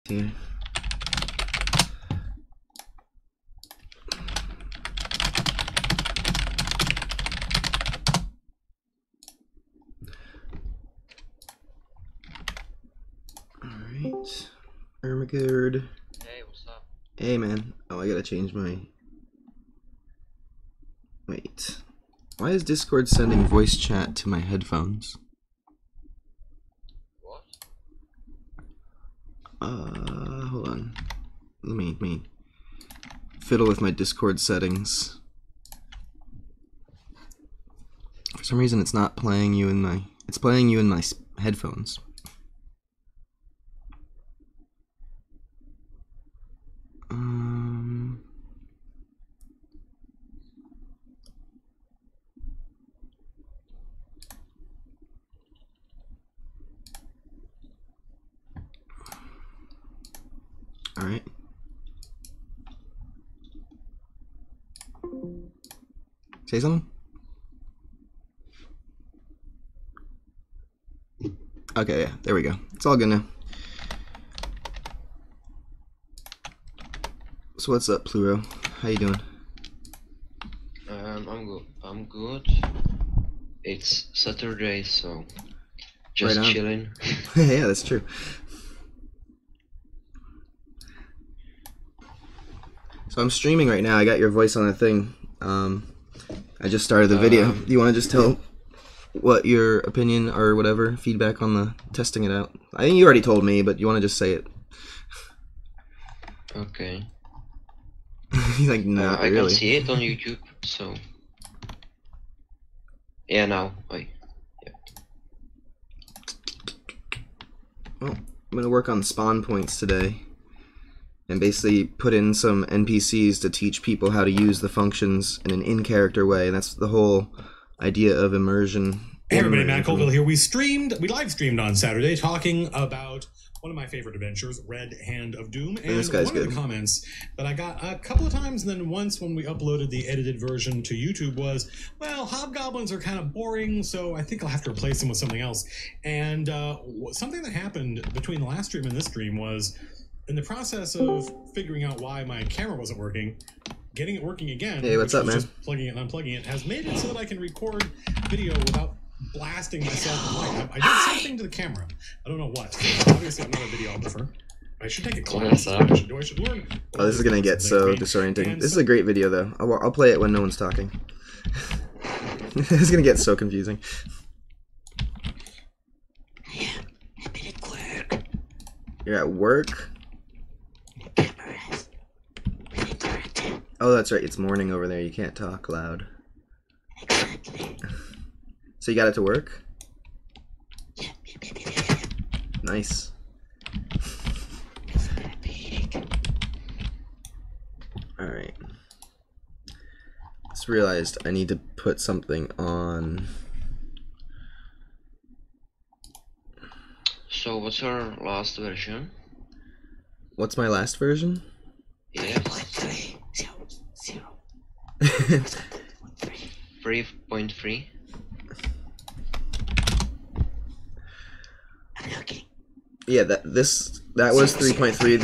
here. Alright. Ermagerd. Hey, what's up? Hey man. Oh, I gotta change my... Wait. Why is Discord sending voice chat to my headphones? What? Hold on. Let me fiddle with my Discord settings. For some reason it's not playing you in my... It's playing you in my headphones. Alright. Say something? Okay, yeah, there we go. It's all good now. So what's up, Pluro? How you doing? I'm good. I'm good. It's Saturday, so just Right on. chilling. Yeah, that's true. So I'm streaming right now. I got your voice on a thing. I just started the video. Do you want to just tell what your opinion or whatever feedback on the testing it out? I think you already told me, but you want to just say it? Okay. He's like, not I really. can see it on YouTube, so yeah. Now, yeah. Well, I'm gonna work on spawn points today, and basically put in some NPCs to teach people how to use the functions in an in-character way. And that's the whole idea of immersion. Hey everybody, Matt Colville here. We live streamed on Saturday talking about one of my favorite adventures, Red Hand of Doom. And this guy's one good. of the comments that I got a couple of times, and then once when we uploaded the edited version to YouTube was, well, hobgoblins are kind of boring, so I think I'll have to replace them with something else. And something that happened between the last stream and this stream was, in the process of figuring out why my camera wasn't working, getting it working again, hey, what's up, man? just plugging it and unplugging it, has made it so that I can record video without blasting myself in light. I did something to the camera. I don't know what. Obviously, I'm not a videographer. I should take a class. I should learn. Oh, this is gonna get so disorienting. This is a great video, though. I'll play it when no one's talking. This is gonna get so confusing. I'm at work. You're at work? Cameras. Ready. Oh, that's right. It's morning over there. You can't talk loud. Exactly. So you got it to work? Yeah. Nice. It's big. Alright. Just realized I need to put something on. So what's your last version? What's my last version? Yes. 3.3. 3.3. I'm looking. Yeah, that was 3.3.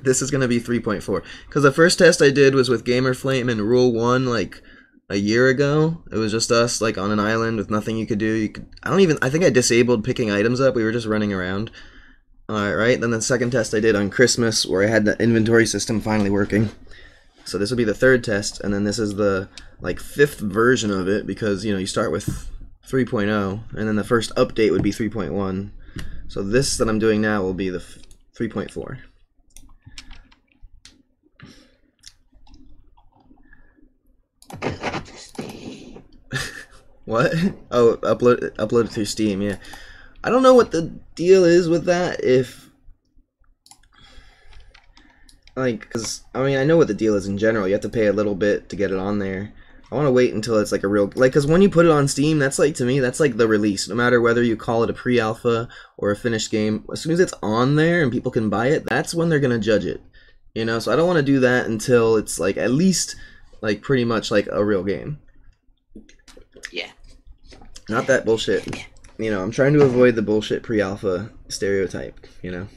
This is gonna be 3.4. Because the first test I did was with Gamerflame and Rule 1 like a year ago. It was just us like on an island with nothing you could do. I think I disabled picking items up. We were just running around. Alright, then the second test I did on Christmas where I had the inventory system finally working. So this will be the third test, and then this is the like 5th version of it, because you know you start with 3.0 and then the first update would be 3.1. So this that I'm doing now will be the 3.4. What? Oh, upload it through Steam, yeah. I don't know what the deal is with that, if like, because I mean I know what the deal is in general. You have to pay a little bit to get it on there. I want to wait until it's like a real, like, because when you put it on Steam, that's like, to me, that's like the release. No matter whether you call it a pre-alpha or a finished game, as soon as it's on there and people can buy it, that's when they're going to judge it. You know, so I don't want to do that until it's like at least like pretty much like a real game. Yeah. Not that bullshit. You know, I'm trying to avoid the bullshit pre-alpha stereotype, you know.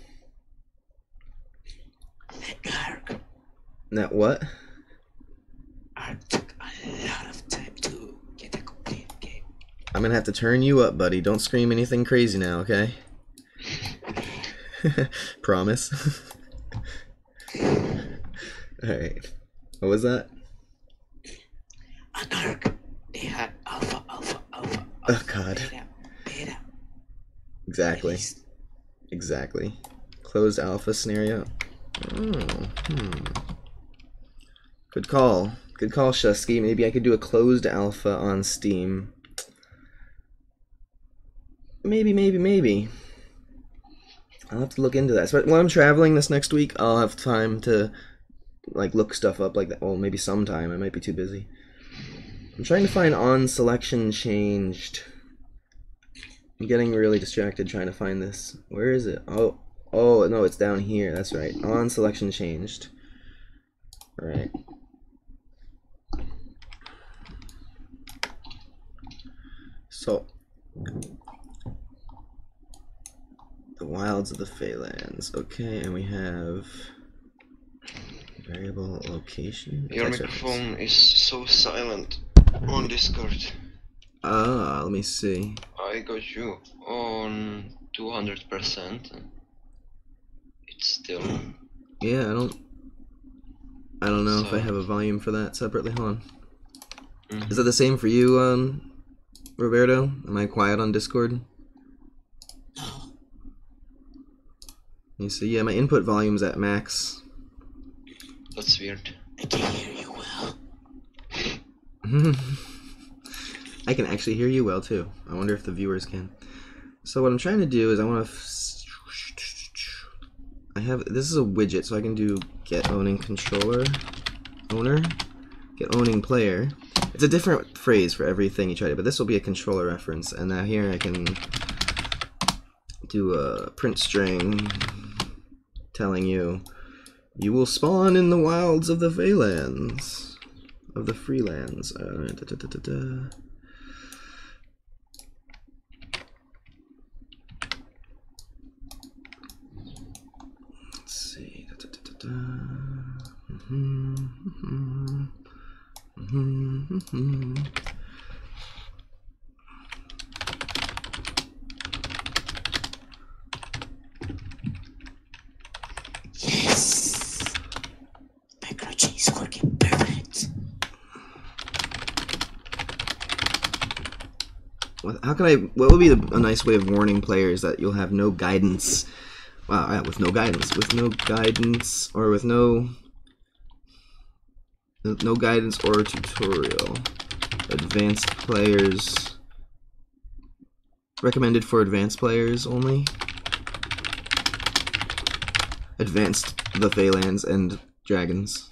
That what? I took a lot of time to get a complete game. I'm gonna have to turn you up, buddy. Don't scream anything crazy now, okay? Promise. Alright. What was that? On Ark, they had alpha, Oh god. beta. Exactly. Released. Exactly. Closed alpha scenario. Good call. Good call, Shusky. Maybe I could do a closed alpha on Steam. Maybe. I'll have to look into that. So when I'm traveling this next week, I'll have time to like look stuff up like that. Well, maybe sometime. I might be too busy. I'm trying to find on selection changed. I'm getting really distracted trying to find this. Where is it? Oh no, it's down here. That's right. On selection changed. All right. So, the wilds of the Phalanx. Okay, and we have variable location. Your Text microphone is so silent on Discord. Ah, let me see. I got you on 200%. It's still. Yeah, I don't know if I So- have a volume for that separately. Hold on. Mhm. Is that the same for you, Roberto? Am I quiet on Discord? No, You see, yeah, my input volume's at max. That's weird. I can hear you well. I can actually hear you well too. I wonder if the viewers can. So what I'm trying to do is I want to. I have this is a widget, so I can do get owning controller owner, get owning player. It's a different phrase for everything you try to, but this will be a controller reference. And now here I can do a print string telling you you will spawn in the wilds of the Phalanx, of the Freelands. Let's see. Yes! Microchi is working perfect. How can I? What would be a nice way of warning players that you'll have no guidance? Wow, yeah, with no guidance, or with no guidance or tutorial. Advanced players. Recommended for advanced players only. Advanced the Phalanx and Dragons.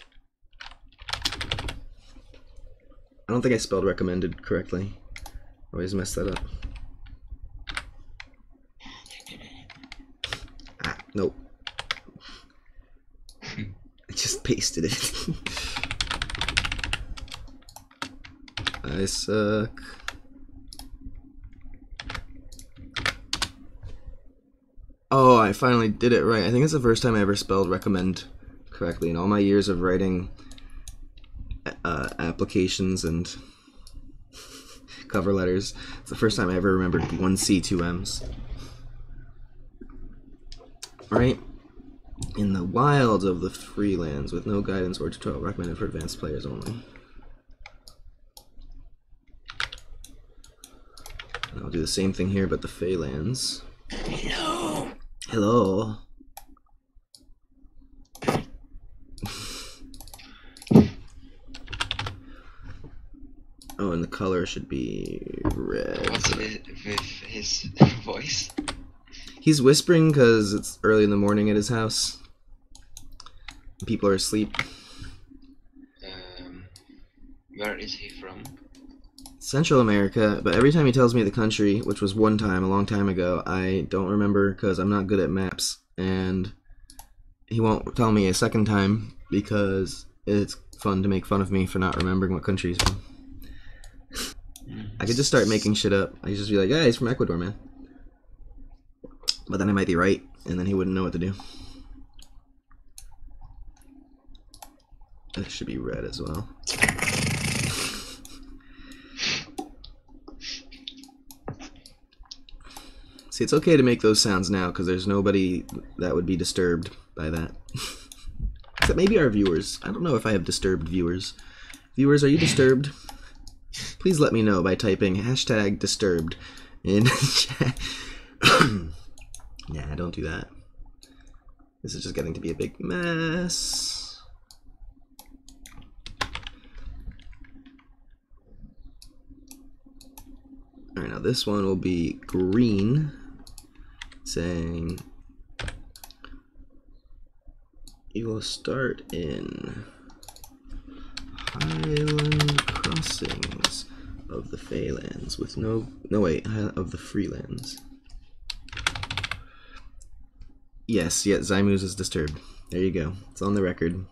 I don't think I spelled recommended correctly. Always mess that up. Ah, nope. I just pasted it. I suck. Oh, I finally did it right. I think it's the first time I ever spelled recommend correctly in all my years of writing applications and cover letters. It's the first time I ever remembered one C, two M's. Alright. In the wilds of the Freelands, with no guidance or tutorial, recommended for advanced players only. And I'll do the same thing here, but the Phalanx. Hello! Hello. Oh, and the color should be red. What's with his voice? He's whispering because it's early in the morning at his house. People are asleep. Where is he from? Central America, but every time he tells me the country, which was one time, a long time ago, I don't remember because I'm not good at maps. And he won't tell me a second time because it's fun to make fun of me for not remembering what country he's from. I could just start making shit up. I could just be like, yeah, he's from Ecuador, man. But then I might be right, and then he wouldn't know what to do. It should be red as well. See, it's okay to make those sounds now because there's nobody that would be disturbed by that. Except maybe our viewers. I don't know if I have disturbed viewers. Viewers, are you disturbed? Please let me know by typing #disturbed in chat. Nah, don't do that. This is just getting to be a big mess. Alright, now this one will be green, saying you will start in Highland Crossings of the Feylands with no wait, of the Freelands. Yes, Zymus is disturbed. There you go. It's on the record.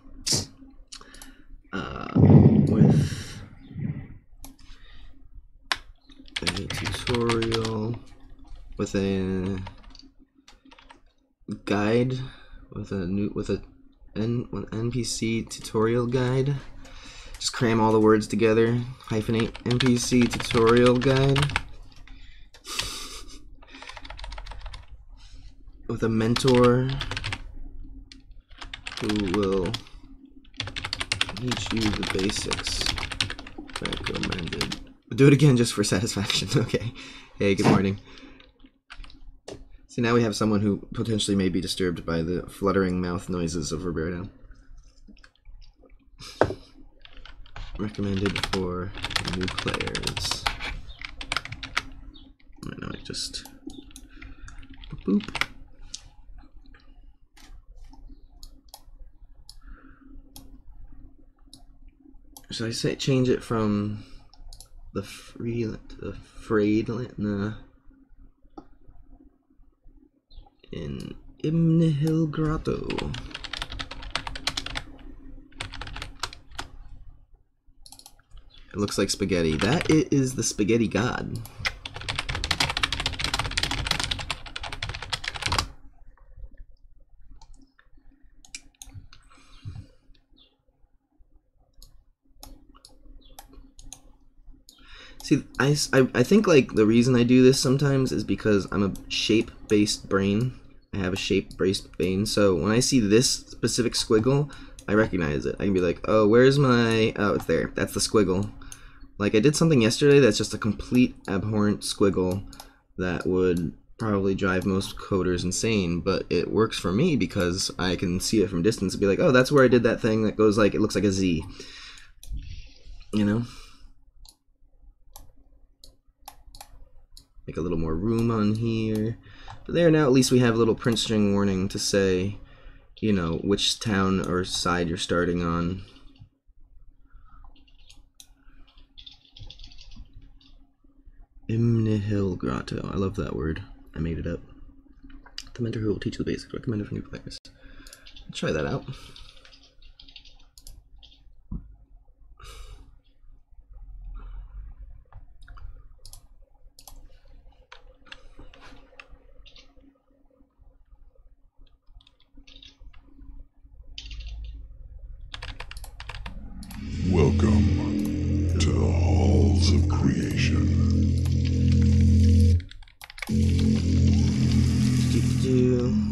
With a tutorial, with a guide, with an NPC tutorial guide. Just cram all the words together. Hyphenate NPC tutorial guide. With a mentor who will teach you the basics. Recommended. Do it again just for satisfaction. Okay. Hey, good morning. See, now we have someone who potentially may be disturbed by the fluttering mouth noises of Roberto. Recommended for new players. I know, I just boop. Should I say change it from the free to the frayed land in Imnihil Grotto? It looks like spaghetti. That is the spaghetti god. See, I think like the reason I do this sometimes is because I'm a shape-based brain. I have a shape-based brain, so when I see this specific squiggle, I recognize it. I can be like, oh, where's my... oh, it's there. That's the squiggle. Like, I did something yesterday that's just a complete abhorrent squiggle that would probably drive most coders insane, but it works for me because I can see it from distance and be like, oh, that's where I did that thing that goes like, it looks like a Z. You know? Make a little more room on here. But there, now at least we have a little print string warning to say, you know, which town or side you're starting on. Imnihil Grotto. I love that word. I made it up. The mentor who will teach you the basics. Recommended for new players. Let's try that out. Welcome to the halls of creation.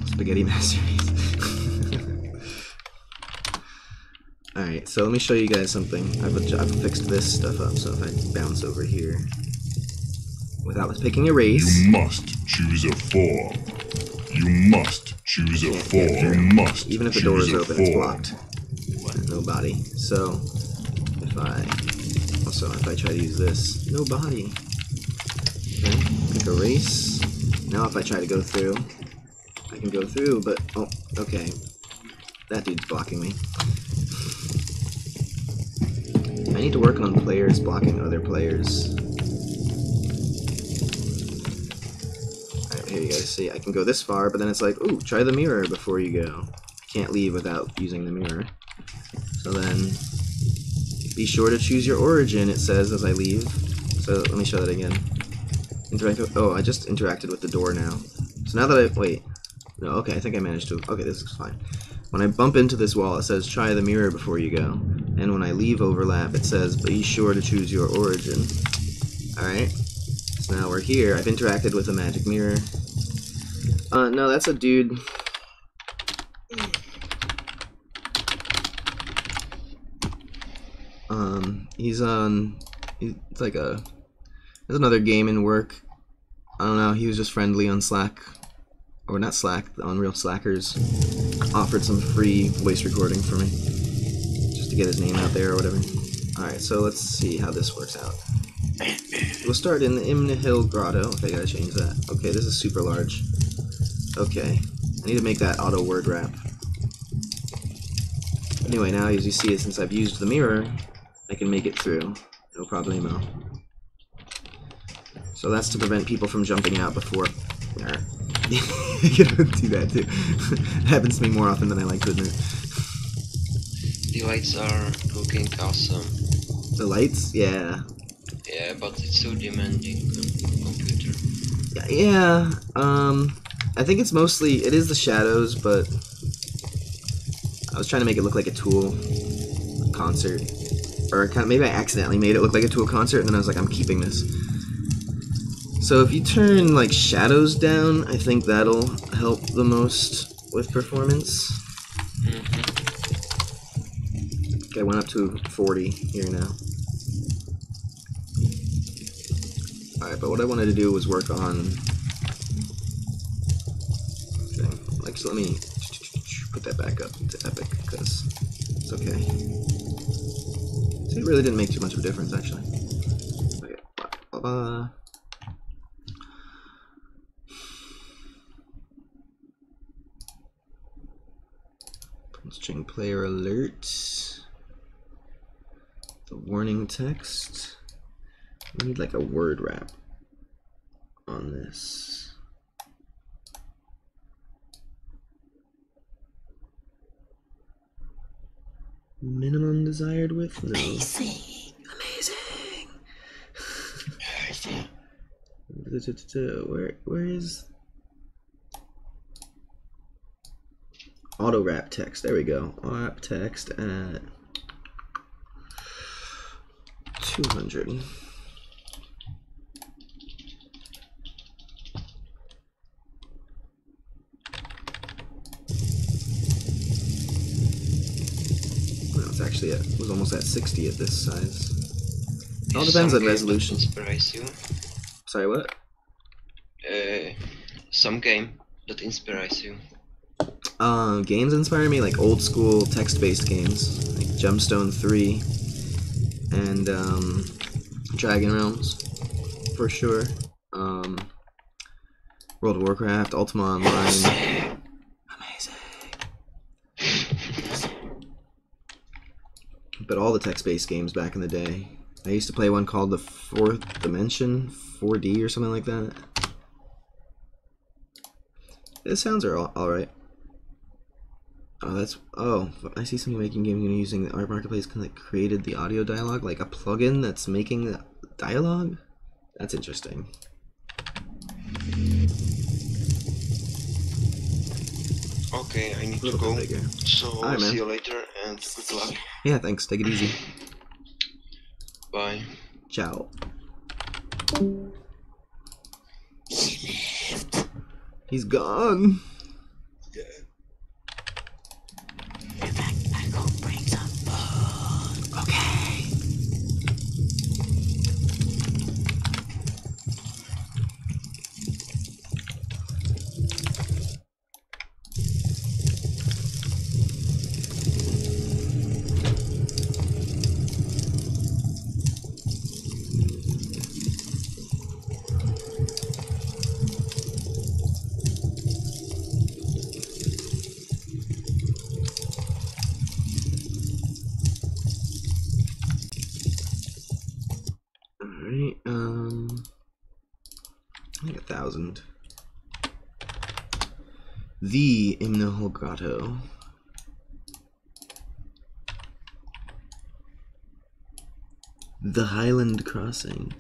Spaghetti masterpiece. Alright, so let me show you guys something. I've fixed this stuff up, so if I bounce over here without picking a race. You must choose a form. You must choose a form. You must. Even if the door is open, it's blocked. No body. So if I try to use this, no body. Okay, pick a race. Now if I try to go through, I can go through, but oh, okay. That dude's blocking me. I need to work on players blocking other players. Alright, here you guys see, I can go this far, but then it's like, ooh, try the mirror before you go. I can't leave without using the mirror. So then, be sure to choose your origin, it says as I leave. So let me show that again. Oh, I just interacted with the door now. So now that wait. No, okay, I think I managed to, okay, this is fine. When I bump into this wall, it says try the mirror before you go. And when I leave overlap, it says, be sure to choose your origin. Alright, so now we're here. I've interacted with a magic mirror. No, that's a dude. It's like there's another game in work. I don't know, he was just friendly on Slack. Or not Slack, on Real Slackers. Offered some free voice recording for me. Just to get his name out there or whatever. Alright, so let's see how this works out. We'll start in the Imnahil Grotto. Okay, I gotta change that. Okay, this is super large. Okay, I need to make that auto word wrap. Anyway, now as you see it, since I've used the mirror, I can make it through. No problemo. So that's to prevent people from jumping out before. You don't do that too. It happens to me more often than I like to admit. The lights are looking awesome. The lights? Yeah. Yeah, but it's so demanding computer. Yeah, I think it's mostly, it is the shadows, but I was trying to make it look like a Tool concert. Or kind of, maybe I accidentally made it look like a Tool concert, and then I was like, I'm keeping this. So if you turn, like, shadows down, I think that'll help the most with performance. Okay, I went up to 40 here now. Alright, but what I wanted to do was work on... Okay, like, so let me put that back up to Epic, because it's okay. See, it really didn't make too much of a difference, actually. Okay, string player alert. The warning text. We need like a word wrap on this. Minimum desired width? No. Amazing! Where is auto wrap text? There we go. Wrap text at 200. Actually, it was almost at 60 at this size. It all depends on resolution. Inspires you? Sorry, what? Some game that inspires you. Games inspire me, like old school text-based games, like Gemstone 3 and Dragon Realms, for sure. World of Warcraft, Ultima Online. But all the text-based games back in the day. I used to play one called the Fourth Dimension, 4D or something like that. The sounds are all right. Oh, I see somebody making games using the Art Marketplace kind of created the audio dialogue, like a plugin that's making the dialogue. That's interesting. Okay, I need to go. So right, see you later and good luck. Yeah, thanks. Take it easy. Bye. Ciao. He left. He's gone. Yeah. In fact, I go bring some food. Okay. I think 1,000. The Imnahil Grotto. The Highland Crossing.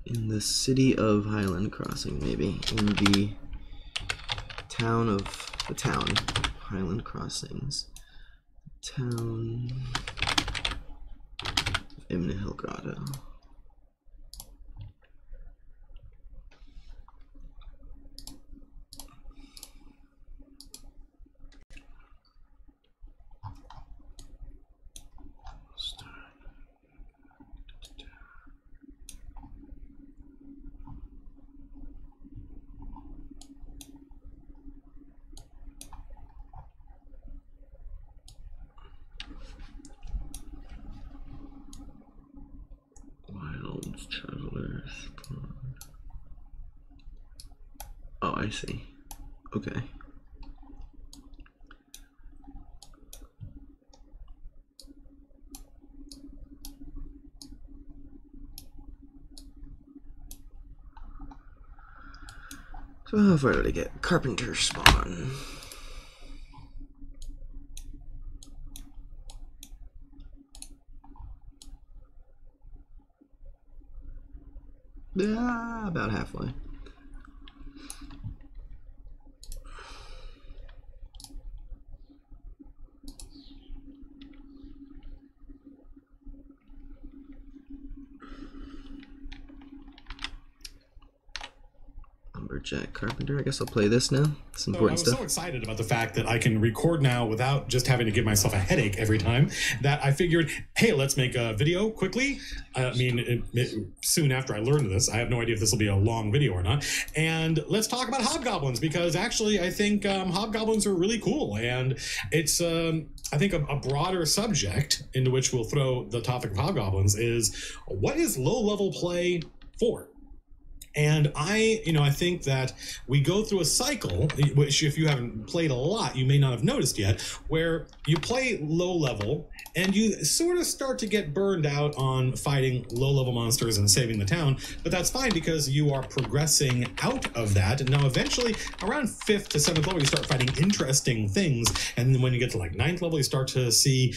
In the city of Highland Crossing, maybe. In the town of... Highland Crossings. Town. Imminent Hill Grotto. Travelers. Oh, I see. Okay. So where did I get Carpenter Spawn? Yeah, about halfway. Lumberjack Carpenter. I guess I'll play this now. It's important stuff. I was so excited about the fact that I can record now without just having to give myself a headache every time that I figured, hey, let's make a video quickly. I mean, soon after I learned this, I have no idea if this will be a long video or not. And let's talk about hobgoblins, because actually I think hobgoblins are really cool. And it's, I think, a broader subject into which we'll throw the topic of hobgoblins is, what is low-level play for? And I think that we go through a cycle, which if you haven't played a lot, you may not have noticed yet, where you play low level and you sort of start to get burned out on fighting low level monsters and saving the town. But that's fine because you are progressing out of that. And now eventually around 5th to 7th level, you start fighting interesting things. And then when you get to like 9th level, you start to see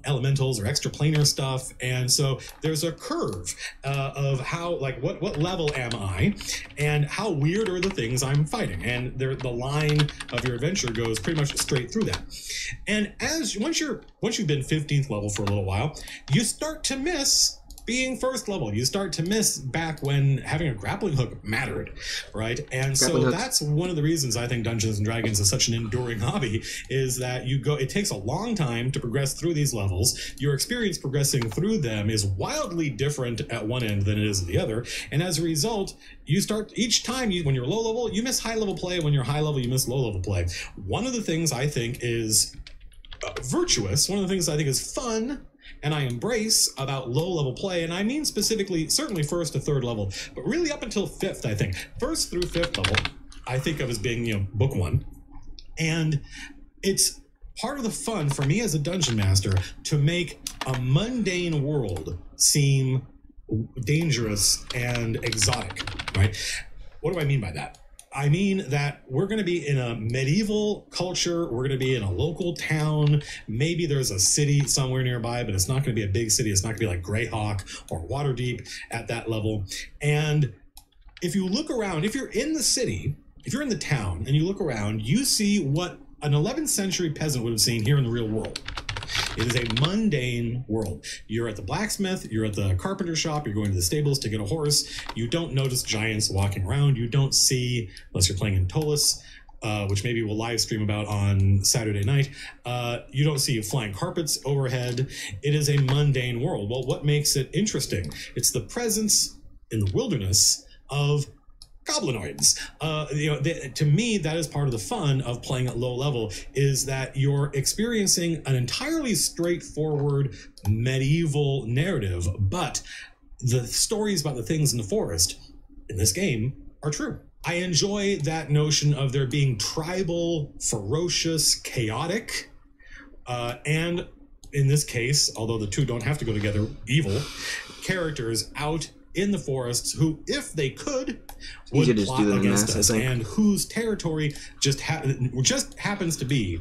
elementals or extraplanar stuff. And so there's a curve of how, like, what level am I? And how weird are the things I'm fighting? And the line of your adventure goes pretty much straight through that. And once you've been 15th level for a little while, you start to miss being 1st level. You start to miss back when having a grappling hook mattered, right? And so that's one of the reasons I think Dungeons and Dragons is such an enduring hobby, is that it takes a long time to progress through these levels. Your experience progressing through them is wildly different at one end than it is at the other. And as a result, you start each time when you're low level, you miss high level play. When you're high level, you miss low level play. One of the things I think is virtuous, one of the things I think is fun and I embrace about low-level play, and I mean specifically, certainly 1st to 3rd level, but really up until 5th, I think. 1st through 5th level, I think of as being, book 1. And it's part of the fun for me as a dungeon master to make a mundane world seem dangerous and exotic, right? What do I mean by that? I mean that we're going to be in a medieval culture. We're going to be in a local town. Maybe there's a city somewhere nearby, but it's not going to be a big city. It's not going to be like Greyhawk or Waterdeep at that level. And if you look around, if you're in the city, if you're in the town and you look around, you see what an 11th century peasant would have seen here in the real world. It is a mundane world. You're at the blacksmith, you're at the carpenter shop, you're going to the stables to get a horse. You don't notice giants walking around. You don't see, unless you're playing in Tolus, which maybe we'll live stream about on Saturday night, you don't see flying carpets overhead. It is a mundane world. Well, what makes it interesting? It's the presence in the wilderness of goblinoids. To me, that is part of the fun of playing at low level, is that you're experiencing an entirely straightforward medieval narrative, but the stories about the things in the forest in this game are true. I enjoy that notion of there being tribal, ferocious, chaotic, and in this case, although the two don't have to go together, evil characters out in the forests who, if they could, would plot against us, and whose territory just happens to be,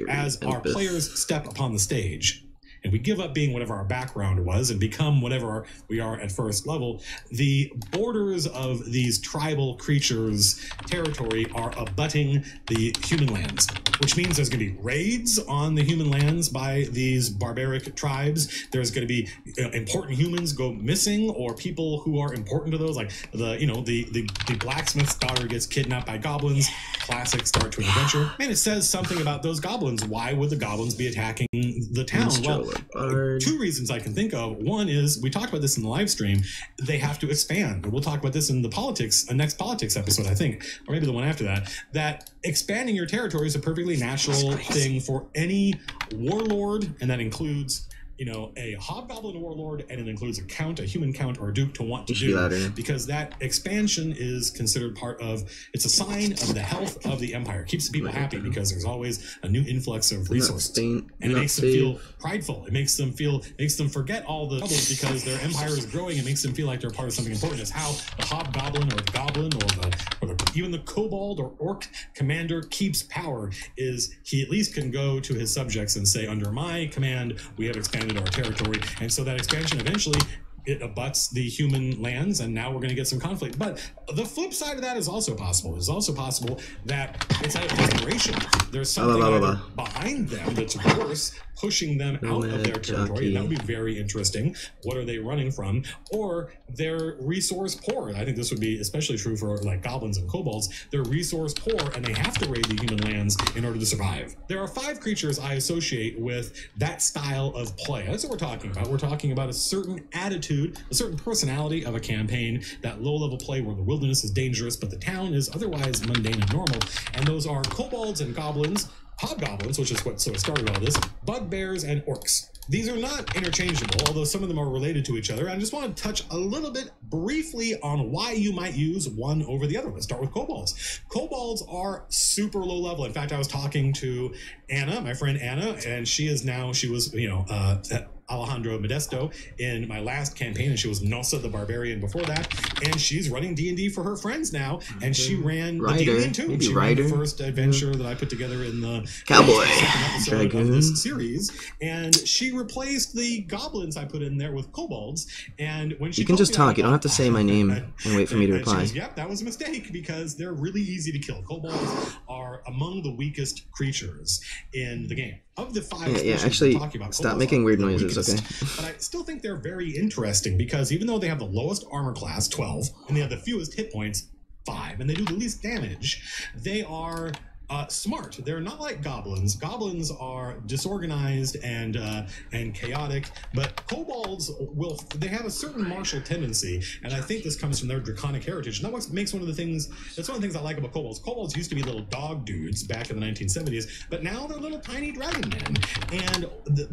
as our players step upon the stage, and we give up being whatever our background was and become whatever we are at first level, the borders of these tribal creatures' territory are abutting the human lands, which means there's going to be raids on the human lands by these barbaric tribes. There's going to be important humans go missing, or people who are important to those, like the blacksmith's daughter gets kidnapped by goblins. Classic start to an adventure. And it says something about those goblins. Why would the goblins be attacking the town? Well, two reasons I can think of. One is, we talked about this in the live stream, they have to expand. We'll talk about this in the next politics episode, I think, or maybe the one after that, that expanding your territory is a perfectly natural thing for any warlord, and that includes a hobgoblin warlord, and it includes a human count, or a duke to want to do, because that expansion is considered it's a sign of the health of the empire. It keeps the people happy because there's always a new influx of resources, and it makes them feel prideful. It makes them forget all the troubles because their empire is growing. It makes them feel like they're part of something important. It's how the hobgoblin or the goblin or even the kobold or orc commander keeps power, is he at least can go to his subjects and say, under my command, we have expanded our territory. And so that expansion eventually, it abuts the human lands, and now we're going to get some conflict. But the flip side of that is also possible. It's also possible that it's out of desperation. There's something behind them that's worse, pushing them out of their territory, and that would be very interesting. What are they running from? Or they're resource poor. I think this would be especially true for like goblins and kobolds. They're resource poor, and they have to raid the human lands in order to survive. There are 5 creatures I associate with that style of play. That's what we're talking about. We're talking about a certain attitude, a certain personality of a campaign, that low-level play where the wilderness is dangerous, but the town is otherwise mundane and normal. And those are kobolds and goblins, hobgoblins, which is what sort of started all this, bugbears, and orcs. These are not interchangeable, although some of them are related to each other. I just want to touch a little bit briefly on why you might use one over the other. Let's start with kobolds. Kobolds are super low level. In fact, I was talking to Anna, my friend Anna, and she was Alejandro Modesto in my last campaign, and she was Nosa the Barbarian before that, and she's running D&D for her friends now, and she ran the D&D too. She ran the first adventure that I put together in the Cowboy second episode of this series, and she replaced the goblins I put in there with kobolds. And when she can just talk, you don't have to say my name and wait for me to reply. Yep, that was a mistake, because they're really easy to kill. Kobolds are among the weakest creatures in the game. Of the 5 actually, talking about, stop making weird noises, okay? But I still think they're very interesting, because even though they have the lowest armor class, 12, and they have the fewest hit points, 5, and they do the least damage, they are smart. They're not like goblins. Goblins are disorganized and chaotic, but kobolds they have a certain martial tendency, and I think this comes from their draconic heritage. And that makes one of the things I like about kobolds. Kobolds used to be little dog dudes back in the 1970s, but now they're little tiny dragon men. And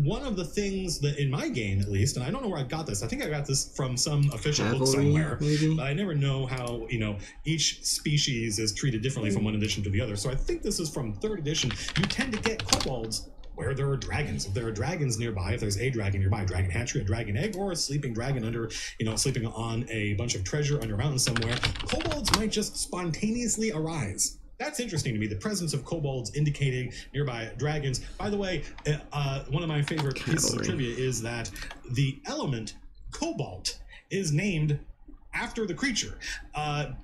one of the things that in my game, at least, and I don't know where I got this. I think I got this from some official book somewhere, but I never know how each species is treated differently from one edition to the other. So I think this is from 3rd edition. You tend to get kobolds where there are dragons. If there are dragons nearby, if there's a dragon nearby, a dragon hatchery, a dragon egg, or a sleeping dragon under, sleeping on a bunch of treasure under a mountain somewhere, kobolds might just spontaneously arise. That's interesting to me, the presence of kobolds indicating nearby dragons. By the way, one of my favorite pieces of trivia is that the element cobalt is named after the creature.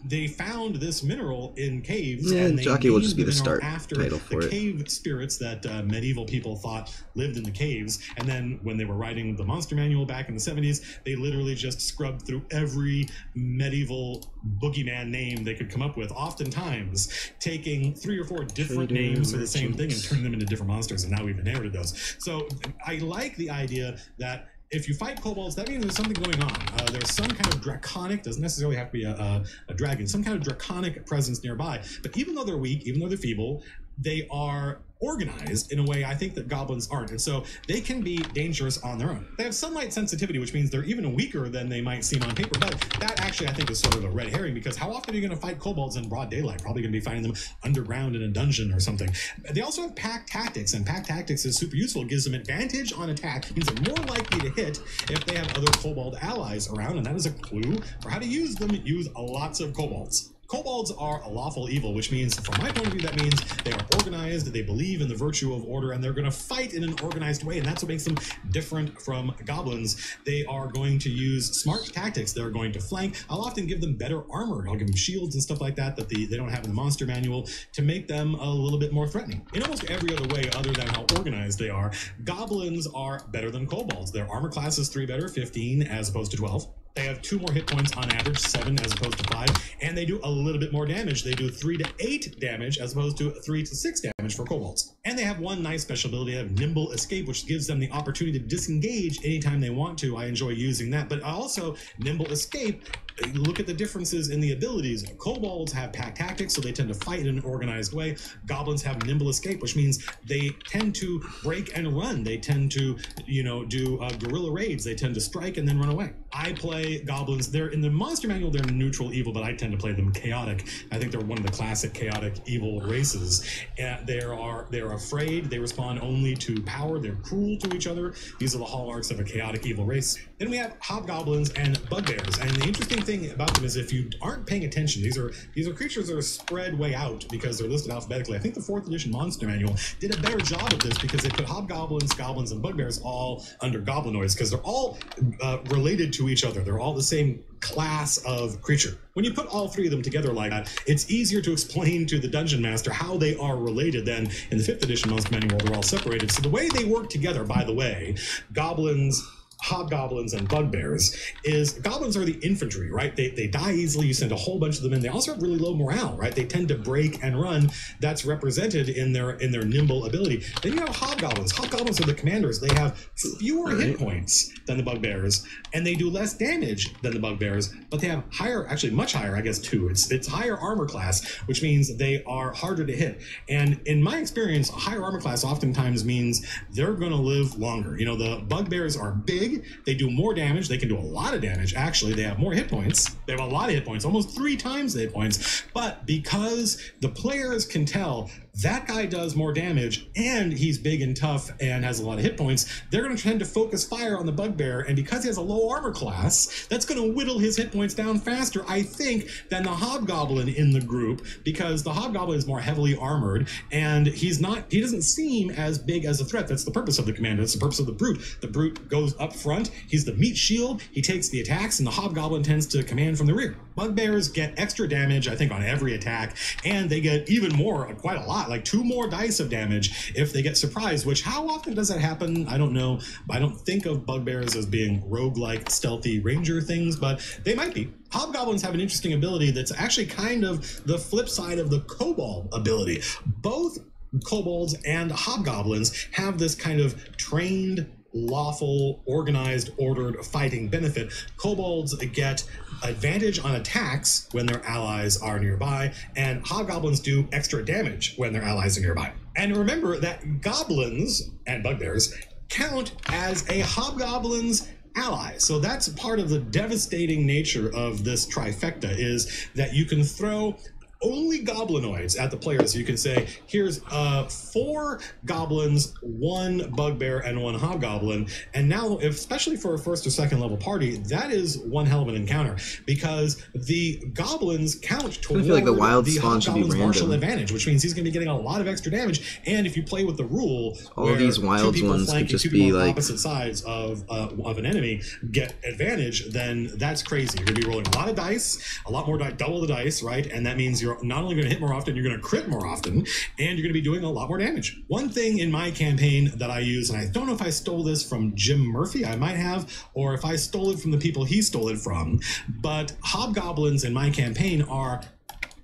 They found this mineral in caves, and they Jockey will just be the mineral start after title for the it. cave spirits that medieval people thought lived in the caves. And then when they were writing the monster manual back in the 70s, they literally just scrubbed through every medieval boogeyman name they could come up with, oftentimes taking 3 or 4 different names for the same thing and turning them into different monsters, and now we've inherited those. So I like the idea that if you fight kobolds, that means there's something going on. There's some kind of draconic, doesn't necessarily have to be a dragon, some kind of draconic presence nearby. But even though they're weak, even though they're feeble, they are organized in a way I think that goblins aren't. And so they can be dangerous on their own. They have sunlight sensitivity, which means they're even weaker than they might seem on paper. But that actually I think is sort of a red herring, because how often are you going to fight kobolds in broad daylight? Probably going to be fighting them underground in a dungeon or something. They also have pack tactics, and pack tactics is super useful. It gives them advantage on attack. It means they're more likely to hit if they have other kobold allies around, and that is a clue for how to use them. Use lots of kobolds. Kobolds are a lawful evil, which means, from my point of view, that means they are organized, they believe in the virtue of order, and they're going to fight in an organized way, and that's what makes them different from goblins. They are going to use smart tactics. They're going to flank. I'll often give them better armor. I'll give them shields and stuff like that they don't have in the monster manual to make them a little bit more threatening. In almost every other way other than how organized they are, goblins are better than kobolds. Their armor class is 3 better, 15 as opposed to 12. They have 2 more hit points on average, 7 as opposed to 5, and they do a little bit more damage. They do 3 to 8 damage as opposed to 3 to 6 damage for kobolds. And they have one nice special ability. They have nimble escape, which gives them the opportunity to disengage anytime they want to. I enjoy using that. But also, nimble escape, look at the differences in the abilities. Kobolds have pack tactics, so they tend to fight in an organized way. Goblins have nimble escape, which means they tend to break and run. They tend to, do guerrilla raids. They tend to strike and then run away. I play goblins. They're in the monster manual, they're neutral evil, but I tend to play them chaotic. I think they're one of the classic chaotic evil races. They're afraid. They respond only to power. They're cruel to each other. These are the hallmarks of a chaotic evil race. Then we have hobgoblins and bugbears. And the interesting thing about them is if you aren't paying attention, these are creatures that are spread way out because they're listed alphabetically. I think the 4th edition monster manual did a better job of this because they put hobgoblins, goblins, and bugbears all under goblinoids because they're all related to each other. They're all the same class of creature. When you put all 3 of them together like that, it's easier to explain to the dungeon master how they are related than in the 5th edition monster manual. They're all separated. So the way they work together, by the way, goblins, hobgoblins, and bugbears is goblins are the infantry, right? They die easily. You send a whole bunch of them in. They also have really low morale, right? They tend to break and run. That's represented in their nimble ability. Then you have hobgoblins. Hobgoblins are the commanders. They have fewer hit points than the bugbears, and they do less damage than the bugbears, but they have higher, actually much higher, I guess 2. It's higher armor class, which means they are harder to hit. And in my experience, a higher armor class oftentimes means they're going to live longer. The bugbears are big. They do more damage. They can do a lot of damage. Actually, they have more hit points. They have a lot of hit points, almost 3 times the hit points. But because the players can tell that guy does more damage and he's big and tough and has a lot of hit points, they're going to tend to focus fire on the bugbear. And because he has a low armor class, that's going to whittle his hit points down faster, I think, than the hobgoblin in the group, because the hobgoblin is more heavily armored and he doesn't seem as big as a threat. That's the purpose of the commander. That's the purpose of the brute. The brute goes up front. He's the meat shield. He takes the attacks, and the hobgoblin tends to command from the rear. Bugbears get extra damage, I think, on every attack, and they get even more, quite a lot, like 2 more dice of damage if they get surprised, which how often does that happen? I don't know. I don't think of bugbears as being roguelike, stealthy ranger things, but they might be. Hobgoblins have an interesting ability that's actually kind of the flip side of the kobold ability. Both kobolds and hobgoblins have this kind of trained, lawful, organized, ordered fighting benefit. Kobolds get advantage on attacks when their allies are nearby, and hobgoblins do extra damage when their allies are nearby. And remember that goblins and bugbears count as a hobgoblin's ally. So that's part of the devastating nature of this trifecta, is that you can throw only goblinoids at the players. You can say, here's 4 goblins, 1 bugbear, and 1 hobgoblin. And now, especially for a 1st or 2nd level party, that is one hell of an encounter, because the goblins count toward I feel like the wild the spawn should be hobgoblin's martial random. advantage, which means he's going to be getting a lot of extra damage. And if you play with the rule All where these wild 2 people ones could flanking just 2 people be on like opposite sides of an enemy get advantage, then that's crazy. You're going to be rolling a lot of dice, a lot more double the dice, right? And that means you're not only going to hit more often, you're going to crit more often, and you're going to be doing a lot more damage. One thing in my campaign that I use, and I don't know if I stole this from Jim Murphy, I might have, or if I stole it from the people he stole it from, but hobgoblins in my campaign are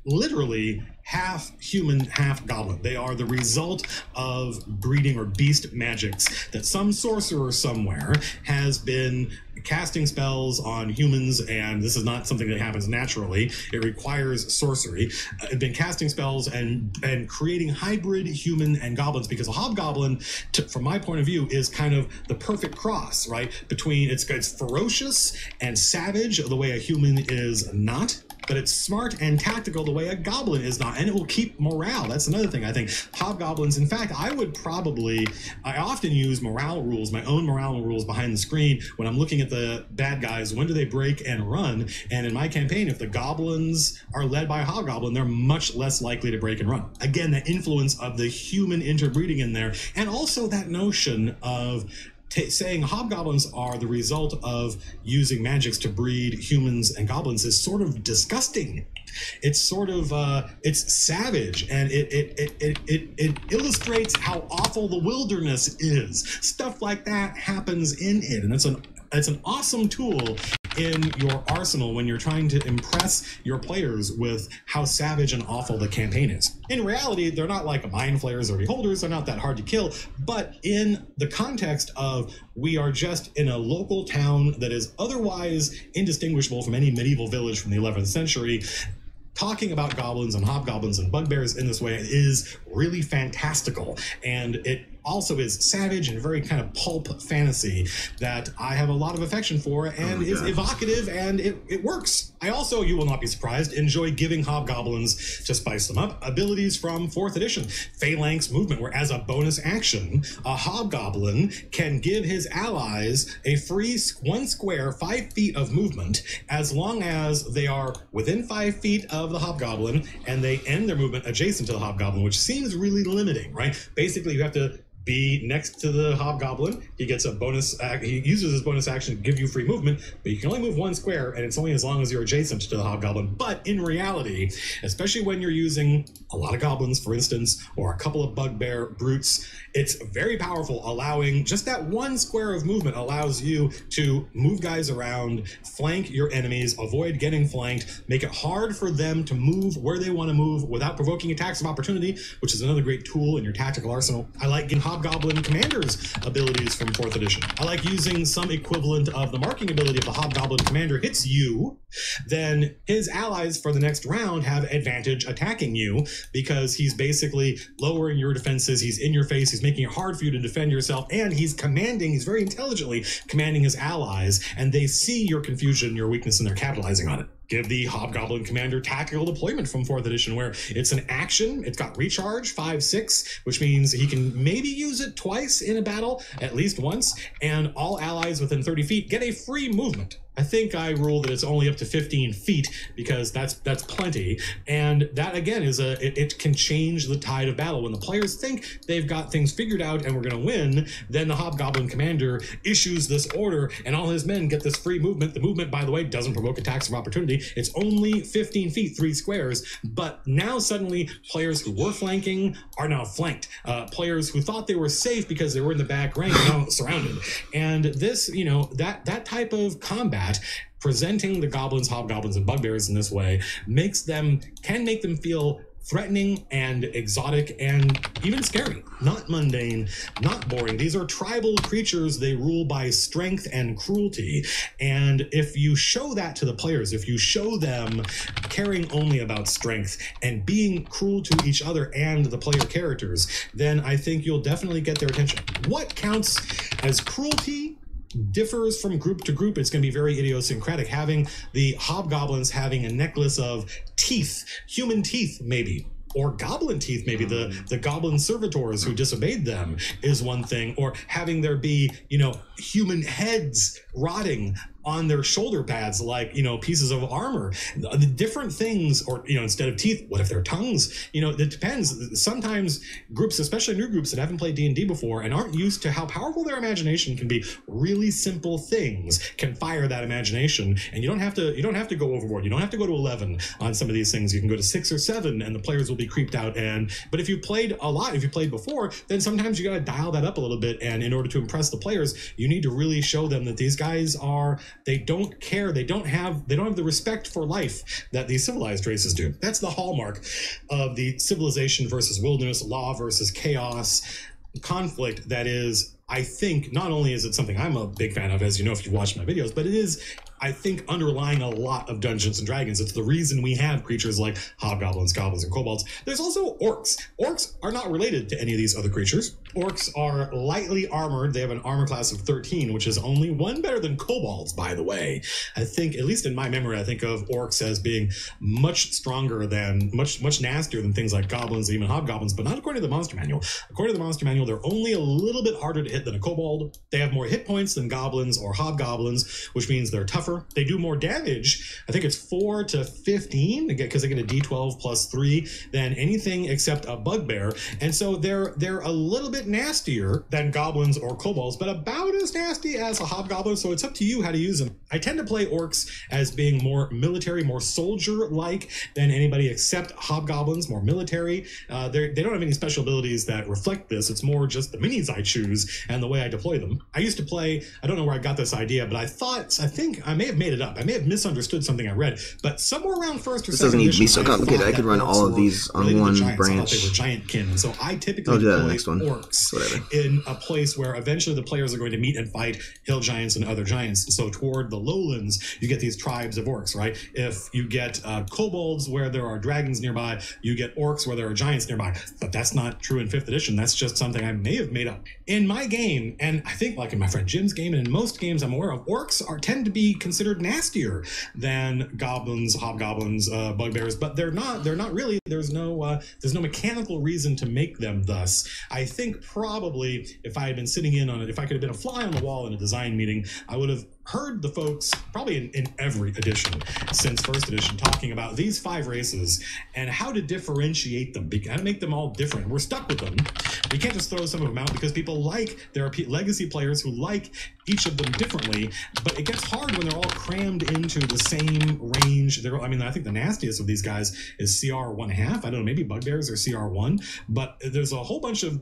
literally half human, half goblin. They are the result of breeding or beast magics that some sorcerer somewhere has been casting spells on humans, and this is not something that happens naturally. It requires sorcery. Been casting spells and creating hybrid human and goblins, because a hobgoblin, from my point of view, is kind of the perfect cross, right? Between it's ferocious and savage the way a human is not. but it's smart and tactical the way a goblin is not, and it will keep morale. That's another thing I think. Hobgoblins, in fact, I often use morale rules, my own morale rules behind the screen when I'm looking at the bad guys. When do they break and run? And in my campaign, if the goblins are led by a hobgoblin, they're much less likely to break and run. Again, the influence of the human interbreeding in there, and also that notion of saying hobgoblins are the result of using magics to breed humans and goblins is sort of disgusting. It's sort of it's savage, and it illustrates how awful the wilderness is. Stuff like that happens in it, and it's an awesome tool in your arsenal when you're trying to impress your players with how savage and awful the campaign is. In reality, they're not like mind flayers or beholders, they're not that hard to kill, but in the context of we are just in a local town that is otherwise indistinguishable from any medieval village from the 11th century, talking about goblins and hobgoblins and bugbears in this way is really fantastical, and it also is savage and very kind of pulp fantasy that I have a lot of affection for, and is evocative, and it works. I also, you will not be surprised, enjoy giving hobgoblins, to spice them up, abilities from 4th edition. Phalanx movement, where as a bonus action, a hobgoblin can give his allies a free 1 square 5 feet of movement as long as they are within 5 feet of the hobgoblin and they end their movement adjacent to the hobgoblin, which seems really limiting, right? Basically, you have to be next to the hobgoblin. He gets a bonus, he uses his bonus action to give you free movement, but you can only move 1 square, and it's only as long as you're adjacent to the hobgoblin. But in reality, especially when you're using a lot of goblins, for instance, or a couple of bugbear brutes, it's very powerful, allowing just that 1 square of movement allows you to move guys around, flank your enemies, avoid getting flanked, make it hard for them to move where they want to move without provoking attacks of opportunity, which is another great tool in your tactical arsenal. I like getting Hobgoblin Commander's abilities from 4th edition. I like using some equivalent of the marking ability. If the Hobgoblin Commander hits you, then his allies for the next round have advantage attacking you, because he's basically lowering your defenses, he's in your face, he's making it hard for you to defend yourself, and he's very intelligently commanding his allies, and they see your confusion, your weakness, and they're capitalizing on it. Give the Hobgoblin Commander tactical deployment from 4th edition, where it's an action, it's got recharge 5/6, which means he can maybe use it twice in a battle, at least once, and all allies within 30 feet get a free movement. I think I rule that it's only up to 15 feet because that's plenty, and that again is it can change the tide of battle. When the players think they've got things figured out and we're going to win, then the Hobgoblin Commander issues this order, and all his men get this free movement. The movement, by the way, doesn't provoke attacks of opportunity. It's only 15 feet, 3 squares, but now suddenly players who were flanking are now flanked. Players who thought they were safe because they were in the back rank are now surrounded, and this, that type of combat, presenting the goblins, hobgoblins, and bugbears in this way can make them feel threatening and exotic and even scary. Not mundane, not boring. These are tribal creatures. They rule by strength and cruelty. And if you show that to the players, if you show them caring only about strength and being cruel to each other and the player characters, then I think you'll definitely get their attention. What counts as cruelty differs from group to group. It's going to be very idiosyncratic. Having the hobgoblins having a necklace of teeth, human teeth maybe, or goblin teeth, maybe the goblin servitors who disobeyed them is one thing, or having there be, human heads rotting on their shoulder pads like, pieces of armor. The different things, or, instead of teeth, what if they're tongues? It depends. Sometimes groups, especially new groups that haven't played D&D before and aren't used to how powerful their imagination can be, really simple things can fire that imagination, and you don't have to go overboard. You don't have to go to 11 on some of these things. You can go to 6 or 7 and the players will be creeped out. But if you played a lot, if you played before, then sometimes you got to dial that up a little bit, and in order to impress the players, you need to really show them that these guys they don't care, they don't have the respect for life that these civilized races do. That's the hallmark of the civilization versus wilderness, law versus chaos conflict. That is, I think, not only is it something I'm a big fan of, as you know if you've watched my videos, but it is I think, underlying a lot of Dungeons and Dragons. It's the reason we have creatures like hobgoblins, goblins, and kobolds. There's also orcs. Orcs are not related to any of these other creatures. Orcs are lightly armored. They have an armor class of 13, which is only one better than kobolds, by the way. I think, at least in my memory, I think of orcs as being much stronger than, much nastier than things like goblins, even hobgoblins, but not according to the monster manual. According to the monster manual, they're only a little bit harder to hit than a kobold. They have more hit points than goblins or hobgoblins, which means they're tougher. They do more damage. I think it's 4 to 15, because they get a d12 plus 3 than anything except a bugbear. And so they're a little bit nastier than goblins or kobolds, but about as nasty as a hobgoblin. So it's up to you how to use them. I tend to play orcs as being more military, more soldier-like than anybody except hobgoblins, more military. They don't have any special abilities that reflect this. It's more just the minis I choose and the way I deploy them. I used to play, I don't know where I got this idea, but I think I may have made it up. I may have misunderstood something I read, but somewhere around first or This second doesn't need to be so edition, complicated. I could run all of these on one branch. They were giant kin, and so I typically I'll do that in deploy the next one. orcs Whatever. in a place where eventually the players are going to meet and fight hill giants and other giants. And so toward the lowlands, you get these tribes of orcs, right? If you get kobolds where there are dragons nearby, you get orcs where there are giants nearby. But that's not true in 5th edition. That's just something I may have made up. In my game, and I think like in my friend Jim's game and in most games I'm aware of, orcs tend to be considered nastier than goblins, hobgoblins, bugbears, but they're not really. There's no mechanical reason to make them thus. I think probably if I had been sitting in on it, if I could have been a fly on the wall in a design meeting, I would have heard the folks probably in every edition since 1st edition talking about these 5 races and how to differentiate them, how to make them all different. We're stuck with them. We can't just throw some of them out because there are legacy players who like each of them differently, but it gets hard when they're all crammed into the same range. I think the nastiest of these guys is CR 1.5. I don't know, maybe bugbears are CR 1, but there's a whole bunch of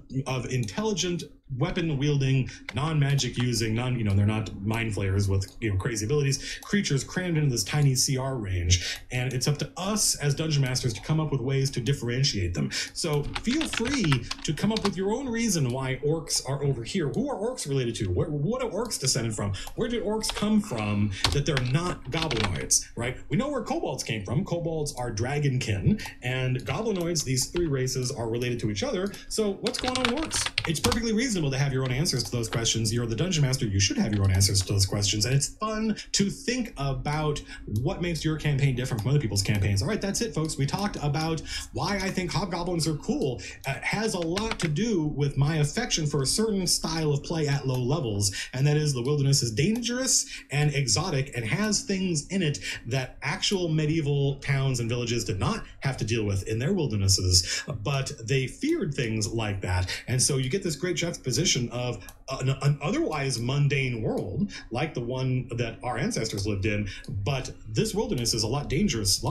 intelligent weapon wielding, non-magic using, they're not mind flayers with crazy abilities, creatures crammed into this tiny CR range, and it's up to us as dungeon masters to come up with ways to differentiate them. So feel free to come up with your own reason why orcs are over here. Who are orcs related to? What are orcs descended from? Where did orcs come from that they're not goblinoids, right? We know where kobolds came from. Kobolds are dragonkin, and goblinoids, these 3 races, are related to each other. So what's going on with orcs? It's perfectly reasonable to have your own answers to those questions. You're the dungeon master. You should have your own answers to those questions. And it's fun to think about what makes your campaign different from other people's campaigns. All right, that's it, folks. We talked about why I think hobgoblins are cool. It has a lot to do with my affection for a certain style of play at low levels, and that is the wilderness is dangerous and exotic and has things in it that actual medieval towns and villages did not have to deal with in their wildernesses, but they feared things like that. And so you get this great juxtaposition of an otherwise mundane world like the one that our ancestors lived in, but this wilderness is a lot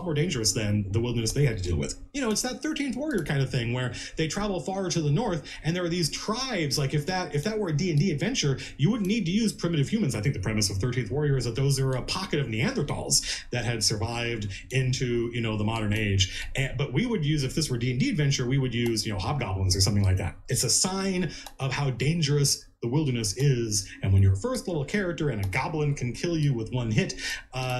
more dangerous than the wilderness they had to deal with. It's that 13th warrior kind of thing where they travel far to the north and there are these tribes. Like if that were a D&D adventure, you wouldn't need to use primitive humans. I think the premise of 13th warrior is that those are a pocket of Neanderthals that had survived into the modern age. But we would use, if this were D&D adventure, we would use hobgoblins or something like that. It's a sign of how dangerous the wilderness is, and when you're a first level character and a goblin can kill you with 1 hit,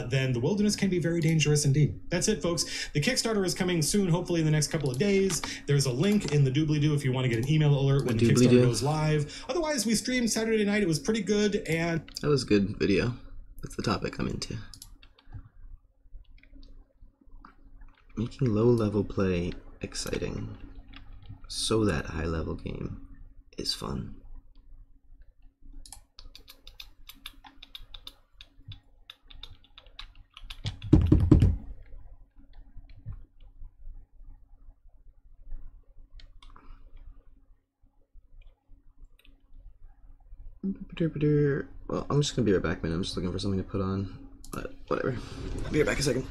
then the wilderness can be very dangerous indeed. That's it, folks. The Kickstarter is coming soon, hopefully in the next couple of days. There's a link in the doobly-doo if you want to get an email alert when the Kickstarter goes live. Otherwise, we streamed Saturday night. It was pretty good, and that was a good video. That's the topic I'm into. Making low-level play exciting so that high-level game is fun. Well, I'm just gonna be right back, man. I'm just looking for something to put on, but whatever. I'll be right back a second.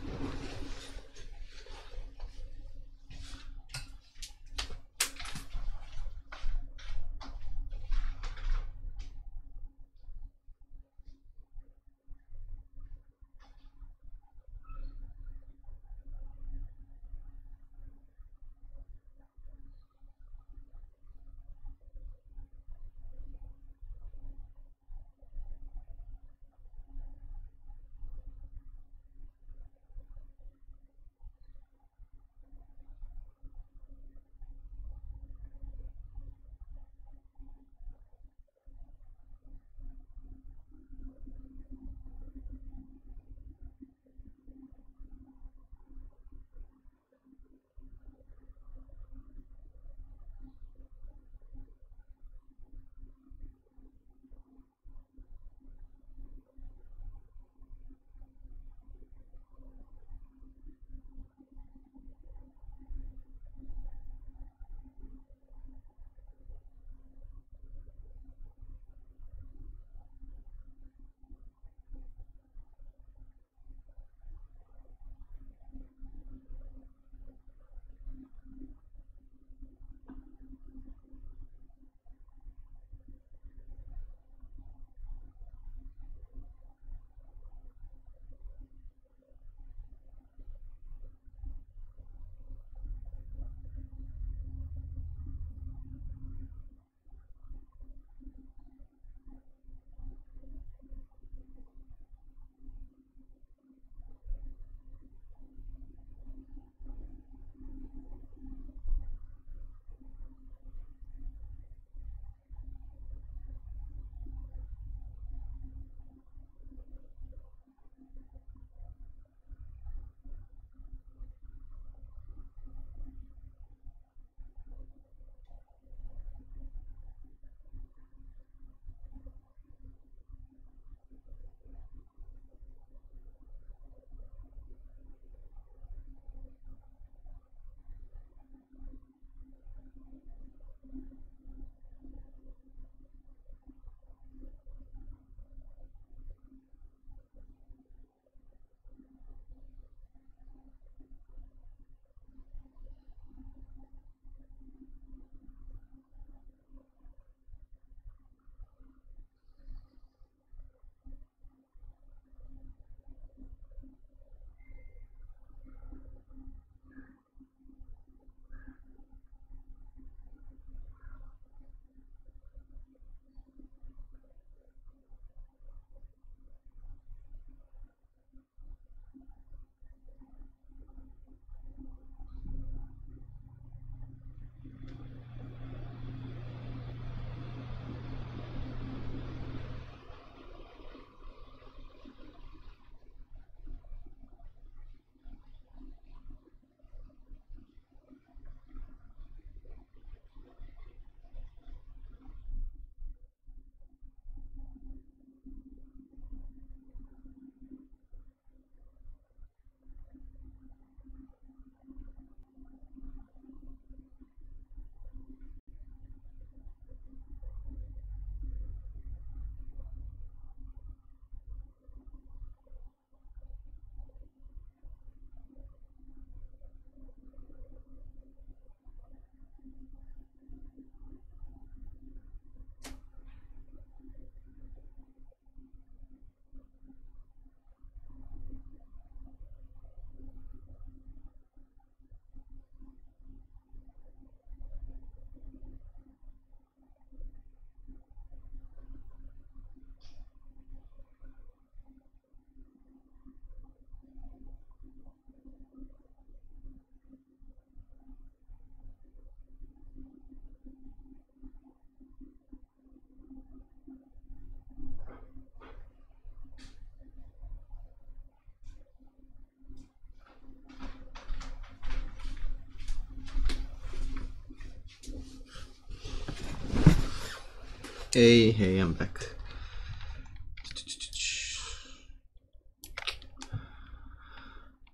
Hey, I'm back.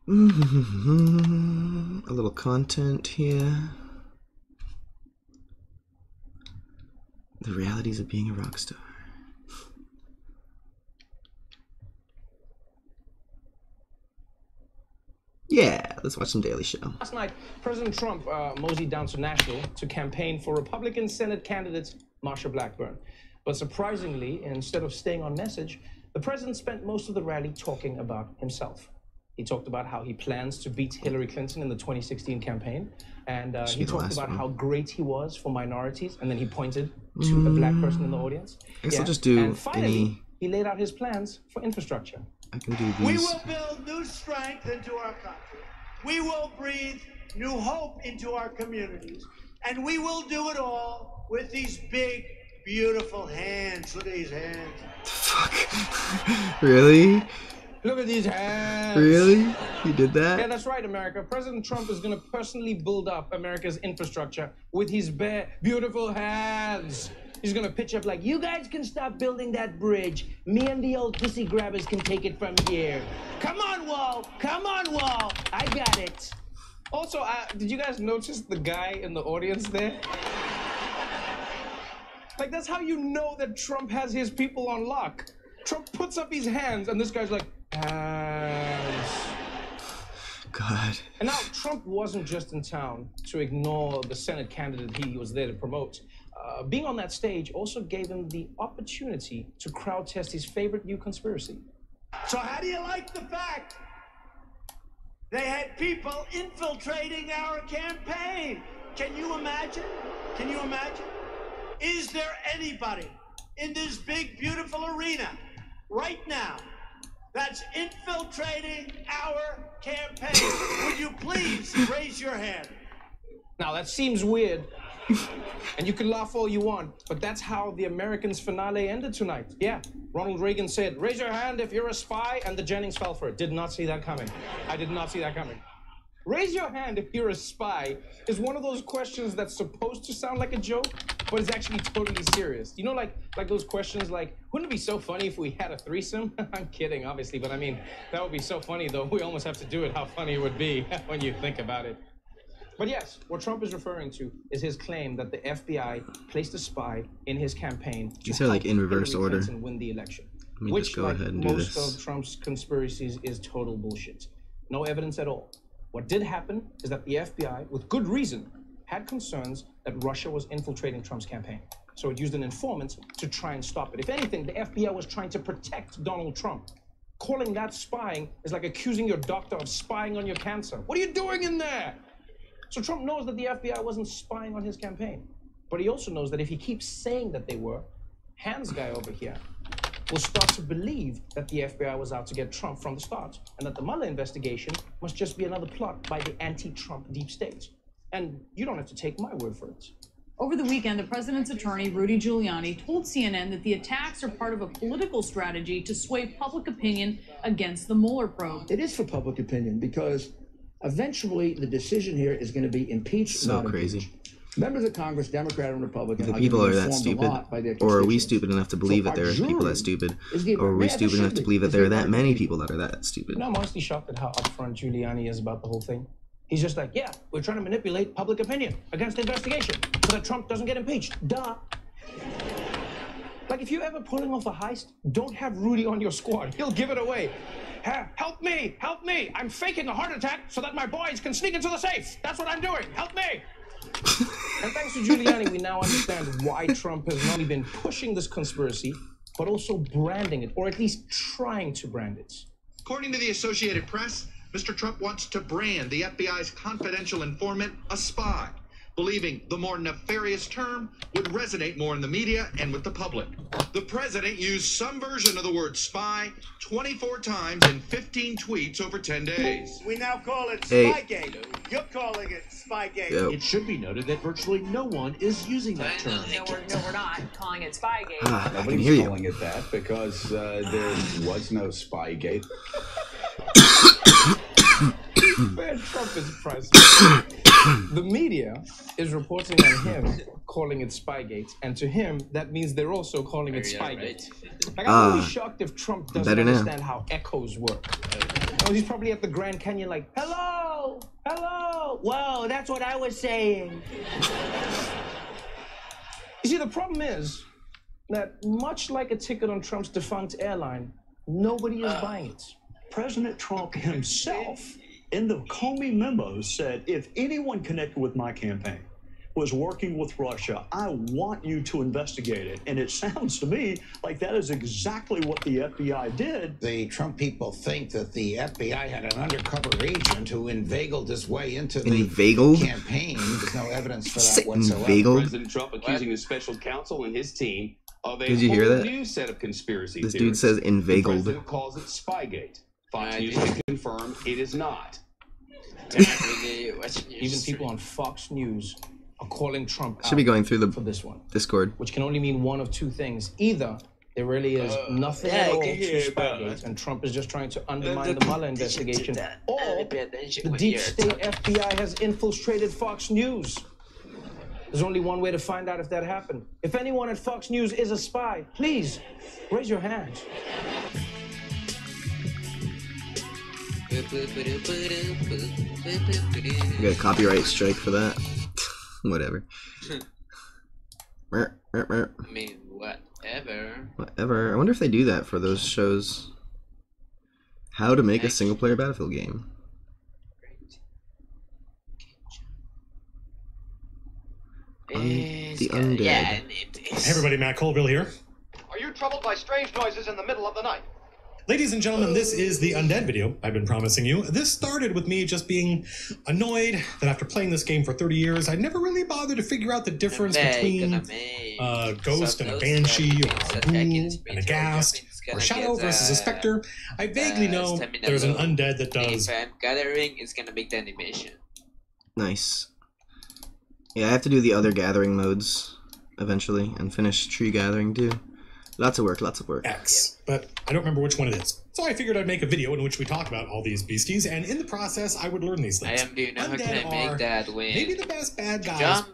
A little content here. The realities of being a rock star. Yeah, let's watch some Daily Show. Last night, President Trump moseyed down to Nashville to campaign for Republican Senate candidate Marsha Blackburn. But surprisingly, instead of staying on message, the president spent most of the rally talking about himself. He talked about how he plans to beat Hillary Clinton in the 2016 campaign, and he talked about how great he was for minorities, and then he pointed to a black person in the audience. I guess I'll just do and finally, he laid out his plans for infrastructure. I can do these. We will build new strength into our country. We will breathe new hope into our communities. And we will do it all with these big, beautiful hands. Look at these hands. Fuck. Really? Look at these hands. Really? You did that? Yeah, that's right, America. President Trump is going to personally build up America's infrastructure with his bare, beautiful hands. He's going to pitch up like, you guys can stop building that bridge. Me and the old pussy grabbers can take it from here. Come on, Wall. Come on, Wall. I got it. Also, did you guys notice the guy in the audience there? Like, that's how you know that Trump has his people on lock. Trump puts up his hands, and this guy's like, hands. God. And now, Trump wasn't just in town to ignore the Senate candidate he was there to promote. Being on that stage also gave him the opportunity to crowd test his favorite new conspiracy. So how do you like the fact they had people infiltrating our campaign? Can you imagine? Can you imagine? Is there anybody in this big, beautiful arena right now that's infiltrating our campaign? Would you please raise your hand? Now, that seems weird. And you can laugh all you want, but that's how the Americans' finale ended tonight. Yeah, Ronald Reagan said, raise your hand if you're a spy, and the Jennings fell for it. Did not see that coming. I did not see that coming. Raise your hand if you're a spy is one of those questions that's supposed to sound like a joke, but it's actually totally serious. You know, like those questions like, wouldn't it be so funny if we had a threesome? I'm kidding, obviously, but I mean, that would be so funny, though. We almost have to do it, how funny it would be when you think about it. But yes, what Trump is referring to is his claim that the FBI placed a spy in his campaign to These are like in reverse Hillary order. Clinton win the election. Let me Which, just go like ahead and do most this. of Trump's conspiracies, is total bullshit. No evidence at all. What did happen is that the FBI, with good reason, had concerns that Russia was infiltrating Trump's campaign. So it used an informant to try and stop it. If anything, the FBI was trying to protect Donald Trump. Calling that spying is like accusing your doctor of spying on your cancer. What are you doing in there? So Trump knows that the FBI wasn't spying on his campaign. But he also knows that if he keeps saying that they were, Hans guy over here will start to believe that the FBI was out to get Trump from the start, and that the Mueller investigation must just be another plot by the anti-Trump deep state. And you don't have to take my word for it. Over the weekend, the president's attorney, Rudy Giuliani, told CNN that the attacks are part of a political strategy to sway public opinion against the Mueller probe. It is for public opinion because eventually the decision here is going to be impeached. So crazy. Impeached. Members of Congress, Democrat and Republican, The people are that stupid, or are we stupid enough to believe that there are people that stupid, or are we stupid enough to believe that there are that many people that are that stupid? You know, I'm honestly shocked at how upfront Giuliani is about the whole thing. He's just like, yeah, we're trying to manipulate public opinion against the investigation so that Trump doesn't get impeached. Duh. Like, if you're ever pulling off a heist, don't have Rudy on your squad. He'll give it away. Help me, help me. I'm faking a heart attack so that my boys can sneak into the safe. That's what I'm doing. Help me. And thanks to Giuliani, we now understand why Trump has not only been pushing this conspiracy, but also branding it, or at least trying to brand it. According to the Associated Press, Mr. Trump wants to brand the FBI's confidential informant a spy, believing the more nefarious term would resonate more in the media and with the public. The president used some version of the word spy 24 times in 15 tweets over 10 days. We now call it Spygate. You're calling it Spygate. Yo. It should be noted that virtually no one is using that term. No, we're not calling it Spygate. I can hear you. Calling it that because there was no Spygate. Man, Trump is president. The media is reporting on him, calling it Spygate, and to him, that means they're also calling it Spygate. Like, I'm really shocked if Trump doesn't understand how echoes work. You know, he's probably at the Grand Canyon like, hello, hello, whoa, that's what I was saying. You see, the problem is that much like a ticket on Trump's defunct airline, nobody is buying it. President Trump himself, in the Comey memo, said, if anyone connected with my campaign was working with Russia, I want you to investigate it. And it sounds to me like that is exactly what the FBI did. The Trump people think that the FBI had an undercover agent who inveigled his way into the campaign. There's no evidence for that whatsoever. President Trump accusing his special counsel and his team of a Did you hear whole that? new set of conspiracy This theories. dude says The inveigled. president calls it Spygate. Fox News can confirm it is not. Even people on Fox News are calling Trump out Should be going through the for this one, Discord. which can only mean one of two things. Either there really is nothing at all to Spygate, and Trump is just trying to undermine the Mueller investigation, or the deep state FBI has infiltrated Fox News. There's only one way to find out if that happened. If anyone at Fox News is a spy, please raise your hand. You got a copyright strike for that. Whatever. I mean, whatever. Whatever. I wonder if they do that for those shows. How to make a single player Battlefield game. The Undead. Hey everybody, Matt Colville here. Are you troubled by strange noises in the middle of the night? Ladies and gentlemen, this is the Undead video I've been promising you. This started with me just being annoyed that after playing this game for 30 years, I never really bothered to figure out the difference between a ghost and a banshee, or a ghoul and a ghast, or a shadow versus a specter. I vaguely know there's an undead that does. If I'm gathering, it's gonna make the animation. Nice. Yeah, I have to do the other gathering modes eventually and finish tree gathering too. Lots of work, lots of work. X, but I don't remember which one it is. So I figured I'd make a video in which we talk about all these beasties, and in the process, I would learn these things. Do you know how Undead can I make are that when maybe the best bad guys jump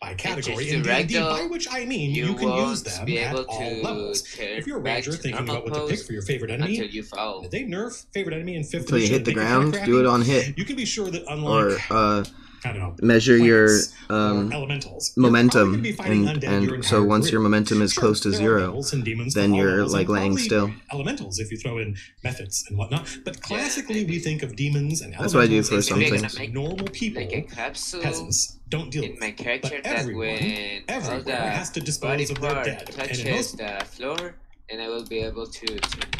by category and in choose D&D, by which I mean you can use them be at able all to levels. If you're a back ranger to thinking normal about what to pick pose for your favorite enemy, until you fall. they nerf favorite enemy in 5th Until you edition. hit the make it ground, kinda do it on crappy. hit. You can be sure that unlike Or I don't know, measure your elementals, momentum, be fighting undead your and so entire once career. your momentum is Sure, close to there are 0, devils and demons then for all you're levels, like and laying probably still. elementals if you throw in methods and whatnot. But classically, we think of demons and That's what I do elementals for some as things. normal people, like a capsule peasants, don't deal in with. my character But that everyone, when all everywhere the has to dispose body of their part dead. And touches in most the floor, and I will be able to turn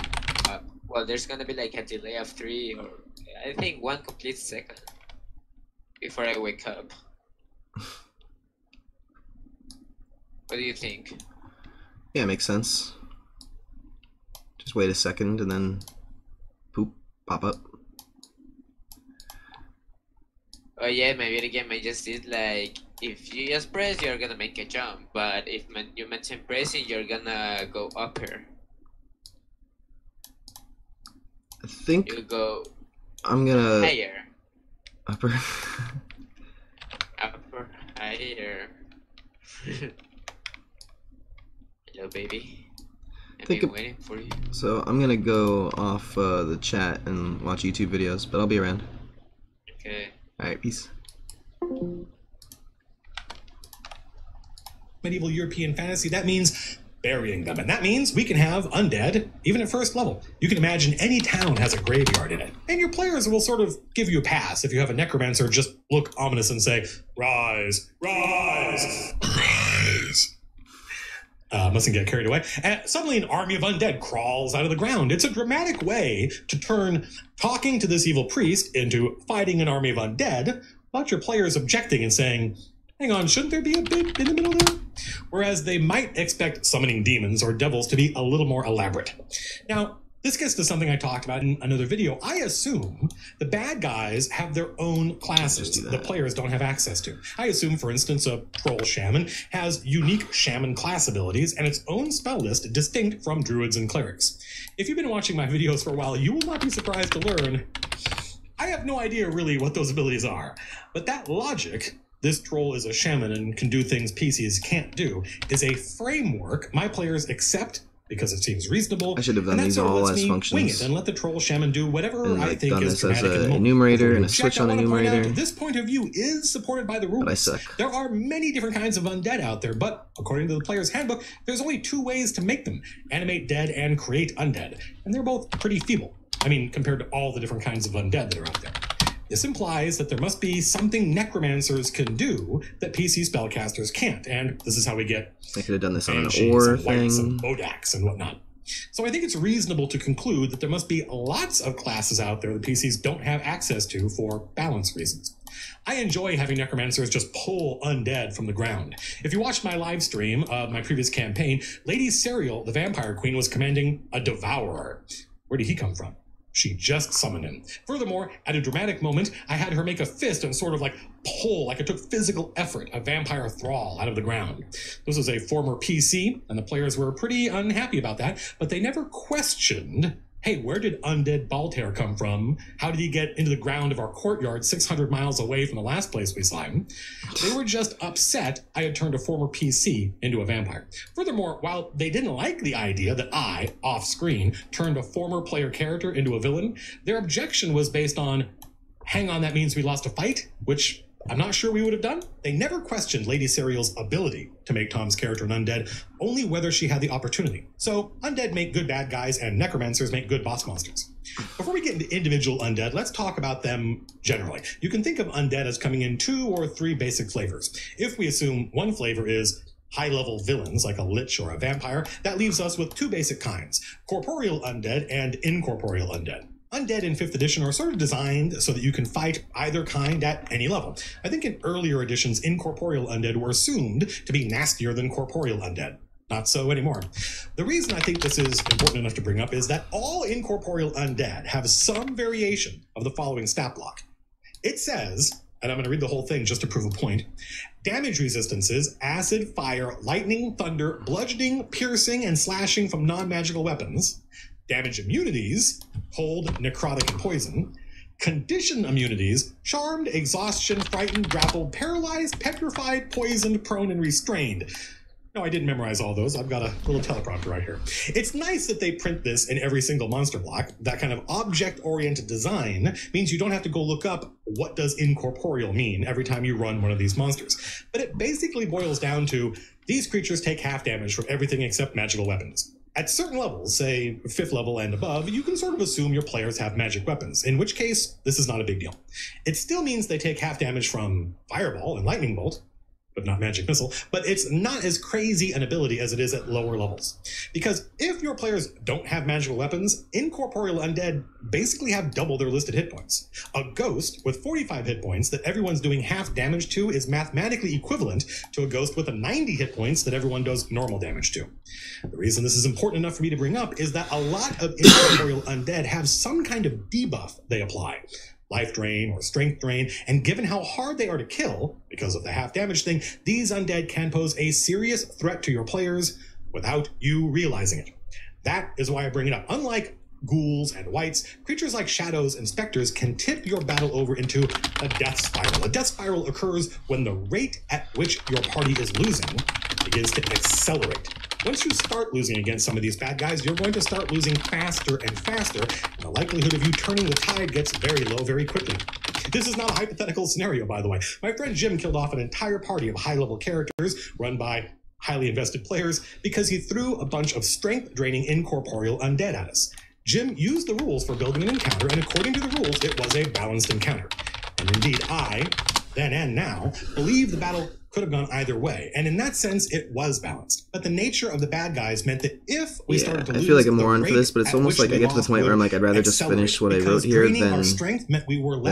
up. Well, there's gonna be like a delay of 3 or I think 1 complete second before I wake up. What do you think? Yeah, makes sense. Just wait a second and then poop, pop up. Oh yeah, my video game I just did like if you just press you're gonna make a jump, but if you mention pressing you're gonna go up here. I think you go I'm gonna higher. Upper Upper higher. Hello baby. I've been waiting for you. So I'm gonna go off the chat and watch YouTube videos, but I'll be around. Okay. Alright, peace. medieval European fantasy, that means burying them. And that means we can have undead, even at first level. You can imagine any town has a graveyard in it. And your players will sort of give you a pass if you have a necromancer just look ominous and say, rise, rise, rise. Mustn't get carried away. And suddenly an army of undead crawls out of the ground. It's a dramatic way to turn talking to this evil priest into fighting an army of undead, without your players objecting and saying, hang on, shouldn't there be a bit in the middle there? Whereas they might expect summoning demons or devils to be a little more elaborate. Now, this gets to something I talked about in another video. I assume the bad guys have their own classes the players don't have access to. I assume, for instance, a troll shaman has unique shaman class abilities and its own spell list distinct from druids and clerics. If you've been watching my videos for a while, you will not be surprised to learn I have no idea really what those abilities are, but that logic, this troll is a shaman and can do things PCs can't do, is a framework my players accept because it seems reasonable. I should have done these all as functions. Wing it and let the troll shaman do whatever and, I think done is this as dramatic an enumerator and a switch on enumerator. This point of view is supported by the rules. But I suck. There are many different kinds of undead out there, but according to the player's handbook, there's only 2 ways to make them: animate dead and create undead. And they're both pretty feeble. I mean, compared to all the different kinds of undead that are out there. This implies that there must be something necromancers can do that PC spellcasters can't, and this is how we get I could have done this on an banshees ore and wights thing. and Bodaks and whatnot. So I think it's reasonable to conclude that there must be lots of classes out there that PCs don't have access to for balance reasons. I enjoy having necromancers just pull undead from the ground. If you watched my live stream of my previous campaign, Lady Serial, the vampire queen, was commanding a devourer. Where did he come from? She just summoned him. Furthermore, at a dramatic moment, I had her make a fist and sort of like pull, like it took physical effort, a vampire thrall out of the ground. This was a former PC, and the players were pretty unhappy about that, but they never questioned, hey, where did undead Baltair come from? How did he get into the ground of our courtyard 600 miles away from the last place we saw him? They were just upset I had turned a former PC into a vampire. Furthermore, while they didn't like the idea that I, off-screen, turned a former player character into a villain, their objection was based on, hang on, that means we lost a fight, which I'm not sure we would have done. They never questioned Lady Serial's ability to make Tom's character an undead, only whether she had the opportunity. So, undead make good bad guys, and necromancers make good boss monsters. Before we get into individual undead, let's talk about them generally. You can think of undead as coming in 2 or 3 basic flavors. If we assume one flavor is high-level villains, like a lich or a vampire, that leaves us with 2 basic kinds: corporeal undead and incorporeal undead. Undead in 5th edition are sort of designed so that you can fight either kind at any level. I think in earlier editions, incorporeal undead were assumed to be nastier than corporeal undead. Not so anymore. The reason I think this is important enough to bring up is that all incorporeal undead have some variation of the following stat block. It says, and I'm going to read the whole thing just to prove a point, damage resistances, acid, fire, lightning, thunder, bludgeoning, piercing, and slashing from non-magical weapons. Damage immunities, hold, necrotic, and poison. Condition immunities, charmed, exhaustion, frightened, grappled, paralyzed, petrified, poisoned, prone, and restrained. No, I didn't memorize all those. I've got a little teleprompter right here. It's nice that they print this in every single monster block. That kind of object-oriented design means you don't have to go look up what does incorporeal mean every time you run one of these monsters. But it basically boils down to these creatures take half damage from everything except magical weapons. At certain levels, say 5th level and above, you can sort of assume your players have magic weapons, in which case, this is not a big deal. It still means they take half damage from Fireball and Lightning Bolt, but not Magic Missile, but it's not as crazy an ability as it is at lower levels. Because if your players don't have magical weapons, incorporeal undead basically have double their listed hit points. A ghost with 45 hit points that everyone's doing half damage to is mathematically equivalent to a ghost with a 90 hit points that everyone does normal damage to. The reason this is important enough for me to bring up is that a lot of incorporeal undead have some kind of debuff they apply. Life drain or strength drain, and given how hard they are to kill, because of the half damage thing, these undead can pose a serious threat to your players without you realizing it. That is why I bring it up. Unlike ghouls and wights, creatures like shadows and specters can tip your battle over into a death spiral. A death spiral occurs when the rate at which your party is losing begins to accelerate. Once you start losing against some of these bad guys, you're going to start losing faster and faster, and the likelihood of you turning the tide gets very low very quickly. This is not a hypothetical scenario, by the way. My friend Jim killed off an entire party of high-level characters run by highly invested players because he threw a bunch of strength-draining incorporeal undead at us. Jim used the rules for building an encounter, and according to the rules, it was a balanced encounter. And indeed, I, then and now, believe the battle could have gone either way, and in that sense, it was balanced. But the nature of the bad guys meant that if we started to lose, I feel like I'm more on for this, but it's almost like I get to the point where I'm like, I'd rather just finish what I wrote here than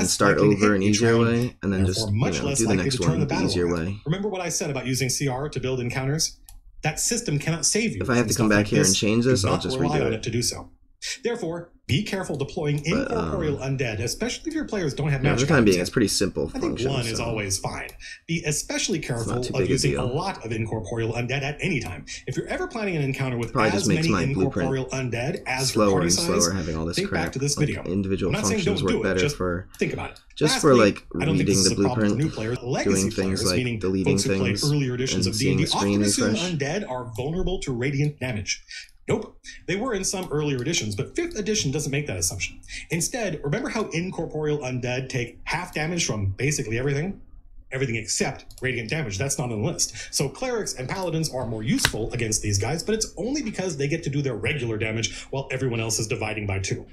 start over an easier way, and then just, do the next one the easier way. Remember what I said about using CR to build encounters? That system cannot save you. If I have to come back here and change this, I'll just redo it to do so. Therefore, be careful deploying incorporeal undead, especially if your players don't have Yeah, magic. for the time being, it's pretty simple I think function. one is so always fine. Be especially careful not too of big a using a deal. lot of incorporeal undead at any time. If you're ever planning an encounter with Probably as just makes many my blueprint incorporeal undead as your slower party and size, slower having all this think crap. back to this Like, video. individual I'm not saying functions don't do work it, better just for think about it. just for Lastly, like I don't think reading this the is a problem for blueprint, new players. Legacy doing things players, like meaning deleting folks who played things, earlier editions and of seeing D&D, the screen often assume refresh. undead are vulnerable to radiant damage. Nope. They were in some earlier editions, but 5th edition doesn't make that assumption. Instead, remember how incorporeal undead take half damage from basically everything? Everything except radiant damage. That's not on the list. So clerics and paladins are more useful against these guys, but it's only because they get to do their regular damage while everyone else is dividing by 2.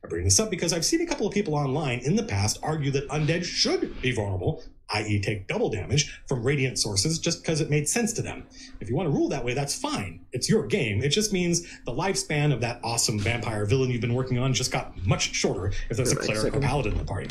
I bring this up because I've seen a couple of people online in the past argue that undead should be vulnerable, i.e. take double damage from radiant sources just because it made sense to them. If you want to rule that way, that's fine. It's your game. It just means the lifespan of that awesome vampire villain you've been working on just got much shorter if there's a cleric or paladin in the party.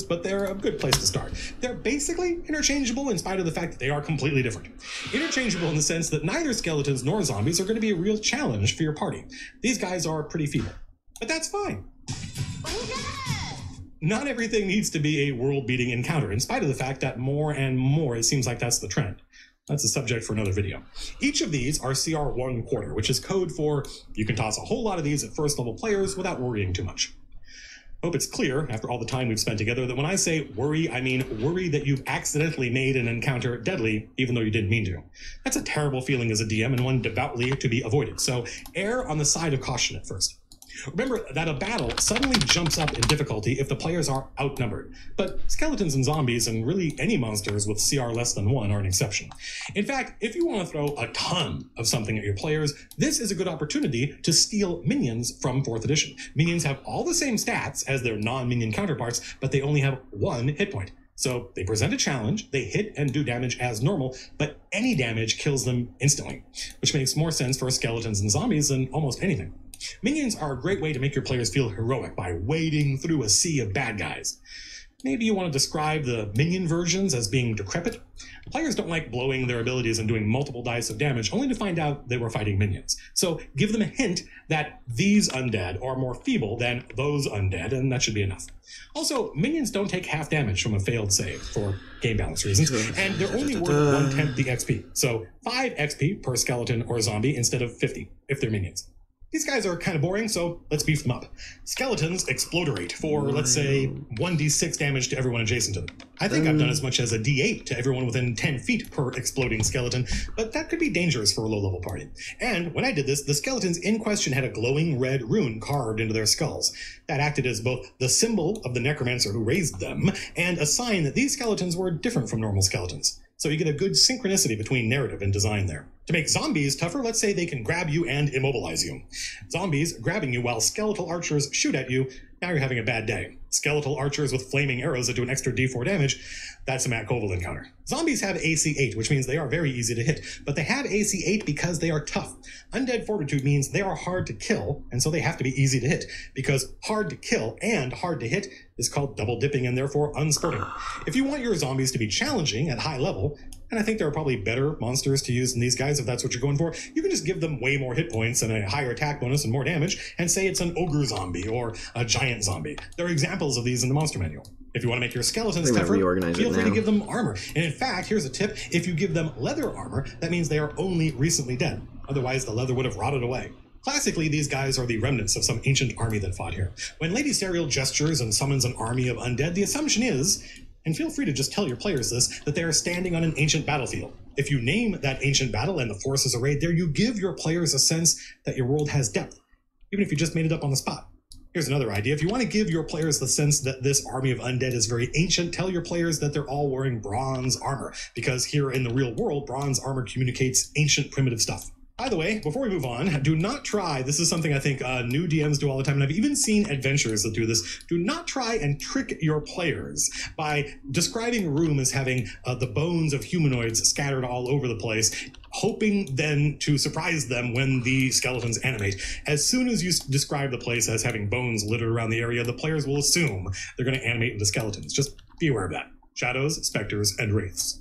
But they're a good place to start. They're basically interchangeable in spite of the fact that they are completely different. Interchangeable in the sense that neither skeletons nor zombies are going to be a real challenge for your party. These guys are pretty feeble, but that's fine. Not everything needs to be a world-beating encounter, in spite of the fact that more and more it seems like that's the trend. That's a subject for another video. Each of these are CR 1/4, which is code for you can toss a whole lot of these at first level players without worrying too much. Hope it's clear, after all the time we've spent together, that when I say worry, I mean worry that you've accidentally made an encounter deadly, even though you didn't mean to. That's a terrible feeling as a DM and one devoutly to be avoided, so err on the side of caution at first. Remember that a battle suddenly jumps up in difficulty if the players are outnumbered, but skeletons and zombies and really any monsters with CR less than 1 are an exception. In fact, if you want to throw a ton of something at your players, this is a good opportunity to steal minions from 4th edition. Minions have all the same stats as their non-minion counterparts, but they only have 1 hit point. So they present a challenge, they hit and do damage as normal, but any damage kills them instantly, which makes more sense for skeletons and zombies than almost anything. Minions are a great way to make your players feel heroic by wading through a sea of bad guys. Maybe you want to describe the minion versions as being decrepit. Players don't like blowing their abilities and doing multiple dice of damage only to find out they were fighting minions. So give them a hint that these undead are more feeble than those undead, and that should be enough. Also, minions don't take half damage from a failed save for game balance reasons, and they're only worth 1/10 the XP. So 5 XP per skeleton or zombie instead of 50 if they're minions. These guys are kind of boring, so let's beef them up. Skeletons exploderate for, let's say, 1d6 damage to everyone adjacent to them. I think I've done as much as a d8 to everyone within 10 feet per exploding skeleton, but that could be dangerous for a low-level party. And when I did this, the skeletons in question had a glowing red rune carved into their skulls. That acted as both the symbol of the necromancer who raised them and a sign that these skeletons were different from normal skeletons. So you get a good synchronicity between narrative and design there. To make zombies tougher, let's say they can grab you and immobilize you. Zombies grabbing you while skeletal archers shoot at you, now you're having a bad day. Skeletal archers with flaming arrows that do an extra d4 damage, that's a Matt Koval encounter. Zombies have AC 8, which means they are very easy to hit, but they have AC 8 because they are tough. Undead fortitude means they are hard to kill, and so they have to be easy to hit, because hard to kill and hard to hit is called double dipping and therefore unsporting. If you want your zombies to be challenging at high level, and I think there are probably better monsters to use than these guys if that's what you're going for, you can just give them way more hit points and a higher attack bonus and more damage, and say it's an ogre zombie or a giant zombie. There are examples of these in the monster manual. If you want to make your skeletons tougher, feel free to give them armor. And in fact, here's a tip. If you give them leather armor, that means they are only recently dead. Otherwise, the leather would have rotted away. Classically, these guys are the remnants of some ancient army that fought here. When Lady Serial gestures and summons an army of undead, the assumption is, and feel free to just tell your players this, that they are standing on an ancient battlefield. If you name that ancient battle and the forces arrayed there, you give your players a sense that your world has depth. even if you just made it up on the spot. Here's another idea. If you want to give your players the sense that this army of undead is very ancient, tell your players that they're all wearing bronze armor, because here in the real world, bronze armor communicates ancient primitive stuff. By the way, before we move on, do not try, this is something I think new DMs do all the time, and I've even seen adventurers that do this, do not try and trick your players by describing a room as having the bones of humanoids scattered all over the place, hoping then to surprise them when the skeletons animate. As soon as you describe the place as having bones littered around the area, the players will assume they're going to animate into skeletons. Just be aware of that. Shadows, specters, and wraiths.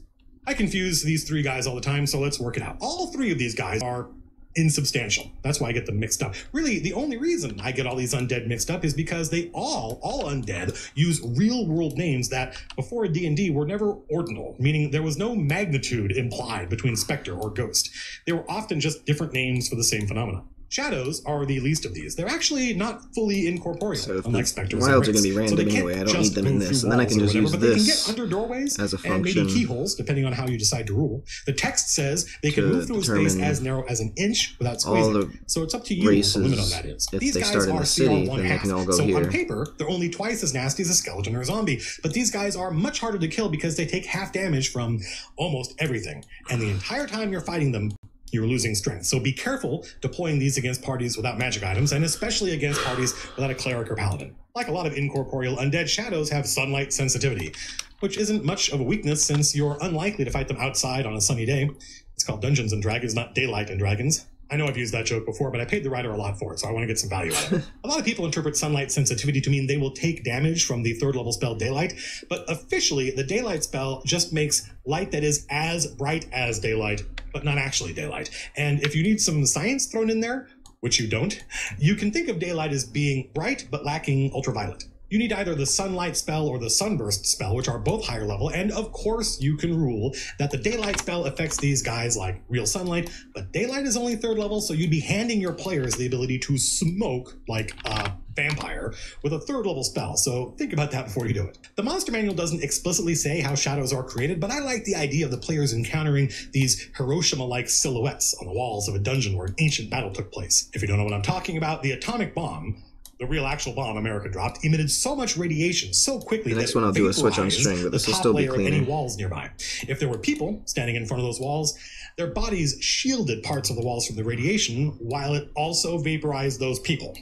I confuse these three guys all the time, so let's work it out. All three of these guys are insubstantial. That's why I get them mixed up. Really, the only reason I get all these undead mixed up is because they all undead, use real-world names that, before D&D, were never ordinal, meaning there was no magnitude implied between specter or ghost. They were often just different names for the same phenomena. Shadows are the least of these. They're actually not fully incorporeal, so unlike specters. Wilds are going to be random anyway. I don't need them in this, and then I can just use this under doorways as a function, and maybe keyholes, depending on how you decide to rule. The text says they can move through a space as narrow as an inch without squeezing. So it's up to you what the limit on that is. If these they guys start in are the city, CR1 then they half. can all go So here. on paper, they're only twice as nasty as a skeleton or a zombie. But these guys are much harder to kill because they take half damage from almost everything. And the entire time you're fighting them, you're losing strength. So be careful deploying these against parties without magic items, and especially against parties without a cleric or paladin. Like a lot of incorporeal undead, shadows have sunlight sensitivity, which isn't much of a weakness since you're unlikely to fight them outside on a sunny day. It's called Dungeons and Dragons, not Daylight and Dragons. I know I've used that joke before, but I paid the writer a lot for it, so I want to get some value out of it. A lot of people interpret sunlight sensitivity to mean they will take damage from the third level spell Daylight, but officially the Daylight spell just makes light that is as bright as daylight, but not actually daylight. And if you need some science thrown in there, which you don't, you can think of daylight as being bright but lacking ultraviolet. You need either the sunlight spell or the sunburst spell, which are both higher level, and of course you can rule that the daylight spell affects these guys like real sunlight, but daylight is only third level, so you'd be handing your players the ability to smoke like a vampire with a third level spell, so think about that before you do it. The monster manual doesn't explicitly say how shadows are created, but I like the idea of the players encountering these Hiroshima-like silhouettes on the walls of a dungeon where an ancient battle took place. If you don't know what I'm talking about, the atomic bomb, the real actual bomb America dropped, emitted so much radiation so quickly the next that one I'll do a switch on string, but this will still be cleaner. Any walls nearby. If there were people standing in front of those walls, their bodies shielded parts of the walls from the radiation, while it also vaporized those people,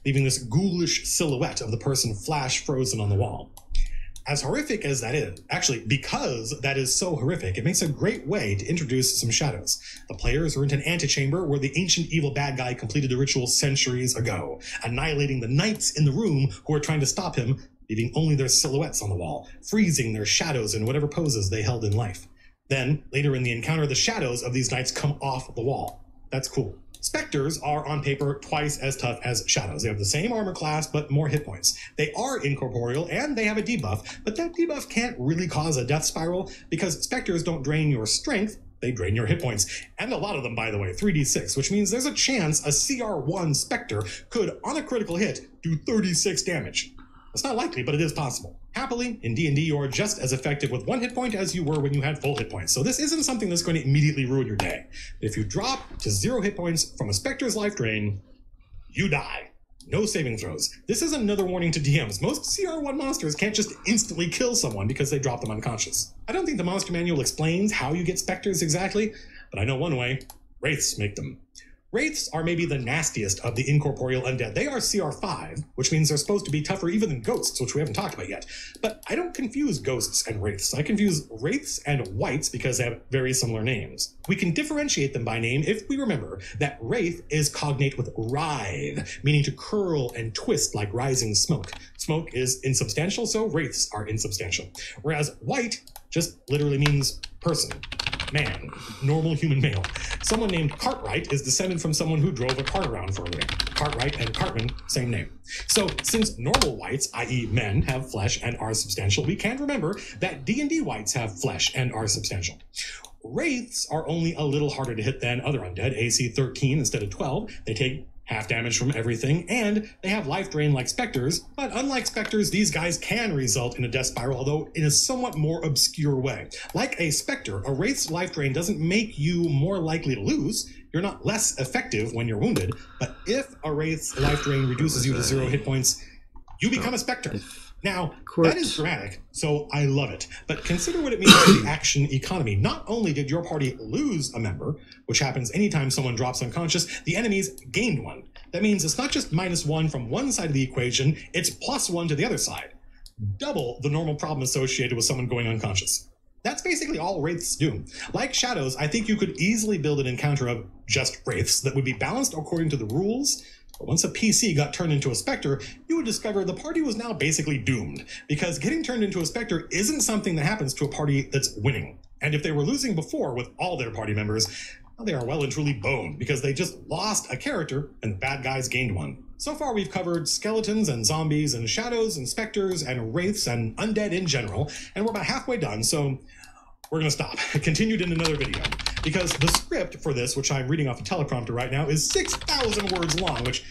leaving this ghoulish silhouette of the person flash frozen on the wall. As horrific as that is, actually, because that is so horrific, it makes a great way to introduce some shadows. The players are in an antechamber where the ancient evil bad guy completed the ritual centuries ago, annihilating the knights in the room who are trying to stop him, leaving only their silhouettes on the wall, freezing their shadows in whatever poses they held in life. Then, later in the encounter, the shadows of these knights come off the wall. That's cool. Specters are, on paper, twice as tough as shadows. They have the same armor class, but more hit points. They are incorporeal, and they have a debuff, but that debuff can't really cause a death spiral, because specters don't drain your strength, they drain your hit points. And a lot of them, by the way, 3d6, which means there's a chance a CR1 Specter could, on a critical hit, do 36 damage. It's not likely, but it is possible. Happily, in D&D, you are just as effective with 1 hit point as you were when you had full hit points, so this isn't something that's going to immediately ruin your day. If you drop to 0 hit points from a Specter's life drain, you die. No saving throws. This is another warning to DMs. Most CR1 monsters can't just instantly kill someone because they drop them unconscious. I don't think the monster manual explains how you get Specters exactly, but I know one way. Wraiths make them. Wraiths are maybe the nastiest of the incorporeal undead. They are CR5, which means they're supposed to be tougher even than ghosts, which we haven't talked about yet. But I don't confuse ghosts and wraiths. I confuse wraiths and wights because they have very similar names. We can differentiate them by name if we remember that wraith is cognate with writhe, meaning to curl and twist like rising smoke. Smoke is insubstantial, so wraiths are insubstantial. Whereas wight just literally means person. Man, normal human male. Someone named Cartwright is descended from someone who drove a cart around for a living. Cartwright and Cartman, same name. So since normal wights, i.e. men, have flesh and are substantial, we can remember that D&D wights have flesh and are substantial. Wraiths are only a little harder to hit than other undead, AC 13 instead of 12. They take half damage from everything, and they have life drain like specters, but unlike specters, these guys can result in a death spiral, although in a somewhat more obscure way. Like a specter, a wraith's life drain doesn't make you more likely to lose. You're not less effective when you're wounded, but if a wraith's life drain reduces you to 0 hit points, you become a specter. Now, that is dramatic, so I love it. But consider what it means for the action economy. Not only did your party lose a member, which happens anytime someone drops unconscious, the enemies gained one. That means it's not just -1 from one side of the equation, it's +1 to the other side. Double the normal problem associated with someone going unconscious. That's basically all wraiths do. Like shadows, I think you could easily build an encounter of just wraiths that would be balanced according to the rules. But once a PC got turned into a specter, you would discover the party was now basically doomed, because getting turned into a specter isn't something that happens to a party that's winning. And if they were losing before with all their party members, well, they are well and truly boned, because they just lost a character and the bad guys gained one. So far we've covered skeletons and zombies and shadows and specters and wraiths and undead in general, and we're about halfway done, so we're going to stop. Continued in another video. Because the script for this, which I'm reading off a teleprompter right now, is 6,000 words long, which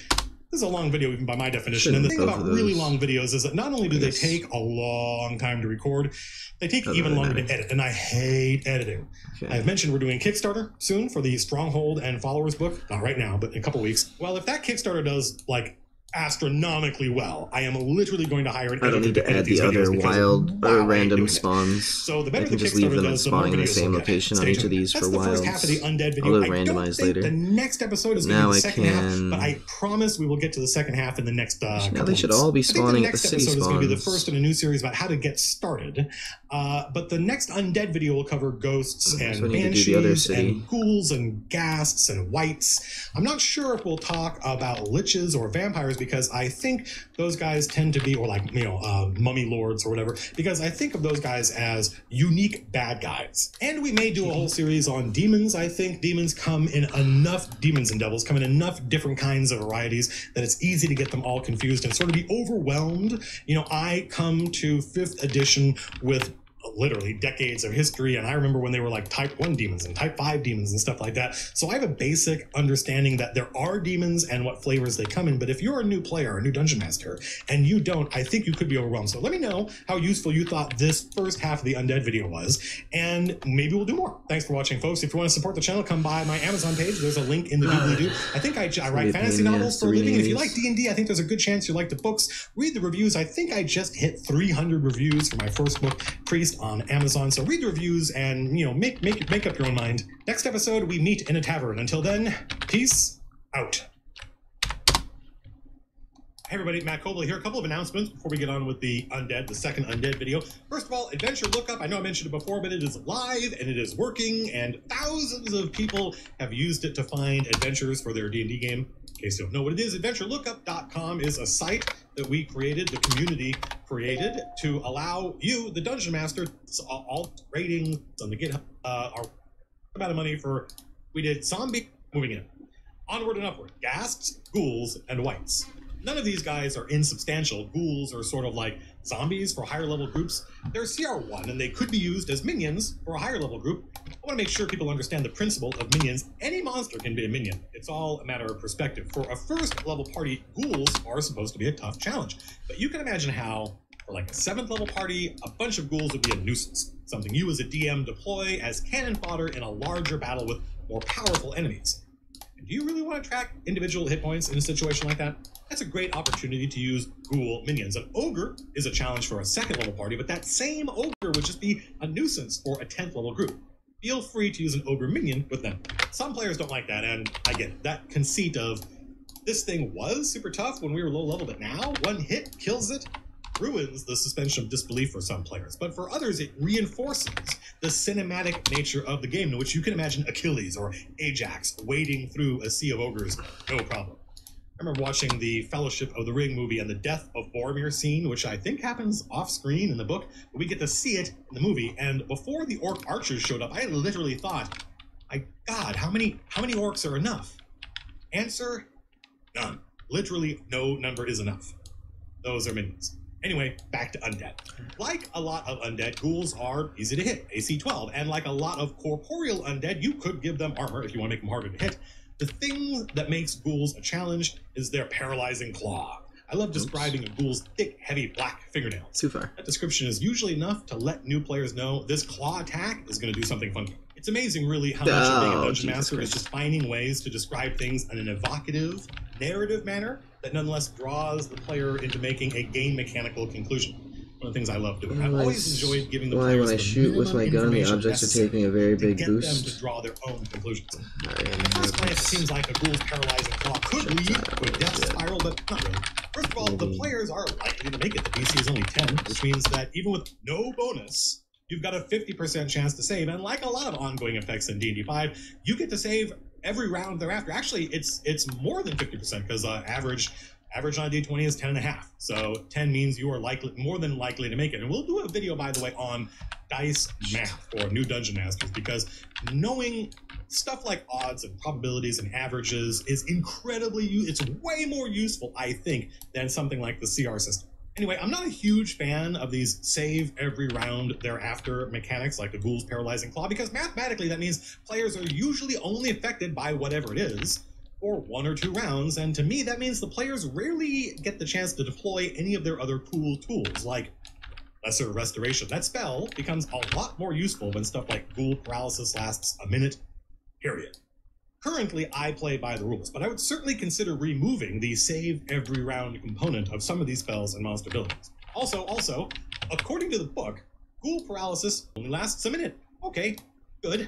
is a long video even by my definition. And the thing about really long videos is that not only do they take a long time to record, they take even longer to edit, and I hate editing. I've mentioned we're doing Kickstarter soon for the Stronghold and Followers book. Not right now, but in a couple weeks. Well, if that Kickstarter does, like, astronomically well, I am literally going to hire an editor. I don't need to add the other wild or random spawns. So the better I can just leave them spawning in the same location on each of these for wilds. Half of the undead video. Although randomized later. The next episode is going to be the second half, but I promise we will get to the second half in the next couple they should all be spawning at the city spawns. The next episode is going to be the first in a new series about how to get started. But the next undead video will cover ghosts and banshees and ghouls and ghasts and wights. I'm not sure if we'll talk about liches or vampires, because I think those guys tend to be, or like, you know, mummy lords or whatever, because I think of those guys as unique bad guys. And we may do a whole series on demons. I think demons come in enough, demons and devils come in enough different kinds of varieties that it's easy to get them all confused and sort of be overwhelmed. You know, I come to 5th edition with literally decades of history, and I remember when they were like type 1 demons and type 5 demons and stuff like that. So I have a basic understanding that there are demons and what flavors they come in. But if you're a new player, a new dungeon master, and you don't, I think you could be overwhelmed. So let me know how useful you thought this first half of the undead video was, and maybe we'll do more. Thanks for watching, folks. If you want to support the channel, come by my Amazon page. There's a link in the doobly-doo. I think I write fantasy novels for a living. If you like D&D, I think there's a good chance you like the books. Read the reviews. I think I just hit 300 reviews for my first book, Priest, on Amazon. So read the reviews and, you know, make up your own mind. Next episode, we meet in a tavern. Until then, peace out. Hey everybody, Matt Cobley here. A couple of announcements before we get on with the undead, the second undead video. First of all, Adventure Lookup. I know I mentioned it before, but it is live and it is working, and thousands of people have used it to find adventures for their D&D game. In case you don't know what it is, adventurelookup.com is a site that we created, the community created, to allow you, the Dungeon Master, all ratings on the GitHub, our amount of money for, we did zombie, moving in, onward and upward, ghasts, ghouls, and wights. None of these guys are insubstantial. Ghouls are sort of like zombies for higher level groups. They're CR1 and they could be used as minions for a higher level group. I want to make sure people understand the principle of minions. Any monster can be a minion. It's all a matter of perspective. For a first level party, ghouls are supposed to be a tough challenge. But you can imagine how, for like a 7th level party, a bunch of ghouls would be a nuisance. Something you as a DM deploy as cannon fodder in a larger battle with more powerful enemies. And do you really want to track individual hit points in a situation like that? That's a great opportunity to use ghoul minions. An ogre is a challenge for a 2nd level party, but that same ogre would just be a nuisance for a 10th level group. Feel free to use an ogre minion with them. Some players don't like that, and I get it. That conceit of this thing was super tough when we were low level, but now one hit kills it, ruins the suspension of disbelief for some players. But for others, it reinforces the cinematic nature of the game, in which you can imagine Achilles or Ajax wading through a sea of ogres, no problem. I remember watching the Fellowship of the Ring movie and the death of Boromir scene, which I think happens off screen in the book, but we get to see it in the movie. And before the orc archers showed up, I literally thought, my God, how many orcs are enough? Answer, none. Literally no number is enough. Those are minions. Anyway, back to undead. Like a lot of undead, ghouls are easy to hit, AC 12, and like a lot of corporeal undead, you could give them armor if you want to make them harder to hit. The thing that makes ghouls a challenge is their paralyzing claw. I love describing a ghoul's thick, heavy black fingernails. Too far. That description is usually enough to let new players know this claw attack is going to do something funky. It's amazing, really, how much of being a dungeon master is just finding ways to describe things in an evocative, narrative manner that nonetheless draws the player into making a game mechanical conclusion. One of the things I love doing. I've always enjoyed giving the players when I shoot with my gun, the objects are taking a very big them boost. to draw their own conclusions. At first glance, it seems like a ghoul's paralyzing claw could lead to a death spiral, but not really. First of all, the players are likely to make it. The DC is only 10, which means that even with no bonus, you've got a 50% chance to save. And like a lot of ongoing effects in D&D 5, you get to save every round thereafter. Actually, it's more than 50% because average on a D20 is 10.5. So 10 means you are more than likely to make it. And we'll do a video, by the way, on dice math for new dungeon masters, because knowing stuff like odds and probabilities and averages is it's way more useful, I think, than something like the CR system. Anyway, I'm not a huge fan of these save every round thereafter mechanics like the ghoul's paralyzing claw, because mathematically that means players are usually only affected by whatever it is for 1 or 2 rounds, and to me that means the players rarely get the chance to deploy any of their other cool tools like Lesser Restoration. That spell becomes a lot more useful when stuff like ghoul paralysis lasts a minute, period. Currently, I play by the rules, but I would certainly consider removing the save every round component of some of these spells and monster abilities. Also, according to the book, ghoul paralysis only lasts a minute. Okay, good.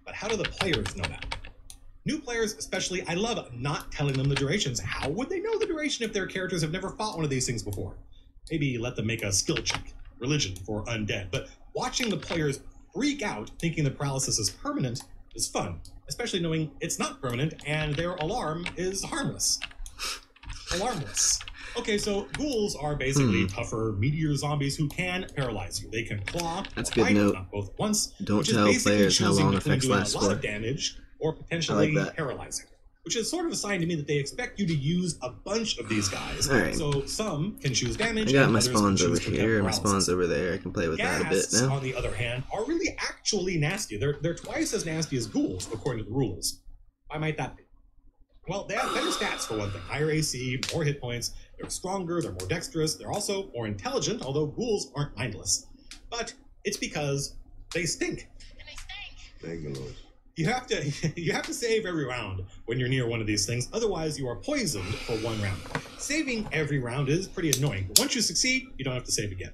But how do the players know that? New players especially, I love not telling them the durations. How would they know the duration if their characters have never fought one of these things before? Maybe let them make a skill check, religion for undead. But watching the players freak out thinking the paralysis is permanent is fun, especially knowing it's not permanent and their alarm is harmless. Alarmless. Okay, so ghouls are basically tougher meteor zombies who can paralyze you. They can claw, that's a good note. Not both at once. Don't tell players how long effects last a lot for. of damage or potentially like paralyzing, which is sort of a sign to me that they expect you to use a bunch of these guys. Right. So some can choose damage. I got and my others spawns can over choose here, my paralysis. spawns over there. I can play with that a bit Ghasts, now. on the other hand, are really actually nasty. They're twice as nasty as ghouls, according to the rules. Why might that be? Well, they have better stats for one thing. Higher AC, more hit points. They're stronger, they're more dexterous. They're also more intelligent, although ghouls aren't mindless. But it's because they stink. You have to save every round when you're near one of these things, otherwise you are poisoned for 1 round. Saving every round is pretty annoying, but once you succeed, you don't have to save again.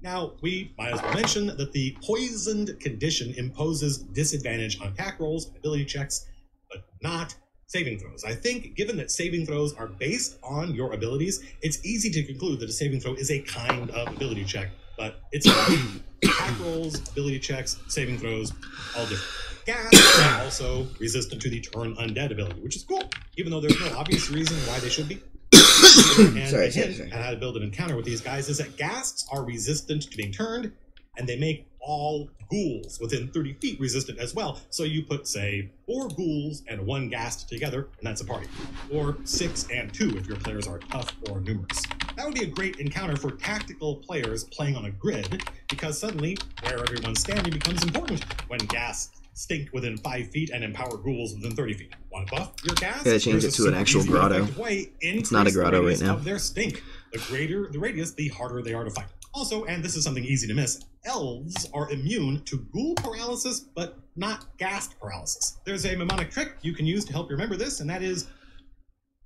Now, we might as well mention that the poisoned condition imposes disadvantage on attack rolls and ability checks, but not saving throws. I think, given that saving throws are based on your abilities, it's easy to conclude that a saving throw is a kind of ability check, but it's not. Attack rolls, ability checks, saving throws, all different. Ghasts are also resistant to the turn undead ability, which is cool, even though there's no obvious reason why they should be. And Sorry. And how to build an encounter with these guys is that ghasts are resistant to being turned, and they make all ghouls within 30 feet resistant as well. So you put, say, 4 ghouls and 1 ghast together, and that's a party. Or 6 and 2 if your players are tough or numerous. That would be a great encounter for tactical players playing on a grid, because suddenly where everyone's standing becomes important when ghasts stink within 5 feet and empower ghouls within 30 feet. Want to buff your ghast? Gotta change it to an actual grotto. It's not a grotto right now. Of their stink. The greater the radius, the harder they are to fight. Also, and this is something easy to miss, elves are immune to ghoul paralysis, but not ghast paralysis. There's a mnemonic trick you can use to help you remember this, and that is